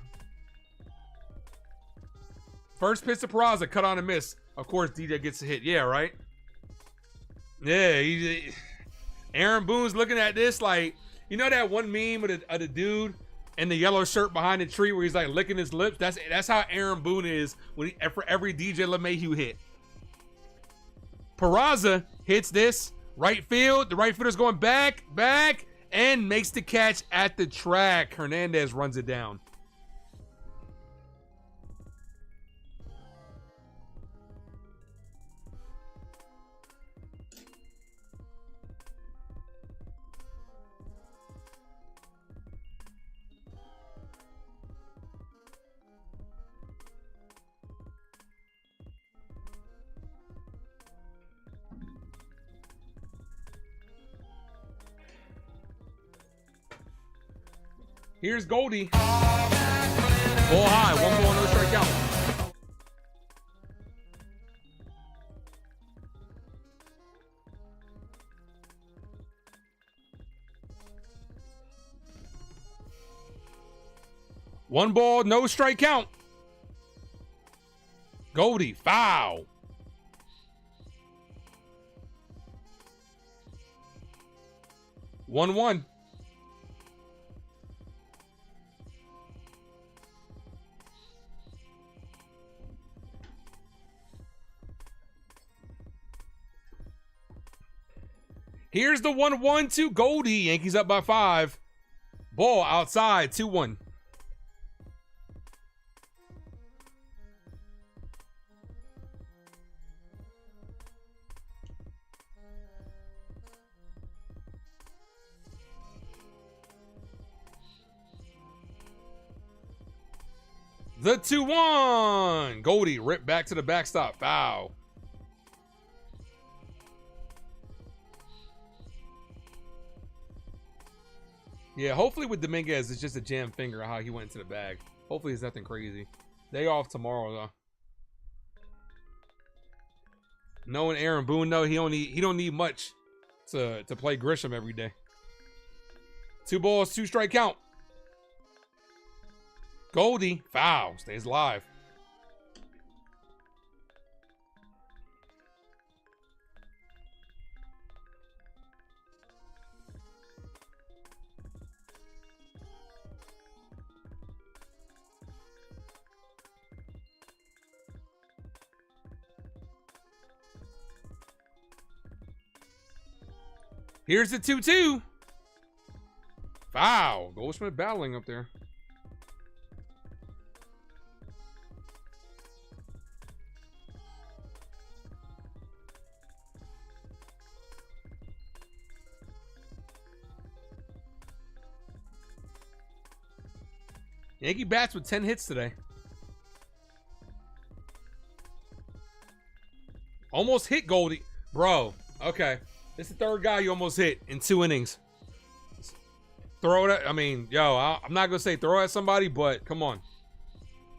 First pitch to Peraza, cut on and miss. Of course, DJ gets a hit. Yeah, right? Yeah, Aaron Boone's looking at this like, you know that one meme of the dude in the yellow shirt behind the tree where he's like licking his lips? That's how Aaron Boone is when for every DJ LeMahieu hit. Peraza hits this. Right field. The right fielder's going back, and makes the catch at the track. Hernandez runs it down. Here's Goldie. Ball high. 1 ball, no strikeout. One ball, no strike count. Goldie, foul. 1-1. Here's the 1-1 to Goldie. Yankees up by 5. Ball outside, 2-1. The 2-1. Goldie ripped back to the backstop. Foul. Yeah, hopefully with Dominguez, it's just a jam finger how he went into the bag. Hopefully it's nothing crazy. Day off tomorrow, though. Knowing Aaron Boone, though, he don't need much to play Grisham every day. 2 balls, 2 strike count. Goldie, foul, stays alive. Here's the 2-2. Wow. Goldschmidt battling up there. Yankee bats with 10 hits today. Almost hit Goldie. Bro, okay. This is the third guy you almost hit in 2 innings. Throw it at, I mean, yo, I'm not going to say throw at somebody, but come on.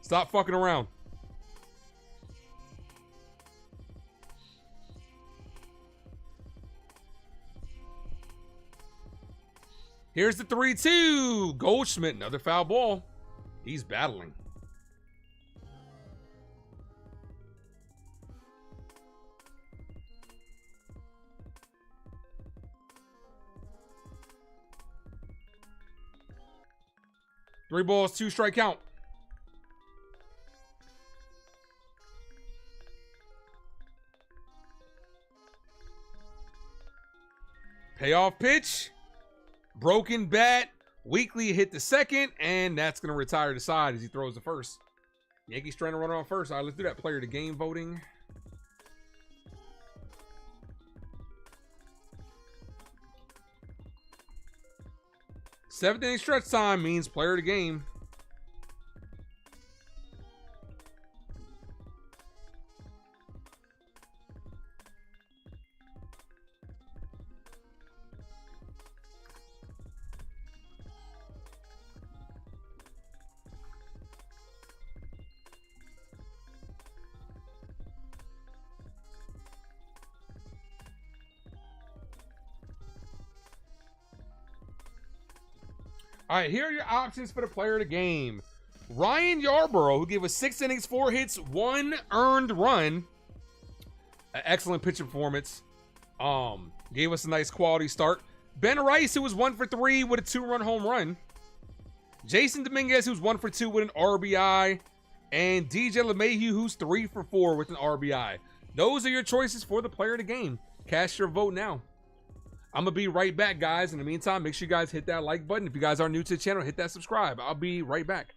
Stop fucking around. Here's the 3-2. Goldschmidt, another foul ball. He's battling. Three balls, 2 strike count. Payoff pitch. Broken bat. Weekly hit the second, and that's going to retire the side as he throws the first. Yankees trying to run on first. All right, let's do that player to game voting. Seventh inning stretch time means player to game. All right, here are your options for the player of the game. Ryan Yarborough, who gave us 6 innings, 4 hits, 1 earned run. An excellent pitching performance. Gave us a nice quality start. Ben Rice, who was 1 for 3 with a 2-run home run. Jason Dominguez, who's 1 for 2 with an RBI. And DJ LeMahieu, who's 3 for 4 with an RBI. Those are your choices for the player of the game. Cast your vote now. I'm going to be right back, guys. In the meantime, make sure you guys hit that like button. If you guys are new to the channel, hit that subscribe. I'll be right back.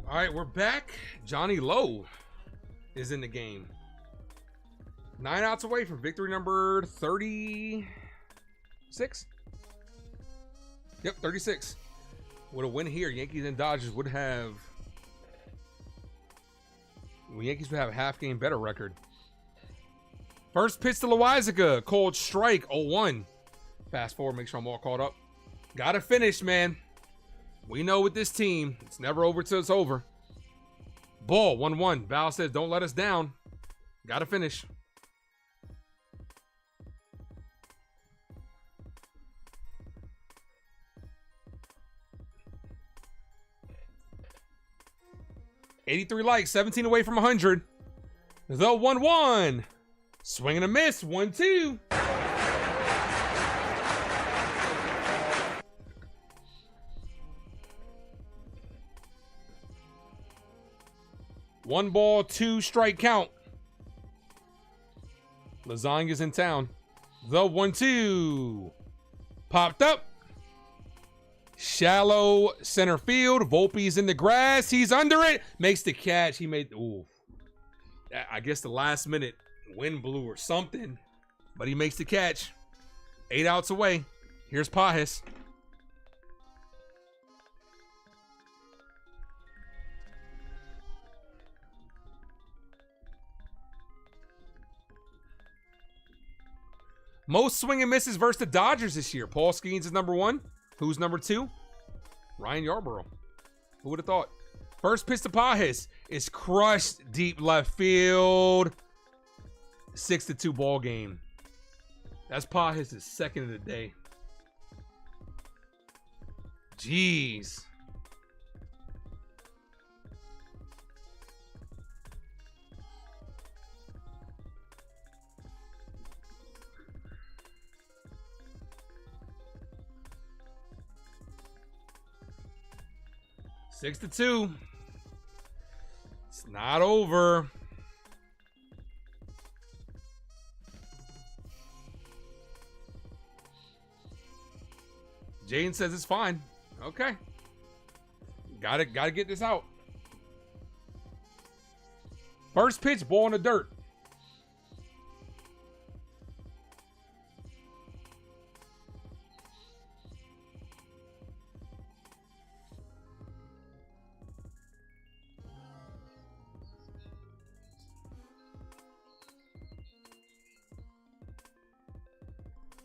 All right, we're back. Johnny Lowe is in the game. 9 outs away from victory number 36. Yep, 36. With a win here, Yankees and Dodgers would have... Well, Yankees would have a half-game better record. First pitch to Loizaga. Cold strike, 0-1. Fast forward, make sure I'm all caught up. Gotta finish, man. We know with this team, it's never over till it's over. Ball, 1-1. Val says, don't let us down. Got to finish. $83 likes, 17 away from 100. The 1-1. Swing and a miss, 1-2. One ball, 2 strike count. Lasagna's in town. The 1-2. Popped up. Shallow center field. Volpe's in the grass. He's under it. Makes the catch. He made, ooh. I guess the last minute wind blew or something. But he makes the catch. 8 outs away. Here's Pajes. Most swing and misses versus the Dodgers this year. Paul Skeens is number 1. Who's number 2? Ryan Yarborough. Who would have thought? First pitch to Pajes is crushed deep left field. 6-2 ball game. That's Pajes' second of the day. Jeez. Six to 2. It's not over. Jaden says it's fine. Okay. Gotta get this out. First pitch, ball in the dirt.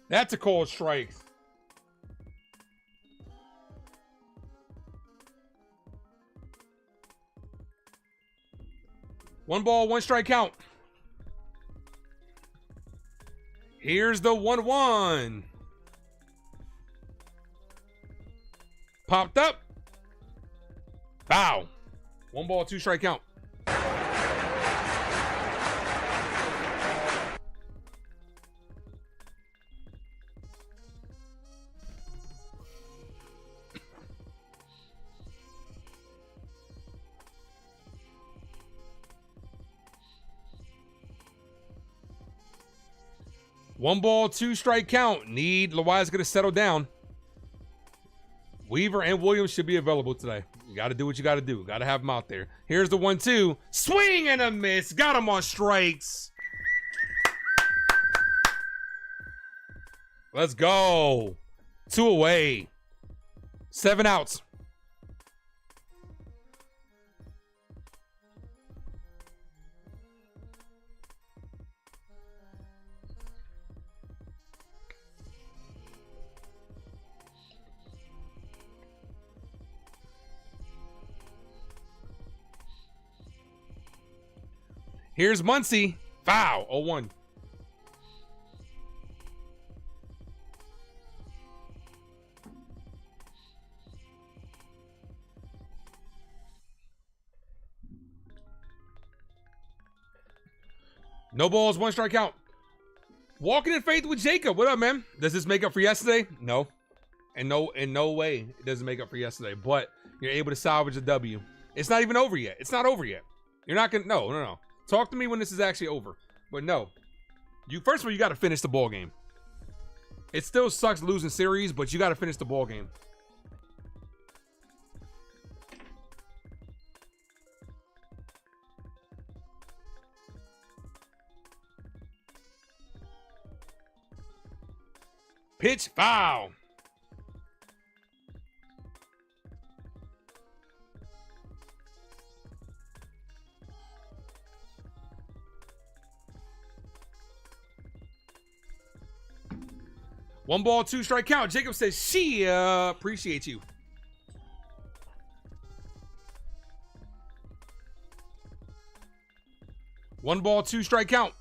That's a cold strike. One ball, 1 strike count. Here's the 1-1. Popped up. Bow. 1 ball, 2 strike count. One ball, 2 strike count. Need Loizaga to settle down. Weaver and Williams should be available today. You got to do what you got to do. Got to have them out there. Here's the 1-2. Swing and a miss. Got him on strikes. Let's go. 2 away. 7 outs. Here's Muncy. Foul. 0-1. No balls, 1 strike count. Walking in faith with Jacob. What up, man? Does this make up for yesterday? No. And in no way it doesn't make up for yesterday. But you're able to salvage a W. It's not even over yet. It's not over yet. You're not gonna. No. Talk to me when this is actually over. But no. First of all, you got to finish the ball game. It still sucks losing series, but you got to finish the ball game. Pitch, foul. One ball, 2 strike count. Jacob says, Chyeaaa, appreciate you. 1 ball, 2 strike count.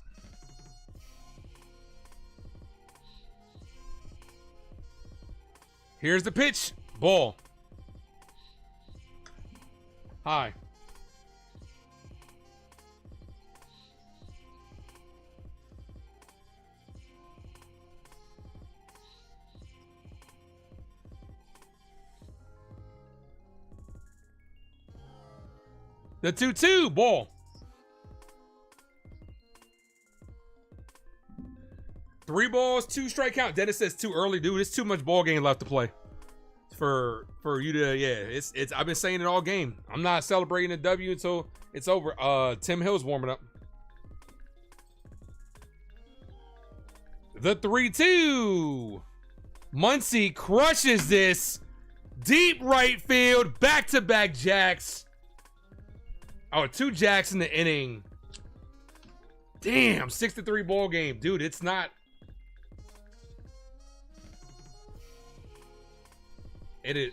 Here's the pitch. Ball. High. The 2-2 ball. 3 balls, 2 strike count. Dennis says too early, dude. It's too much ball game left to play for you to. Yeah, it's. I've been saying it all game. I'm not celebrating a W until it's over. Tim Hill's warming up. The 3-2. Muncy crushes this. Deep right field. Back-to-back jacks. Oh, 2 jacks in the inning. Damn, 6-3 ball game. Dude, it's not. It is.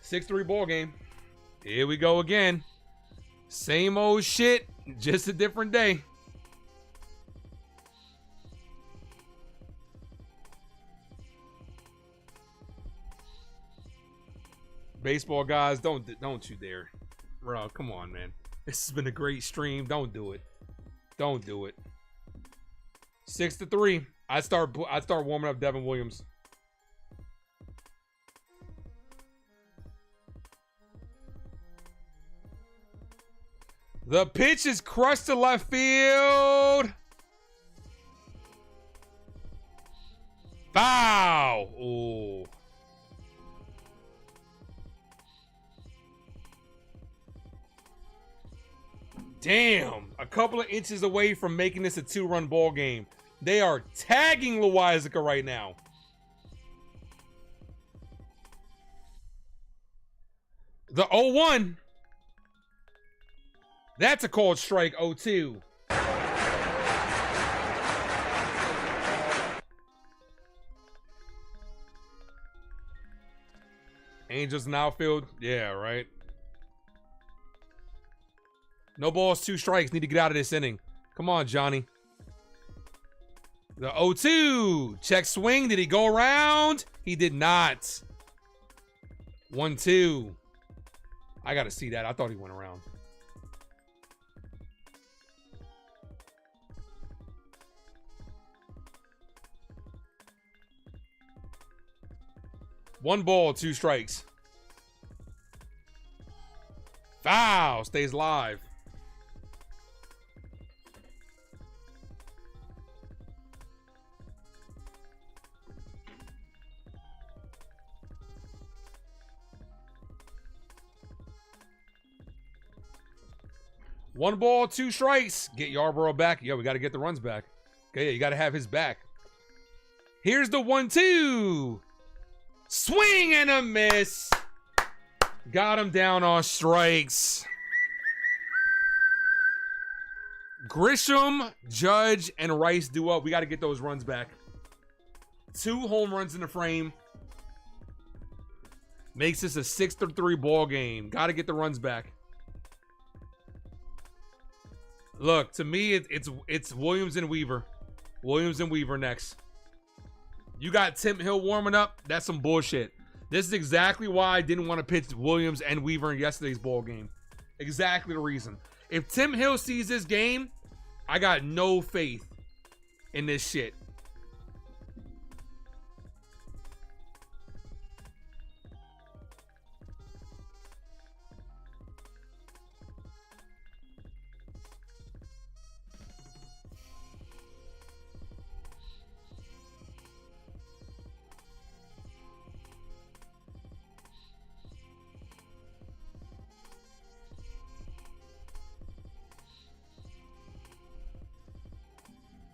6-3 ball game. Here we go again. Same old shit, just a different day. Baseball guys, don't you dare. Bro, come on, man. This has been a great stream. Don't do it. Don't do it. 6-3. I start warming up Devin Williams. The pitch is crushed to left field. Foul. Ooh. Damn, a couple of inches away from making this a 2-run ball game. They are tagging Loizaga right now. The 0-1. That's a called strike. 0-2. Angels in outfield. Yeah, right. No balls, 2 strikes. Need to get out of this inning. Come on, Johnny. The 0-2. Check swing. Did he go around? He did not. 1-2. I got to see that. I thought he went around. One ball, 2 strikes. Foul. Stays live. One ball, 2 strikes. Get Yarborough back. Yeah, we got to get the runs back. Okay, yeah, you got to have his back. Here's the 1-2. Swing and a miss. Got him down on strikes. Grisham, Judge, and Rice do up. We got to get those runs back. 2 home runs in the frame. Makes this a 6-3 ball game. Got to get the runs back. Look, to me, it's Williams and Weaver. Williams and Weaver next. You got Tim Hill warming up. That's some bullshit. This is exactly why I didn't want to pitch Williams and Weaver in yesterday's ball game. Exactly the reason. If Tim Hill sees this game, I got no faith in this shit.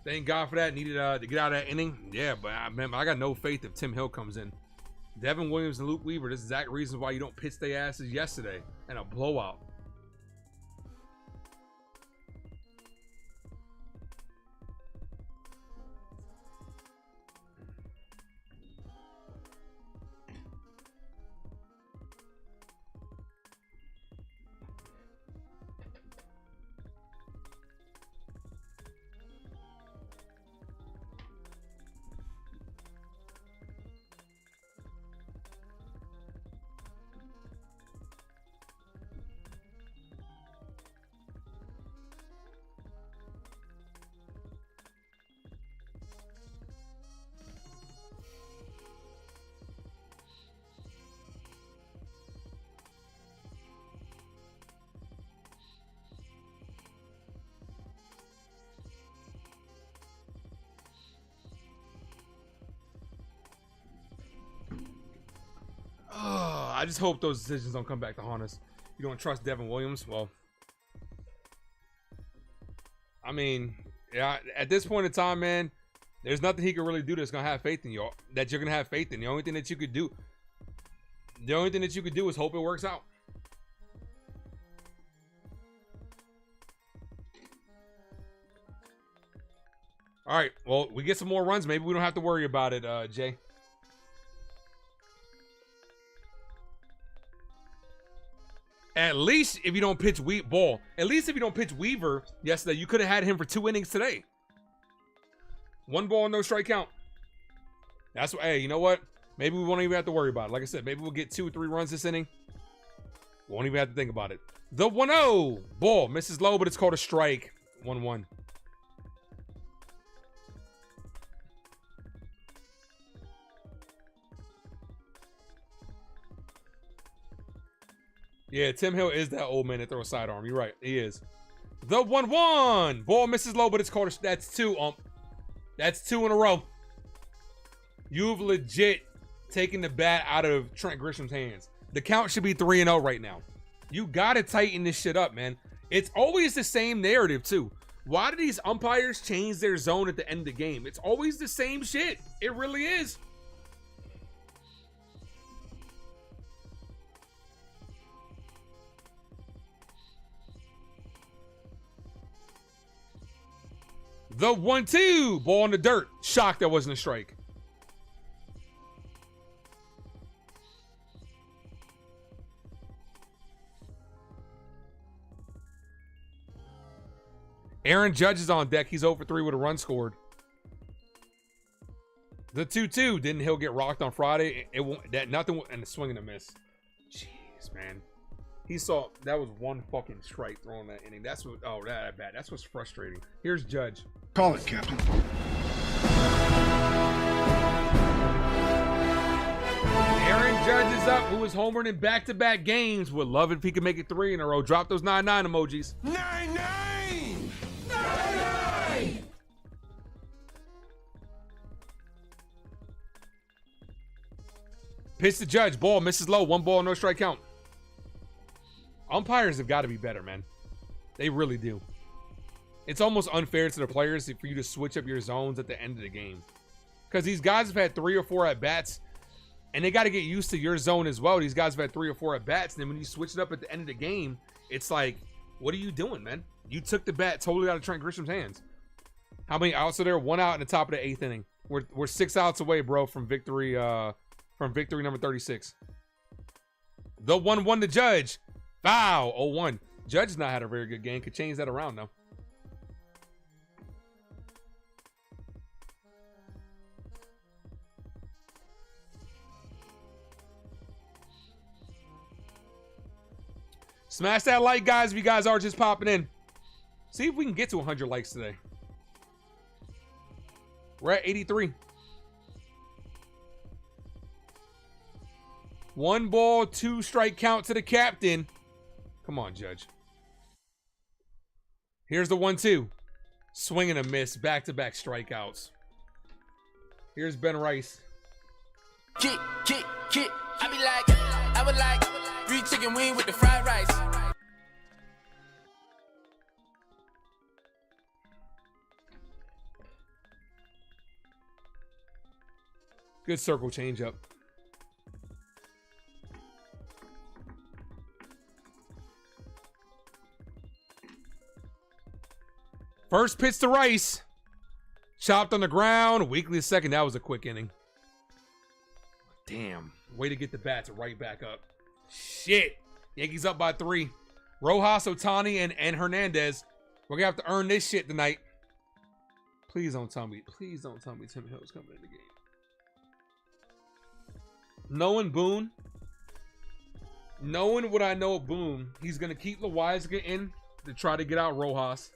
Thank God for that. Needed to get out of that inning. Yeah, but I got no faith if Tim Hill comes in. Devin Williams and Luke Weaver. This is the exact reason why you don't pitch their asses yesterday in a blowout. I just hope those decisions don't come back to haunt us. You don't trust Devin Williams? Well, I mean, yeah, at this point in time, man, there's nothing he can really do that's going to have faith in you, that you're going to have faith in. The only thing that you could do is hope it works out. All right, well, we get some more runs. Maybe we don't have to worry about it, Jay. At least if you don't pitch at least if you don't pitch Weaver yesterday, you could have had him for 2 innings today. 1 ball, no strike count. That's what, hey, you know what? Maybe we won't even have to worry about it. Like I said, maybe we'll get 2 or 3 runs this inning. Won't even have to think about it. The 1-0 ball misses low, but it's called a strike. 1-1. Yeah, Tim Hill is that old man that throw a sidearm. You're right. He is. The 1-1. Ball misses low, but it's called that's 2, That's 2 in a row. You've legit taken the bat out of Trent Grisham's hands. The count should be 3-0 right now. You got to tighten this shit up, man. It's always the same narrative, too. Why do these umpires change their zone at the end of the game? It's always the same shit. It really is. The 1-2. Ball in the dirt. Shocked that wasn't a strike. Aaron Judge is on deck. He's 0 for 3 with a run scored. The 2-2. Didn't Hill get rocked on Friday? It won't, that nothing, and the swing and a miss. Jeez, man. He saw that was 1 fucking strike throwing that inning. That's what. Oh, that bad. That's what's frustrating. Here's Judge. Call it, Captain. Aaron Judge is up, who is homered in back-to-back games. Would love it if he could make it 3 in a row. Drop those 9-9 emojis. 9-9! 9-9! Pitch to Judge. Ball misses low. 1 ball, no strike count. Umpires have got to be better, man. They really do. It's almost unfair to the players for you to switch up your zones at the end of the game. Because these guys have had 3 or 4 at-bats, and they got to get used to your zone as well. These guys have had 3 or 4 at-bats, and then when you switch it up at the end of the game, it's like, what are you doing, man? You took the bat totally out of Trent Grisham's hands. How many outs are there? 1 out in the top of the 8th inning. We're 6 outs away, bro, from victory number 36. The 1-1 to Judge. Foul. 0-1. Judge has not had a very good game. Could change that around, though. Smash that like, guys, if you guys are just popping in. See if we can get to 100 likes today. We're at 83. 1 ball, 2 strike count to the captain. Come on, Judge. Here's the 1-2. Swing and a miss. Back-to-back strikeouts. Here's Ben Rice. Kick. I would like 3 chicken wings with the fried rice. Good circle changeup. First pitch to Rice. Chopped on the ground. Weekly second. That was a quick inning. Damn. Way to get the bats right back up. Shit. Yankees up by 3. Rojas, Ohtani, and Hernandez. We're going to have to earn this shit tonight. Please don't tell me. Please don't tell me Tim Hill's coming in the game. Knowing Boone. Knowing what I know of Boone. He's going to keep Loaiza in to try to get out Rojas.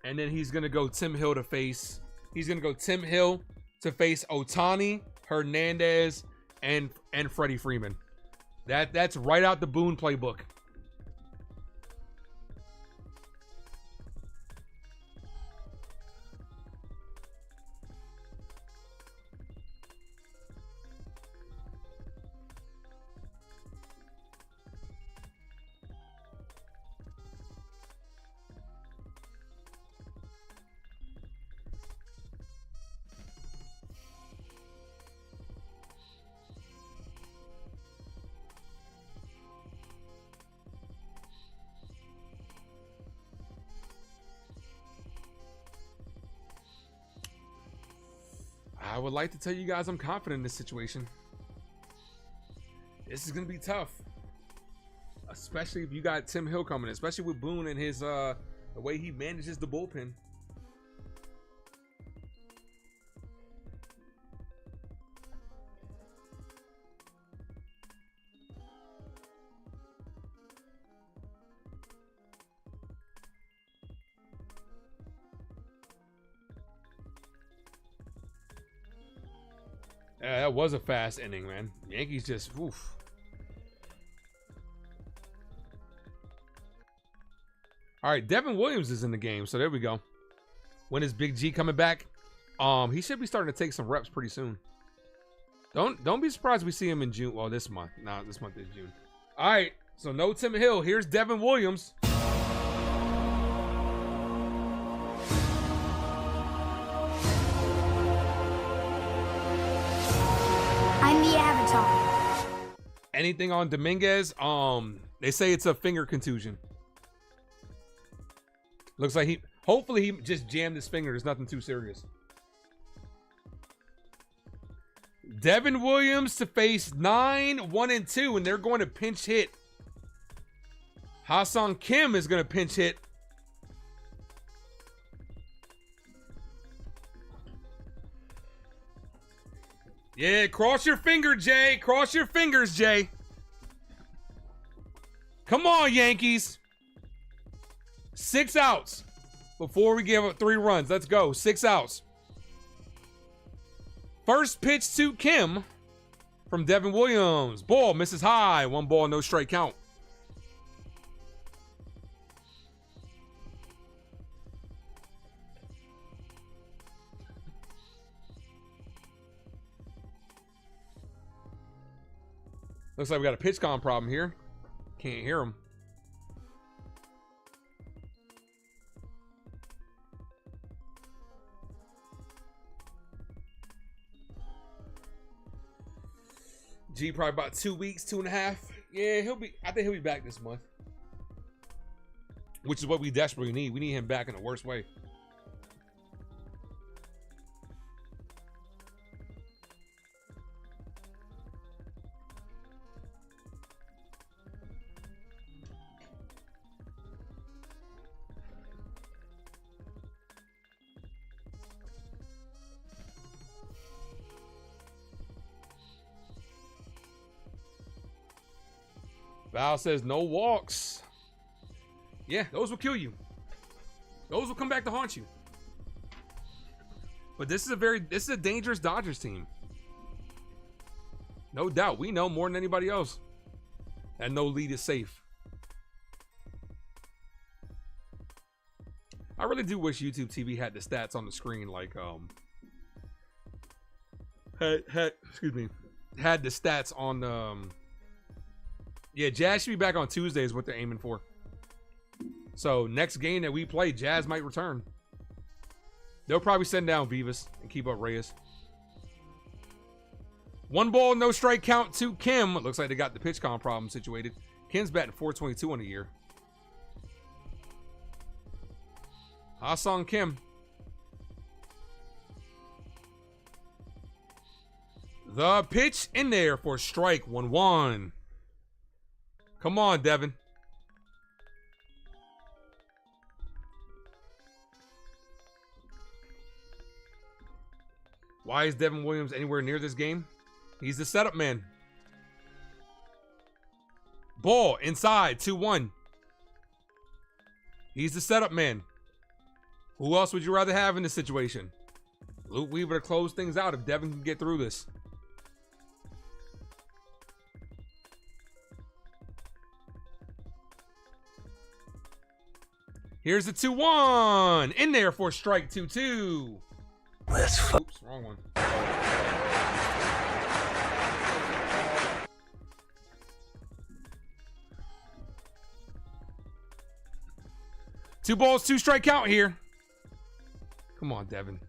And then he's going to go Tim Hill to face. He's going to go Tim Hill to face Ohtani, Hernandez, and Freddie Freeman. That's right out the Boone playbook. would like to tell you guys I'm confident in this situation. This is gonna be tough, especially if you got Tim Hill coming in, especially with Boone and his the way he manages the bullpen. Yeah, that was a fast inning, man. Yankees just, oof. All right, Devin Williams is in the game, so there we go. When is Big G coming back? He should be starting to take some reps pretty soon. Don't be surprised we see him in June. Well, this month. Nah, this month is June. All right, so no Tim Hill. Here's Devin Williams. I'm the Avatar. Anything on Dominguez? They say it's a finger contusion. Looks like hopefully he just jammed his finger. There's nothing too serious. Devin Williams to face 9-1-2, and they're going to pinch hit. Ha-Seong Kim is going to pinch hit. Yeah, cross your finger, Jay. Cross your fingers, Jay. Come on, Yankees. 6 outs before we give up 3 runs. Let's go. 6 outs. First pitch to Kim from Devin Williams. Ball misses high. 1 ball, no strike count. Looks like we got a pitch count problem here. Can't hear him. G probably about 2 weeks, 2.5. Yeah, I think he'll be back this month. Which is what we desperately need. We need him back in the worst way. Val says no walks. Yeah, those will kill you. Those will come back to haunt you. But this is a dangerous Dodgers team. No doubt. We know more than anybody else. And no lead is safe. I really do wish YouTube TV had the stats on the screen like excuse me. Had the stats on yeah, Jazz should be back on Tuesday is what they're aiming for. So next game that we play, Jazz might return. They'll probably send down Vivas and keep up Reyes. 1 ball, no strike count to Kim. Looks like they got the pitch count problem situated. Kim's batting .422 on the year. Ha-Seong Kim. The pitch in there for strike 1-1. Come on, Devin. Why is Devin Williams anywhere near this game? He's the setup man. Ball inside, 2-1. He's the setup man. Who else would you rather have in this situation? Luke Weaver to close things out if Devin can get through this. Here's the 2-1. In there for strike 2-2. Oops, wrong one. Two balls, 2 strike count here. Come on, Devin.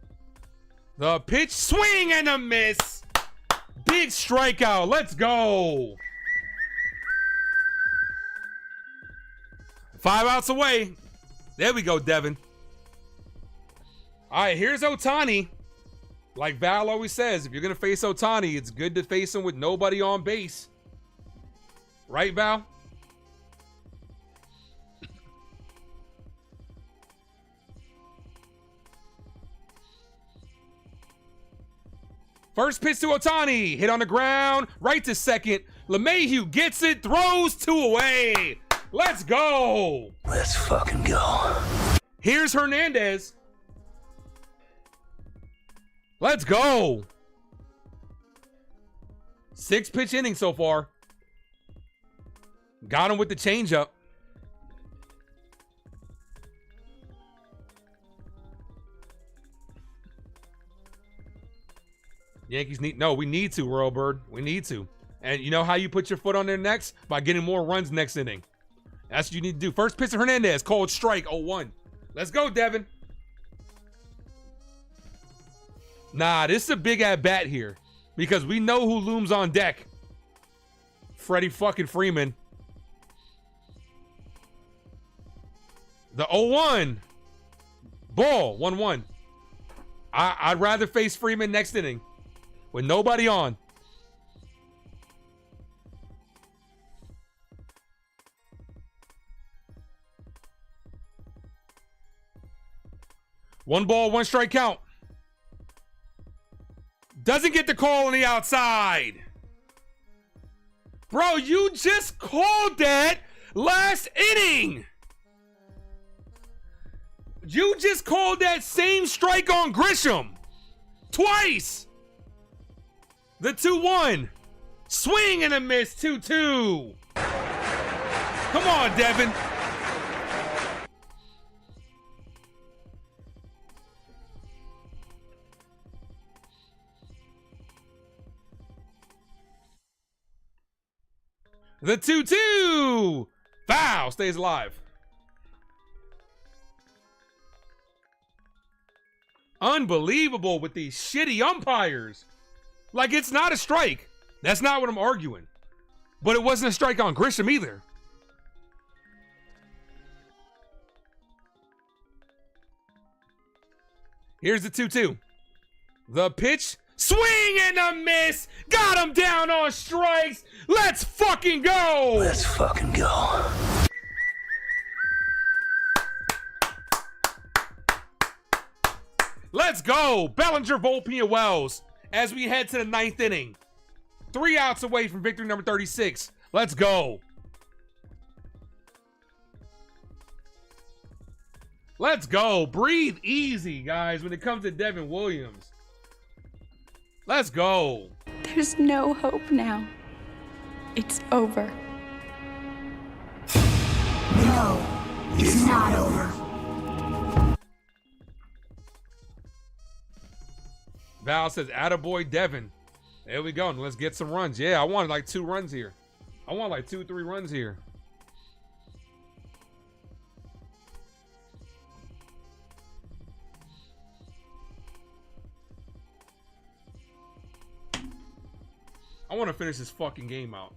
The pitch, swing and a miss. Big strikeout. Let's go. 5 outs away. There we go, Devin. All right, here's Ohtani. Like Val always says, if you're going to face Ohtani, it's good to face him with nobody on base. Right, Val? First pitch to Ohtani. Hit on the ground. Right to second. LeMahieu gets it. Throws 2 away. Let's go. Let's fucking go. Here's Hernandez. Let's go. 6-pitch inning so far. Got him with the changeup. Yankees we need to, Royal Bird. We need to. And you know how you put your foot on their necks? By getting more runs next inning. That's what you need to do. First pitch to Hernandez. Cold strike, 0-1. Let's go, Devin. Nah, this is a big at-bat here. Because we know who looms on deck. Freddie fucking Freeman. The 0-1. Ball, 1-1. I'd rather face Freeman next inning. With nobody on. One ball, 1 strike count. Doesn't get the call on the outside. Bro, you just called that last inning. You just called that same strike on Grisham. Twice. The 2-1. Swing and a miss, 2-2. Come on, Devin. The 2-2. Foul. Stays alive. Unbelievable with these shitty umpires. Like, it's not a strike. That's not what I'm arguing. But it wasn't a strike on Grisham either. Here's the 2-2. The pitch. Swing and a miss. Got him down on strikes. Let's fucking go. Let's fucking go. Let's go. Bellinger, Volpe, and Wells as we head to the 9th inning. 3 outs away from victory number 36. Let's go. Let's go. Breathe easy, guys, when it comes to Devin Williams. Let's go. There's no hope now. It's over. No, it's not over. Val says, attaboy Devin. There we go. Let's get some runs. Yeah, I wanted like 2 runs here. I want like 2 or 3 runs here. I want to finish this fucking game out.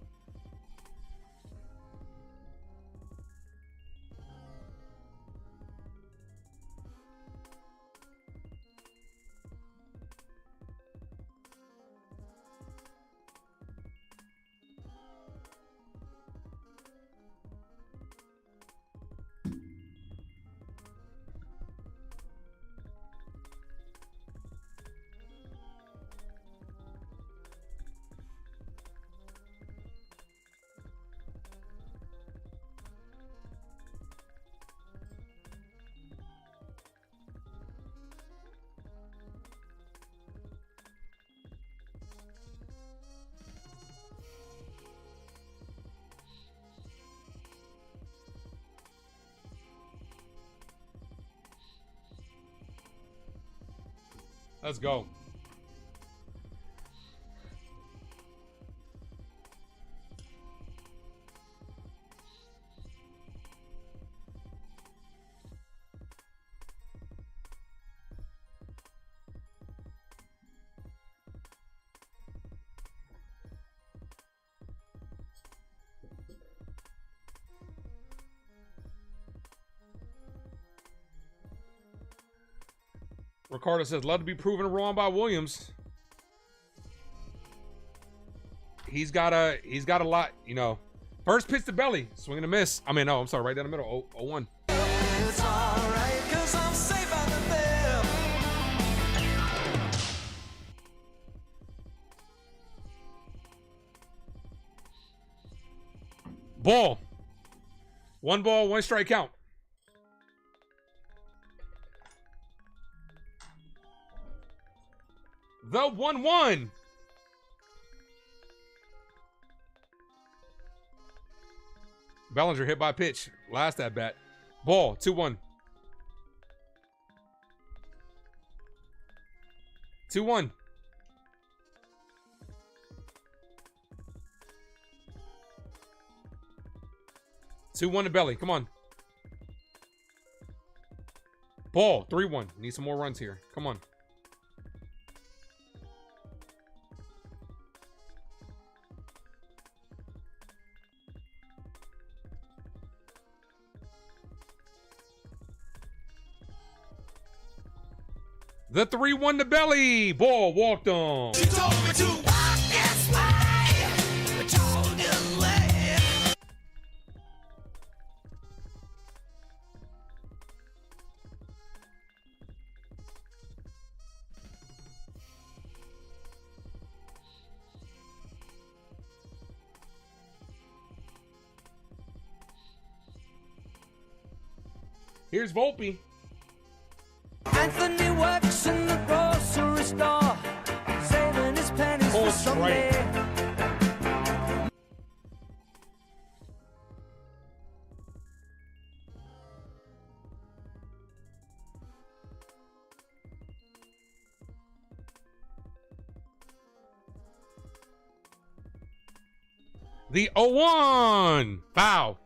Let's go. Ricardo says, love to be proven wrong by Williams. He's got a lot, you know. First pitch to belly, swing and a miss. I mean, no, I'm sorry, right down the middle, 0-1. It's alright, 'cause I'm safe out of there. Ball. 1 ball, 1 strike count. The 1-1. Bellinger hit by pitch. Last at bat. Ball, 2-1. 2-1. Two one to belly. Come on. Ball, 3-1. Need some more runs here. Come on. The 3-1 to belly. Ball walked on. She told me to walk this way. I told you way. Here's Volpe. Anthony works in the grocery store, saving his pennies for someday. The 0-1. Foul.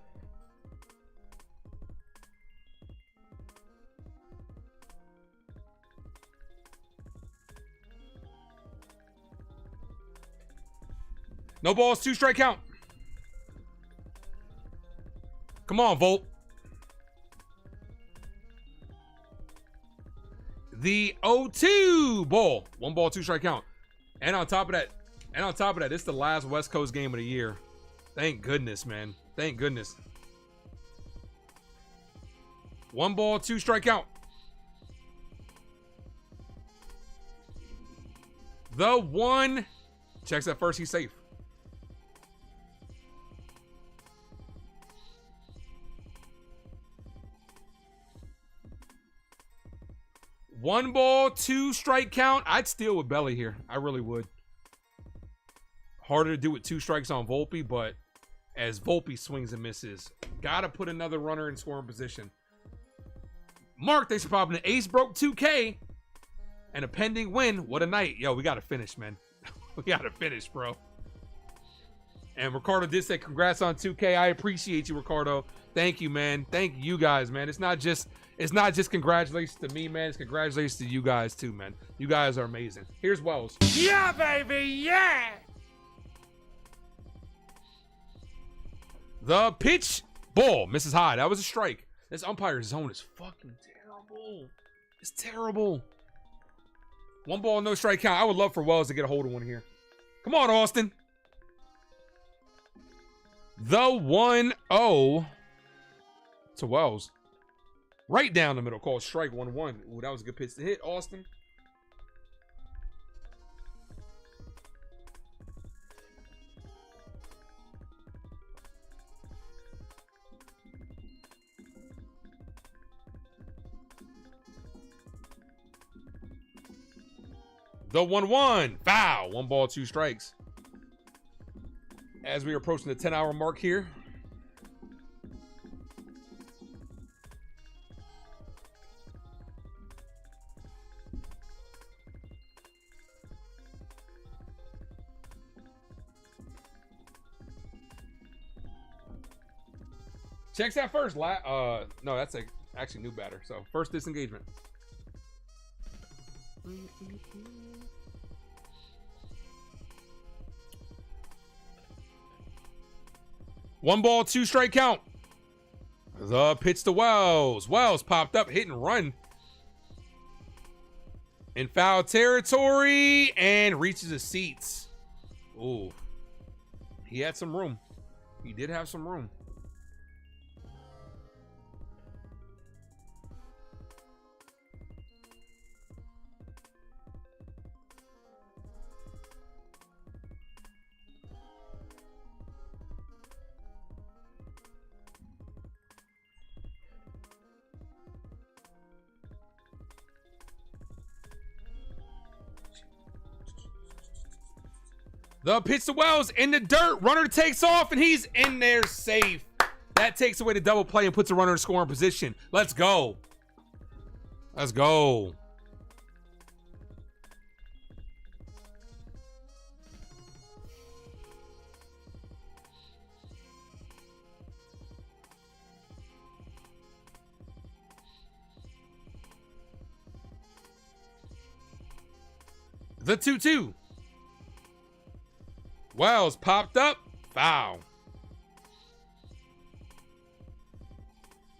No balls, 2 strike count. Come on, Volt. The 0-2 ball. 1 ball, 2 strike count. And on top of that, this is the last West Coast game of the year. Thank goodness, man. Thank goodness. 1 ball, 2 strike count. The 1 checks at first, he's safe. One ball, 2 strike count. I'd steal with belly here. I really would. Harder to do with 2 strikes on Volpe, but as Volpe swings and misses, gotta put another runner in scoring position. Mark, thanks for popping the ace broke 2K and a pending win. What a night. Yo, we gotta finish, man. We gotta finish, bro. And Ricardo did say congrats on 2K. I appreciate you, Ricardo. Thank you, man. Thank you guys, man. It's not just congratulations to me, man. It's congratulations to you guys too, man. You guys are amazing. Here's Wells. Yeah, baby, yeah. The pitch. Ball. Misses high. That was a strike. This umpire's zone is fucking terrible. It's terrible. 1 ball, no strike count. I would love for Wells to get a hold of one here. Come on, Austin. The 1-0 to Wells. Right down the middle. Called strike 1-1. Ooh, that was a good pitch to hit, Austin. The 1-1. Foul. 1 ball, 2 strikes. As we are approaching the 10-hour mark here. Checks out first. No, that's actually new batter. So first disengagement. One ball, 2 strike count. The pitch to Wells. Wells popped up, hit and run. in foul territory and reaches the seats. Ooh. He had some room. He did have some room. The pitch to Wells in the dirt. Runner takes off, and he's in there safe. That takes away the double play and puts a runner in scoring position. Let's go. Let's go. The 2-2. Wells popped up. Foul.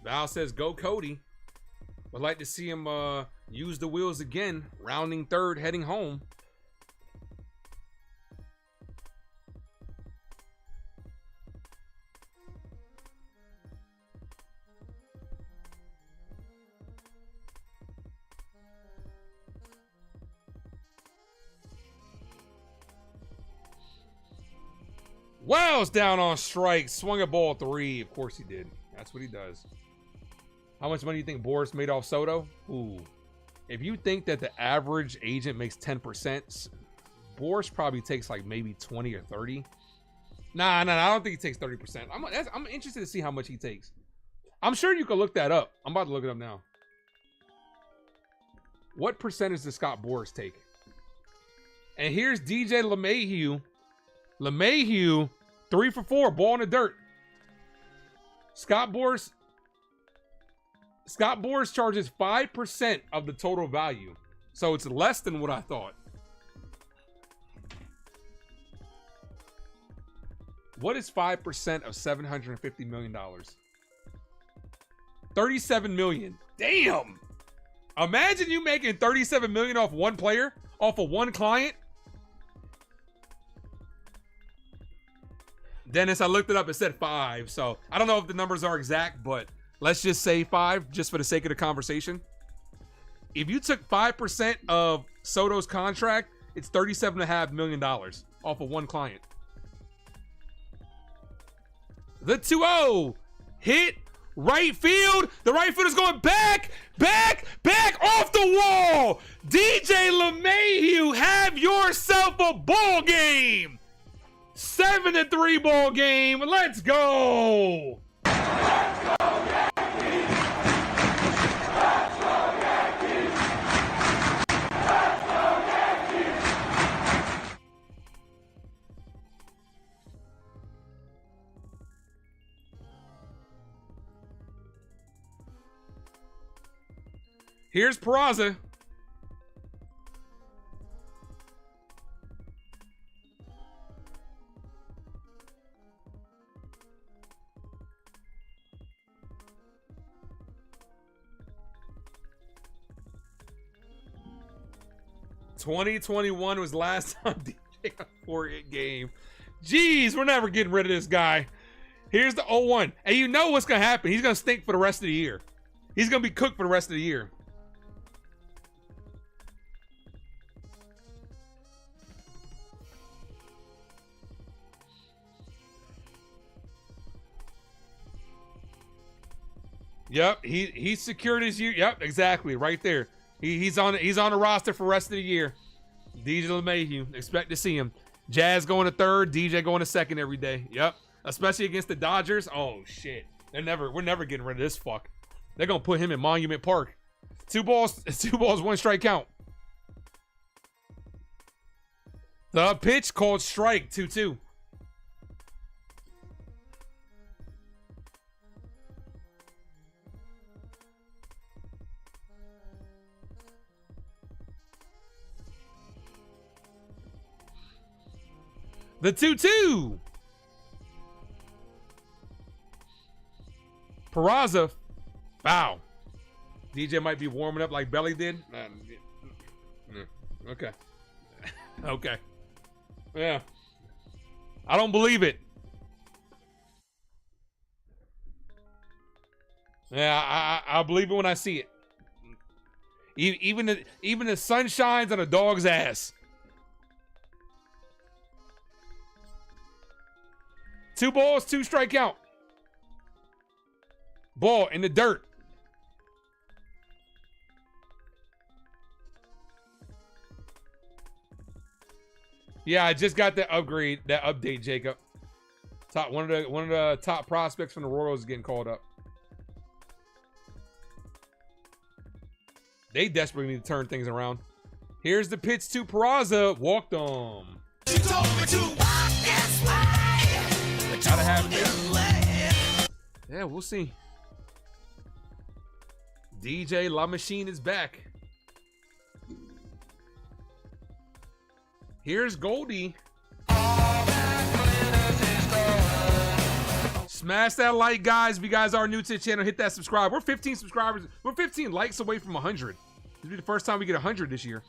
Val says, go Cody. Would like to see him use the wheels again. Rounding third, heading home. Wells down on strike. Swung a ball 3. Of course he did. That's what he does. How much money do you think Boris made off Soto? Ooh. If you think that the average agent makes 10%, Boris probably takes like maybe 20 or 30. Nah, I don't think he takes 30%. I'm interested to see how much he takes. I'm sure you can look that up. I'm about to look it up now. What percentage does Scott Boris take? And here's DJ LeMahieu. LeMahieu, 3 for 4, ball in the dirt. Scott Boris charges 5% of the total value. So it's less than what I thought. What is 5% of $750 million? 37 million. Damn. Imagine you making 37 million off one player, off of one client. Dennis, I looked it up. It said 5. So I don't know if the numbers are exact, but let's just say 5 just for the sake of the conversation. If you took 5% of Soto's contract, it's $37.5 million off of one client. The 2-0 hit right field. The right field is going back off the wall. DJ LeMahieu, have yourself a ball game. 7-3 ball game. Let's go. Let's go, Yankees. Let's go, Yankees. Let's go, Yankees. Here's Peraza. '21 was last time DJ got a 4-hit game. Jeez, we're never getting rid of this guy. Here's the 0-1. And you know what's going to happen. He's going to stink for the rest of the year. He's going to be cooked for the rest of the year. Yep, he secured his year. Yep, exactly, right there. He's on the roster for the rest of the year. DJ LeMahieu, expect to see him. Jazz going to third, DJ going to second every day. Yep, especially against the Dodgers. Oh shit, we're never getting rid of this fuck. They're gonna put him in Monument Park. 2 balls, 1 strike count. The pitch called strike. 2-2. The 2-2. Peraza. Foul. DJ might be warming up like Belly did. Yeah. Okay. Okay. Yeah. I don't believe it. Yeah, I believe it when I see it. Even the sun shines on a dog's ass. 2 balls, 2 strike count. Ball in the dirt. Yeah, I just got that update, Jacob. One of the top prospects from the Royals is getting called up. They desperately need to turn things around. Here's the pitch to Peraza. Walked on. Gotta have it. Yeah, we'll see. DJ La Machine is back. Here's Goldie. Smash that like, guys. If you guys are new to the channel, hit that subscribe. We're 15 subscribers. We're 15 likes away from 100. This will be the first time we get 100 this year.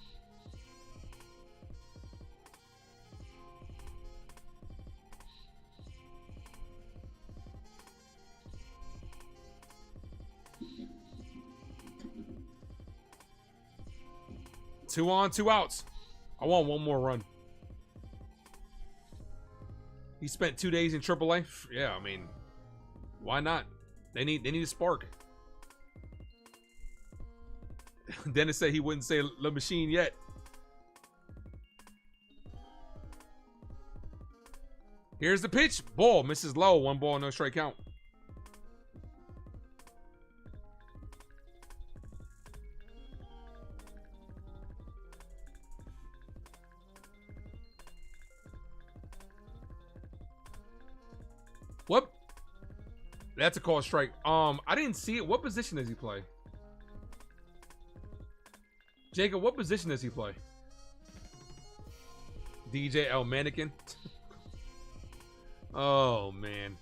Two on, 2 outs. I want one more run. He spent 2 days in AAA. Yeah, I mean, why not? They need a spark. Dennis said he wouldn't say La Machine yet. Here's the pitch. Ball misses low. 1 ball, no strike count. What? That's a call strike. I didn't see it. What position does he play? Jacob, what position does he play? DJ El Mannequin. Oh, man.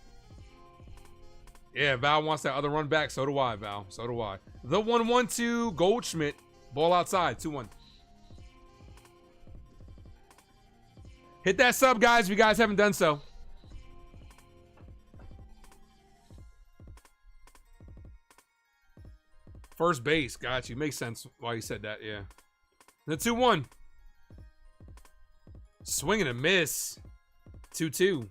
Yeah, Val wants that other run back. So do I, Val. So do I. The 1-1-2 Goldschmidt. Ball outside. 2-1. Hit that sub, guys, if you guys haven't done so. First base. Got you. Makes sense why you said that, yeah. The 2-1. Swing and a miss. 2-2.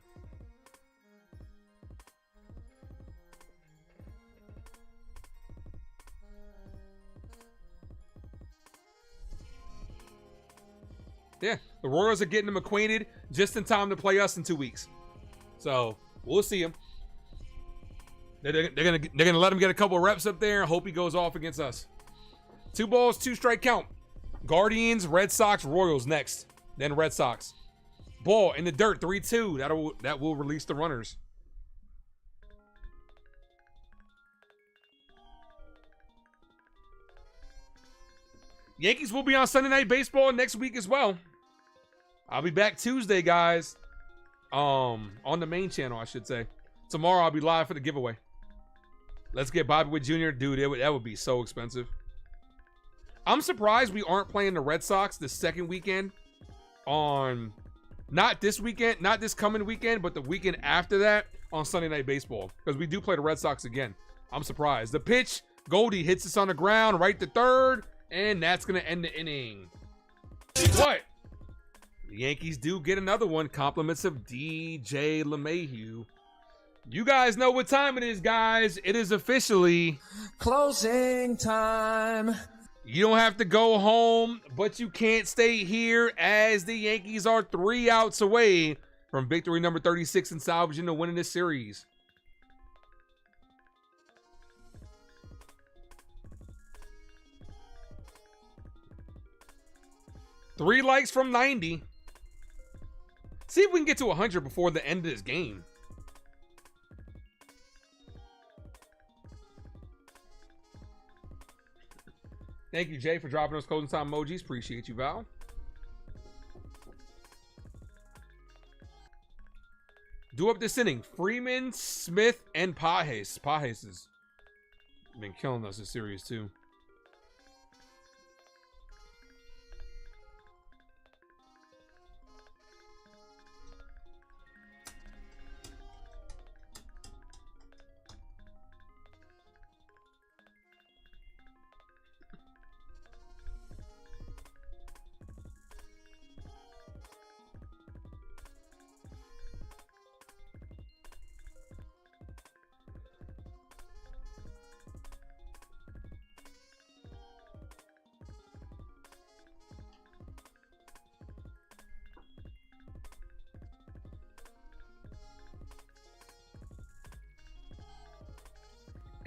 Yeah, the Royals are getting them acquainted just in time to play us in 2 weeks. So, we'll see him. They're gonna let him get a couple of reps up there and hope he goes off against us. 2 balls, 2 strike count. Guardians, Red Sox, Royals next. Then Red Sox. Ball in the dirt, 3-2. That will release the runners. Yankees will be on Sunday Night Baseball next week as well. I'll be back Tuesday, guys. On the main channel, I should say. Tomorrow I'll be live for the giveaway. Let's get Bobby Witt Jr. Dude, that would be so expensive. I'm surprised we aren't playing the Red Sox the second weekend on, not this weekend, not this coming weekend, but the weekend after that on Sunday Night Baseball. Because we do play the Red Sox again. I'm surprised. The pitch, Goldie hits us on the ground, right to third, and that's going to end the inning. What? The Yankees do get another one. Compliments of DJ LeMahieu. You guys know what time it is, guys. It is officially closing time. You don't have to go home, but you can't stay here as the Yankees are 3 outs away from victory number 36 and salvaging the win in this series. Three likes from 90. See if we can get to 100 before the end of this game. Thank you, Jay, for dropping those closing time emojis. Appreciate you, Val. Do up this inning. Freeman, Smith, and Pages. Pages has been killing us this series, too.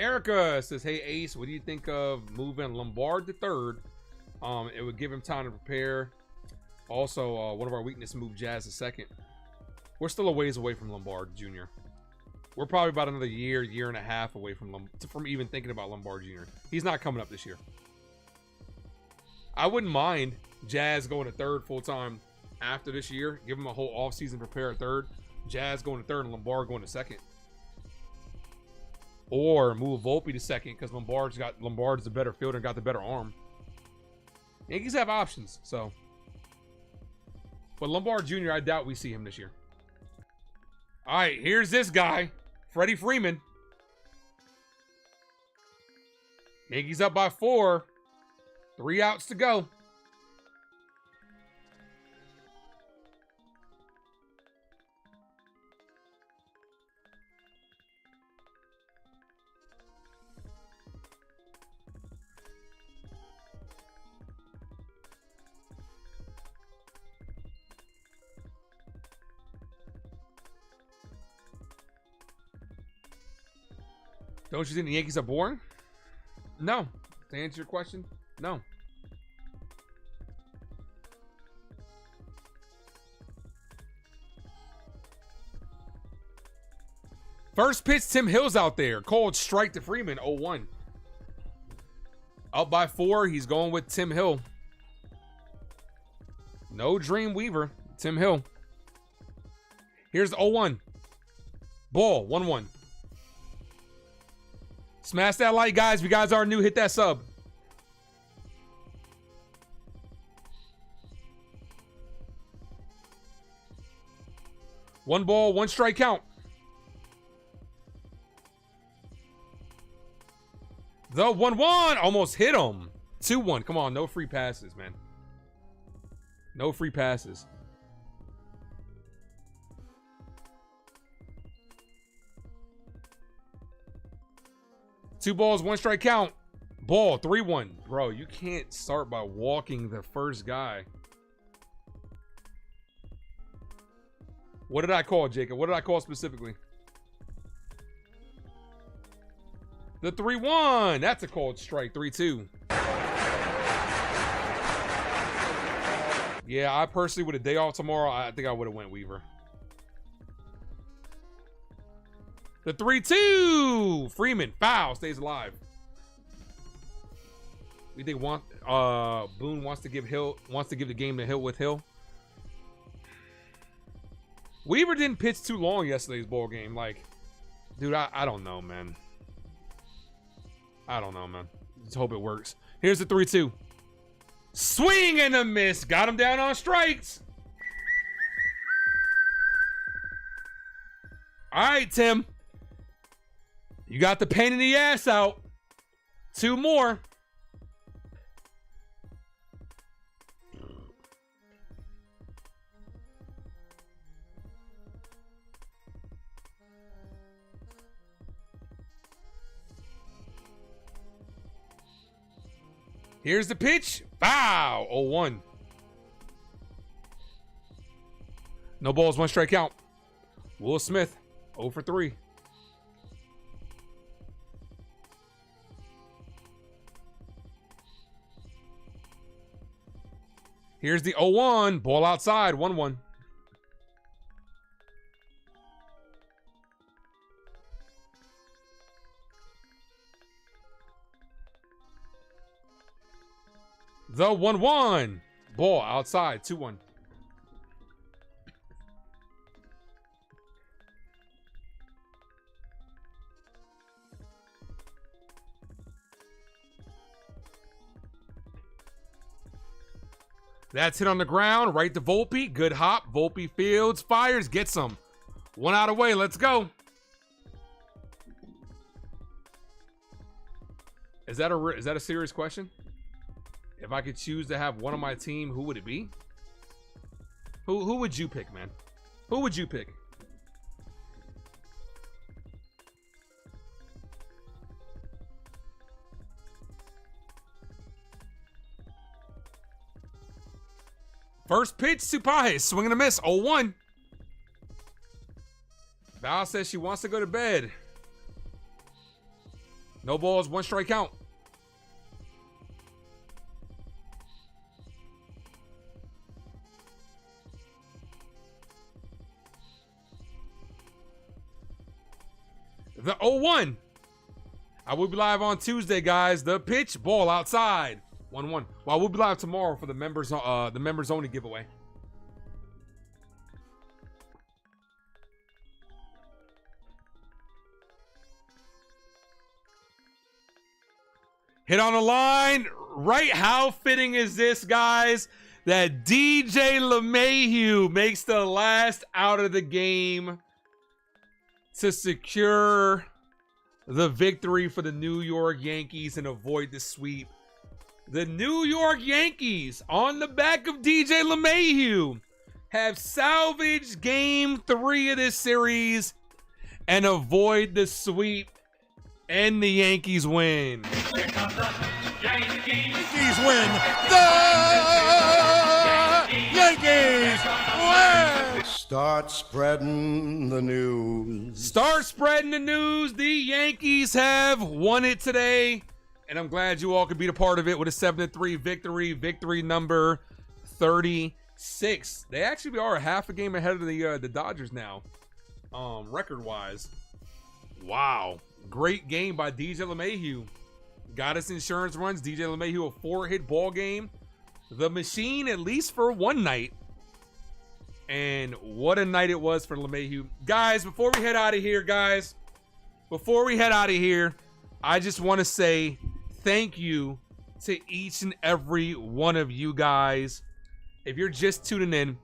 Erica says, hey, Ace, what do you think of moving Lombard to third? It would give him time to prepare. Also, one of our weaknesses moved Jazz to second. We're still a ways away from Lombard Jr. We're probably about another year, year and a half away from even thinking about Lombard Jr. He's not coming up this year. I wouldn't mind Jazz going to third full-time after this year. Give him a whole offseason to prepare at third. Jazz going to third and Lombard going to second. Or move Volpe to second because Lombard's the better fielder and got the better arm. Yankees have options, so. But Lombard Jr., I doubt we see him this year. All right, here's this guy, Freddie Freeman. Yankees up by 4. 3 outs to go. Don't you think the Yankees are boring? No. To answer your question, no. First pitch, Tim Hill's out there. Called strike to Freeman, 0-1. Up by 4, he's going with Tim Hill. No Dream Weaver, Tim Hill. Here's the 0-1. Ball, 1-1. Smash that like, guys. If you guys are new, hit that sub. One ball, 1 strike count. The 1-1 almost hit him. 2-1. Come on, no free passes, man. No free passes. Two balls, 1 strike count. Ball, 3-1. Bro, you can't start by walking the first guy. What did I call, Jacob? What did I call specifically? The 3-1. That's a called strike. 3-2. Yeah, I personally, with a day off tomorrow, I think I would have went Weaver. The 3-2. Freeman, foul, stays alive. We think Boone wants to give the game to Hill with Hill. Weaver didn't pitch too long yesterday's ball game. Like, dude, I don't know, man. I don't know, man. Just hope it works. Here's the 3-2. Swing and a miss. Got him down on strikes. All right, Tim. You got the pain in the ass out. 2 more. Here's the pitch. Foul. 0-1. No balls, 1 strike count. Will Smith, 0 for 3. Here's the 0-1. Ball outside. 1-1. The 1-1. Ball outside. 2-1. That's hit on the ground. Right to Volpe. Good hop. Volpe fields. Fires. Gets some. 1 out of the way. Let's go. Is that a serious question? If I could choose to have one on my team, who would it be? Who would you pick, man? Who would you pick? First pitch, Supahe, swing and a miss, 0-1. Val says she wants to go to bed. No balls, 1 strike count. The 0-1. I will be live on Tuesday, guys. The pitch, ball outside. 1-1. Well, we'll be live tomorrow for the members only giveaway. Hit on the line. Right, how fitting is this, guys, that DJ LeMahieu makes the last out of the game to secure the victory for the New York Yankees and avoid the sweep. The New York Yankees, on the back of DJ LeMahieu, have salvaged Game 3 of this series and avoid the sweep, and the Yankees win. Here comes the Yankees win. The Yankees win. Start spreading the news. Start spreading the news. The Yankees have won it today, and I'm glad you all could be a part of it with a 7-3 victory. Victory number 36. They actually are half a game ahead of the Dodgers now, record-wise. Wow. Great game by DJ LeMahieu. Got us insurance runs. DJ LeMahieu, a 4-hit ball game. The machine, at least for one night. And what a night it was for LeMahieu. Guys, before we head out of here, I just want to say thank you to each and every one of you guys. If you're just tuning in,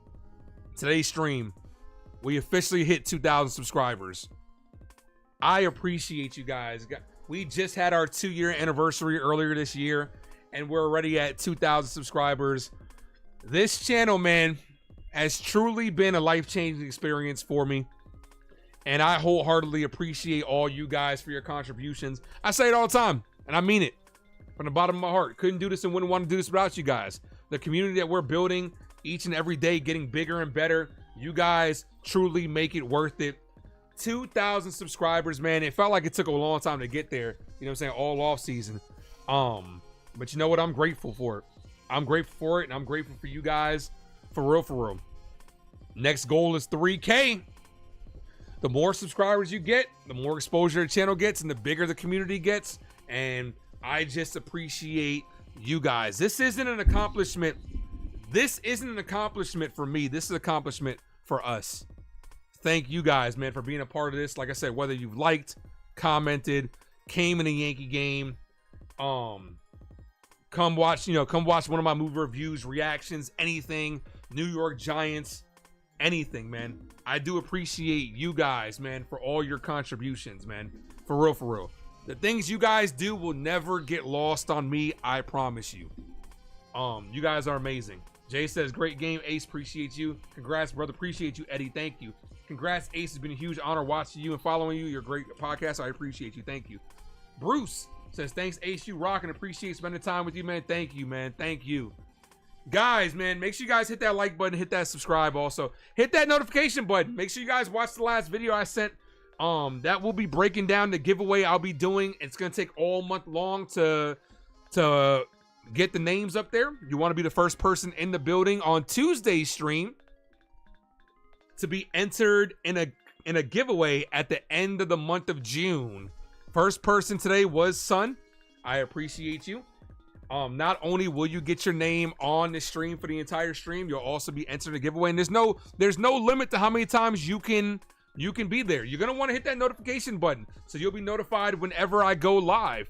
today's stream, we officially hit 2,000 subscribers. I appreciate you guys. We just had our 2-year anniversary earlier this year, and we're already at 2,000 subscribers. This channel, man, has truly been a life-changing experience for me, and I wholeheartedly appreciate all you guys for your contributions. I say it all the time, and I mean it from the bottom of my heart. Couldn't do this and wouldn't want to do this without you guys. The community that we're building each and every day, getting bigger and better. You guys truly make it worth it. 2,000 subscribers, man. It felt like it took a long time to get there. You know what I'm saying? All off season. But you know what? I'm grateful for it. I'm grateful for it, and I'm grateful for you guys. For real, for real. Next goal is 3K. The more subscribers you get, the more exposure the channel gets, and the bigger the community gets. And I just appreciate you guys. This isn't an accomplishment. This isn't an accomplishment for me. This is an accomplishment for us. Thank you guys, man, for being a part of this. Like I said, whether you've liked, commented, came in a Yankee game, come watch one of my movie reviews, reactions, anything, New York Giants, anything, man. I do appreciate you guys, man, for all your contributions, man. For real, for real. The things you guys do will never get lost on me, I promise you. You guys are amazing. Jay says, great game, Ace, appreciate you. Congrats, brother, appreciate you, Eddie, thank you. Congrats, Ace. It's been a huge honor watching you and following you. You're a great podcast. I appreciate you. Thank you. Bruce says, thanks, Ace. You rock and appreciate spending time with you, man. Thank you, man. Thank you. Guys, man, make sure you guys hit that like button, hit that subscribe also. Hit that notification button. Make sure you guys watch the last video I sent. That will be breaking down the giveaway I'll be doing. It's going to take all month long to get the names up there. You want to be the first person in the building on Tuesday's stream to be entered in a giveaway at the end of the month of June. First person today was Sun. I appreciate you. Not only will you get your name on the stream for the entire stream, you'll also be entered in a giveaway. And there's no limit to how many times you can be there. You're gonna want to hit that notification button so you'll be notified whenever I go live.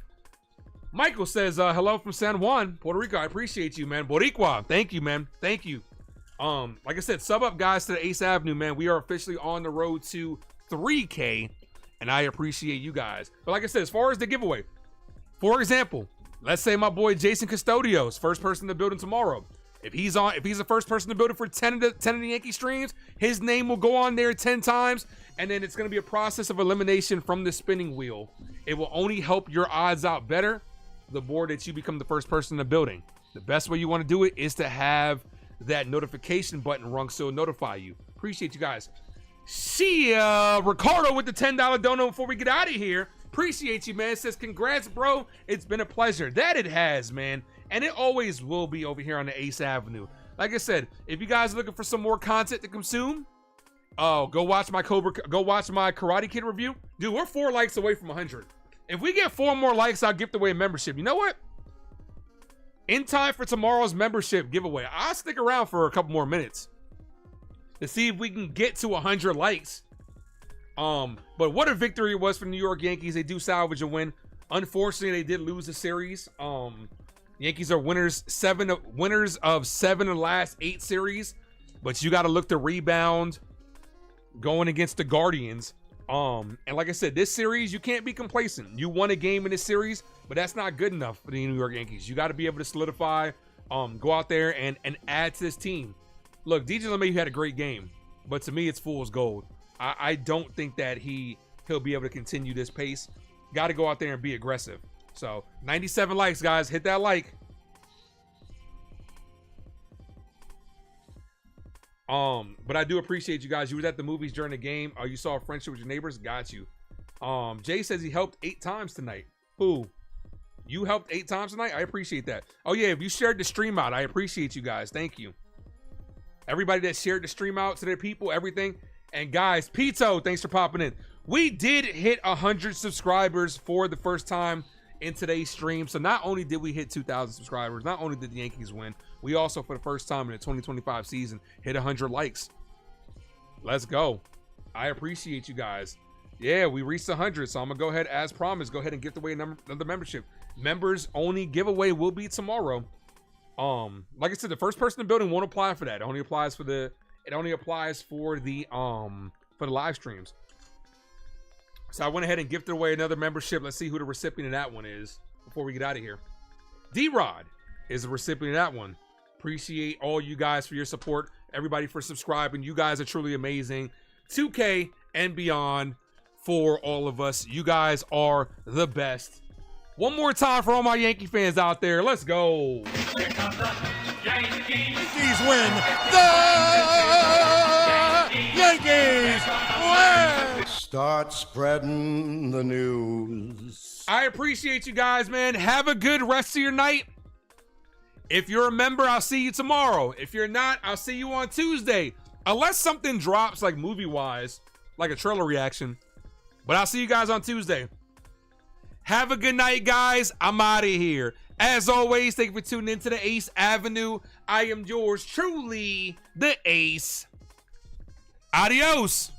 Michael says, hello from San Juan, Puerto Rico. I appreciate you, man. Boricua, thank you, man. Thank you. Like I said, sub up, guys, to the Ace Avenue, man. We are officially on the road to 3K, and I appreciate you guys. But like I said, as far as the giveaway, for example, let's say my boy Jason Custodio's first person in the building tomorrow. If he's the first person in the building for 10 of the Yankee streams, his name will go on there 10 times, and then it's going to be a process of elimination from the spinning wheel. It will only help your odds out better the more that you become the first person in the building. The best way you want to do it is to have that notification button rung so it'll notify you. Appreciate you guys. See ya, Ricardo with the $10 dono before we get out of here. Appreciate you, man. It says, congrats, bro. It's been a pleasure. That it has, man. And it always will be over here on the Ace Avenue. Like I said, if you guys are looking for some more content to consume, go watch my Karate Kid review. Dude, we're 4 likes away from 100. If we get 4 more likes, I'll gift away a membership. You know what? In time for tomorrow's membership giveaway, I'll stick around for a couple more minutes to see if we can get to 100 likes. But what a victory it was for the New York Yankees. They do salvage a win. Unfortunately, they did lose the series. Yankees are winners of 7 of the last 8 series, but you got to look to rebound going against the Guardians. And like I said, this series, you can't be complacent. You won a game in this series, but that's not good enough for the New York Yankees. You got to be able to solidify, go out there and add to this team. Look, DJ LeMahieu had a great game, but to me, it's fool's gold. I don't think that he'll be able to continue this pace. Got to go out there and be aggressive. So 97 likes, guys. Hit that like. But I do appreciate you guys. You was at the movies during the game. You saw a friendship with your neighbors. Got you. Jay says he helped 8 times tonight. Who? You helped 8 times tonight? I appreciate that. Oh yeah, if you shared the stream out, I appreciate you guys. Thank you. Everybody that shared the stream out to their people, everything. And guys, Pito, thanks for popping in. We did hit 100 subscribers for the first time in today's stream. So not only did we hit 2,000 subscribers, not only did the Yankees win, we also, for the first time in the 2025 season, hit 100 likes. Let's go. I appreciate you guys. Yeah, we reached 100, so I'm gonna go ahead, as promised, go ahead and gift away another membership. Members only giveaway will be tomorrow. Like I said, the first person in the building won't apply for that. It only applies for the live streams. So I went ahead and gifted away another membership. Let's see who the recipient of that one is before we get out of here. D-Rod is the recipient of that one. Appreciate all you guys for your support. Everybody for subscribing. You guys are truly amazing. 2K and beyond for all of us. You guys are the best. One more time for all my Yankee fans out there. Let's go. Here comes the Yankees win. The Yankees win. Start spreading the news. I appreciate you guys, man. Have a good rest of your night. If you're a member, I'll see you tomorrow. If you're not, I'll see you on Tuesday. Unless something drops, like movie-wise, like a trailer reaction. But I'll see you guys on Tuesday. Have a good night, guys. I'm out of here. As always, thank you for tuning in to the Ace Avenue. I am yours truly, the Ace. Adios.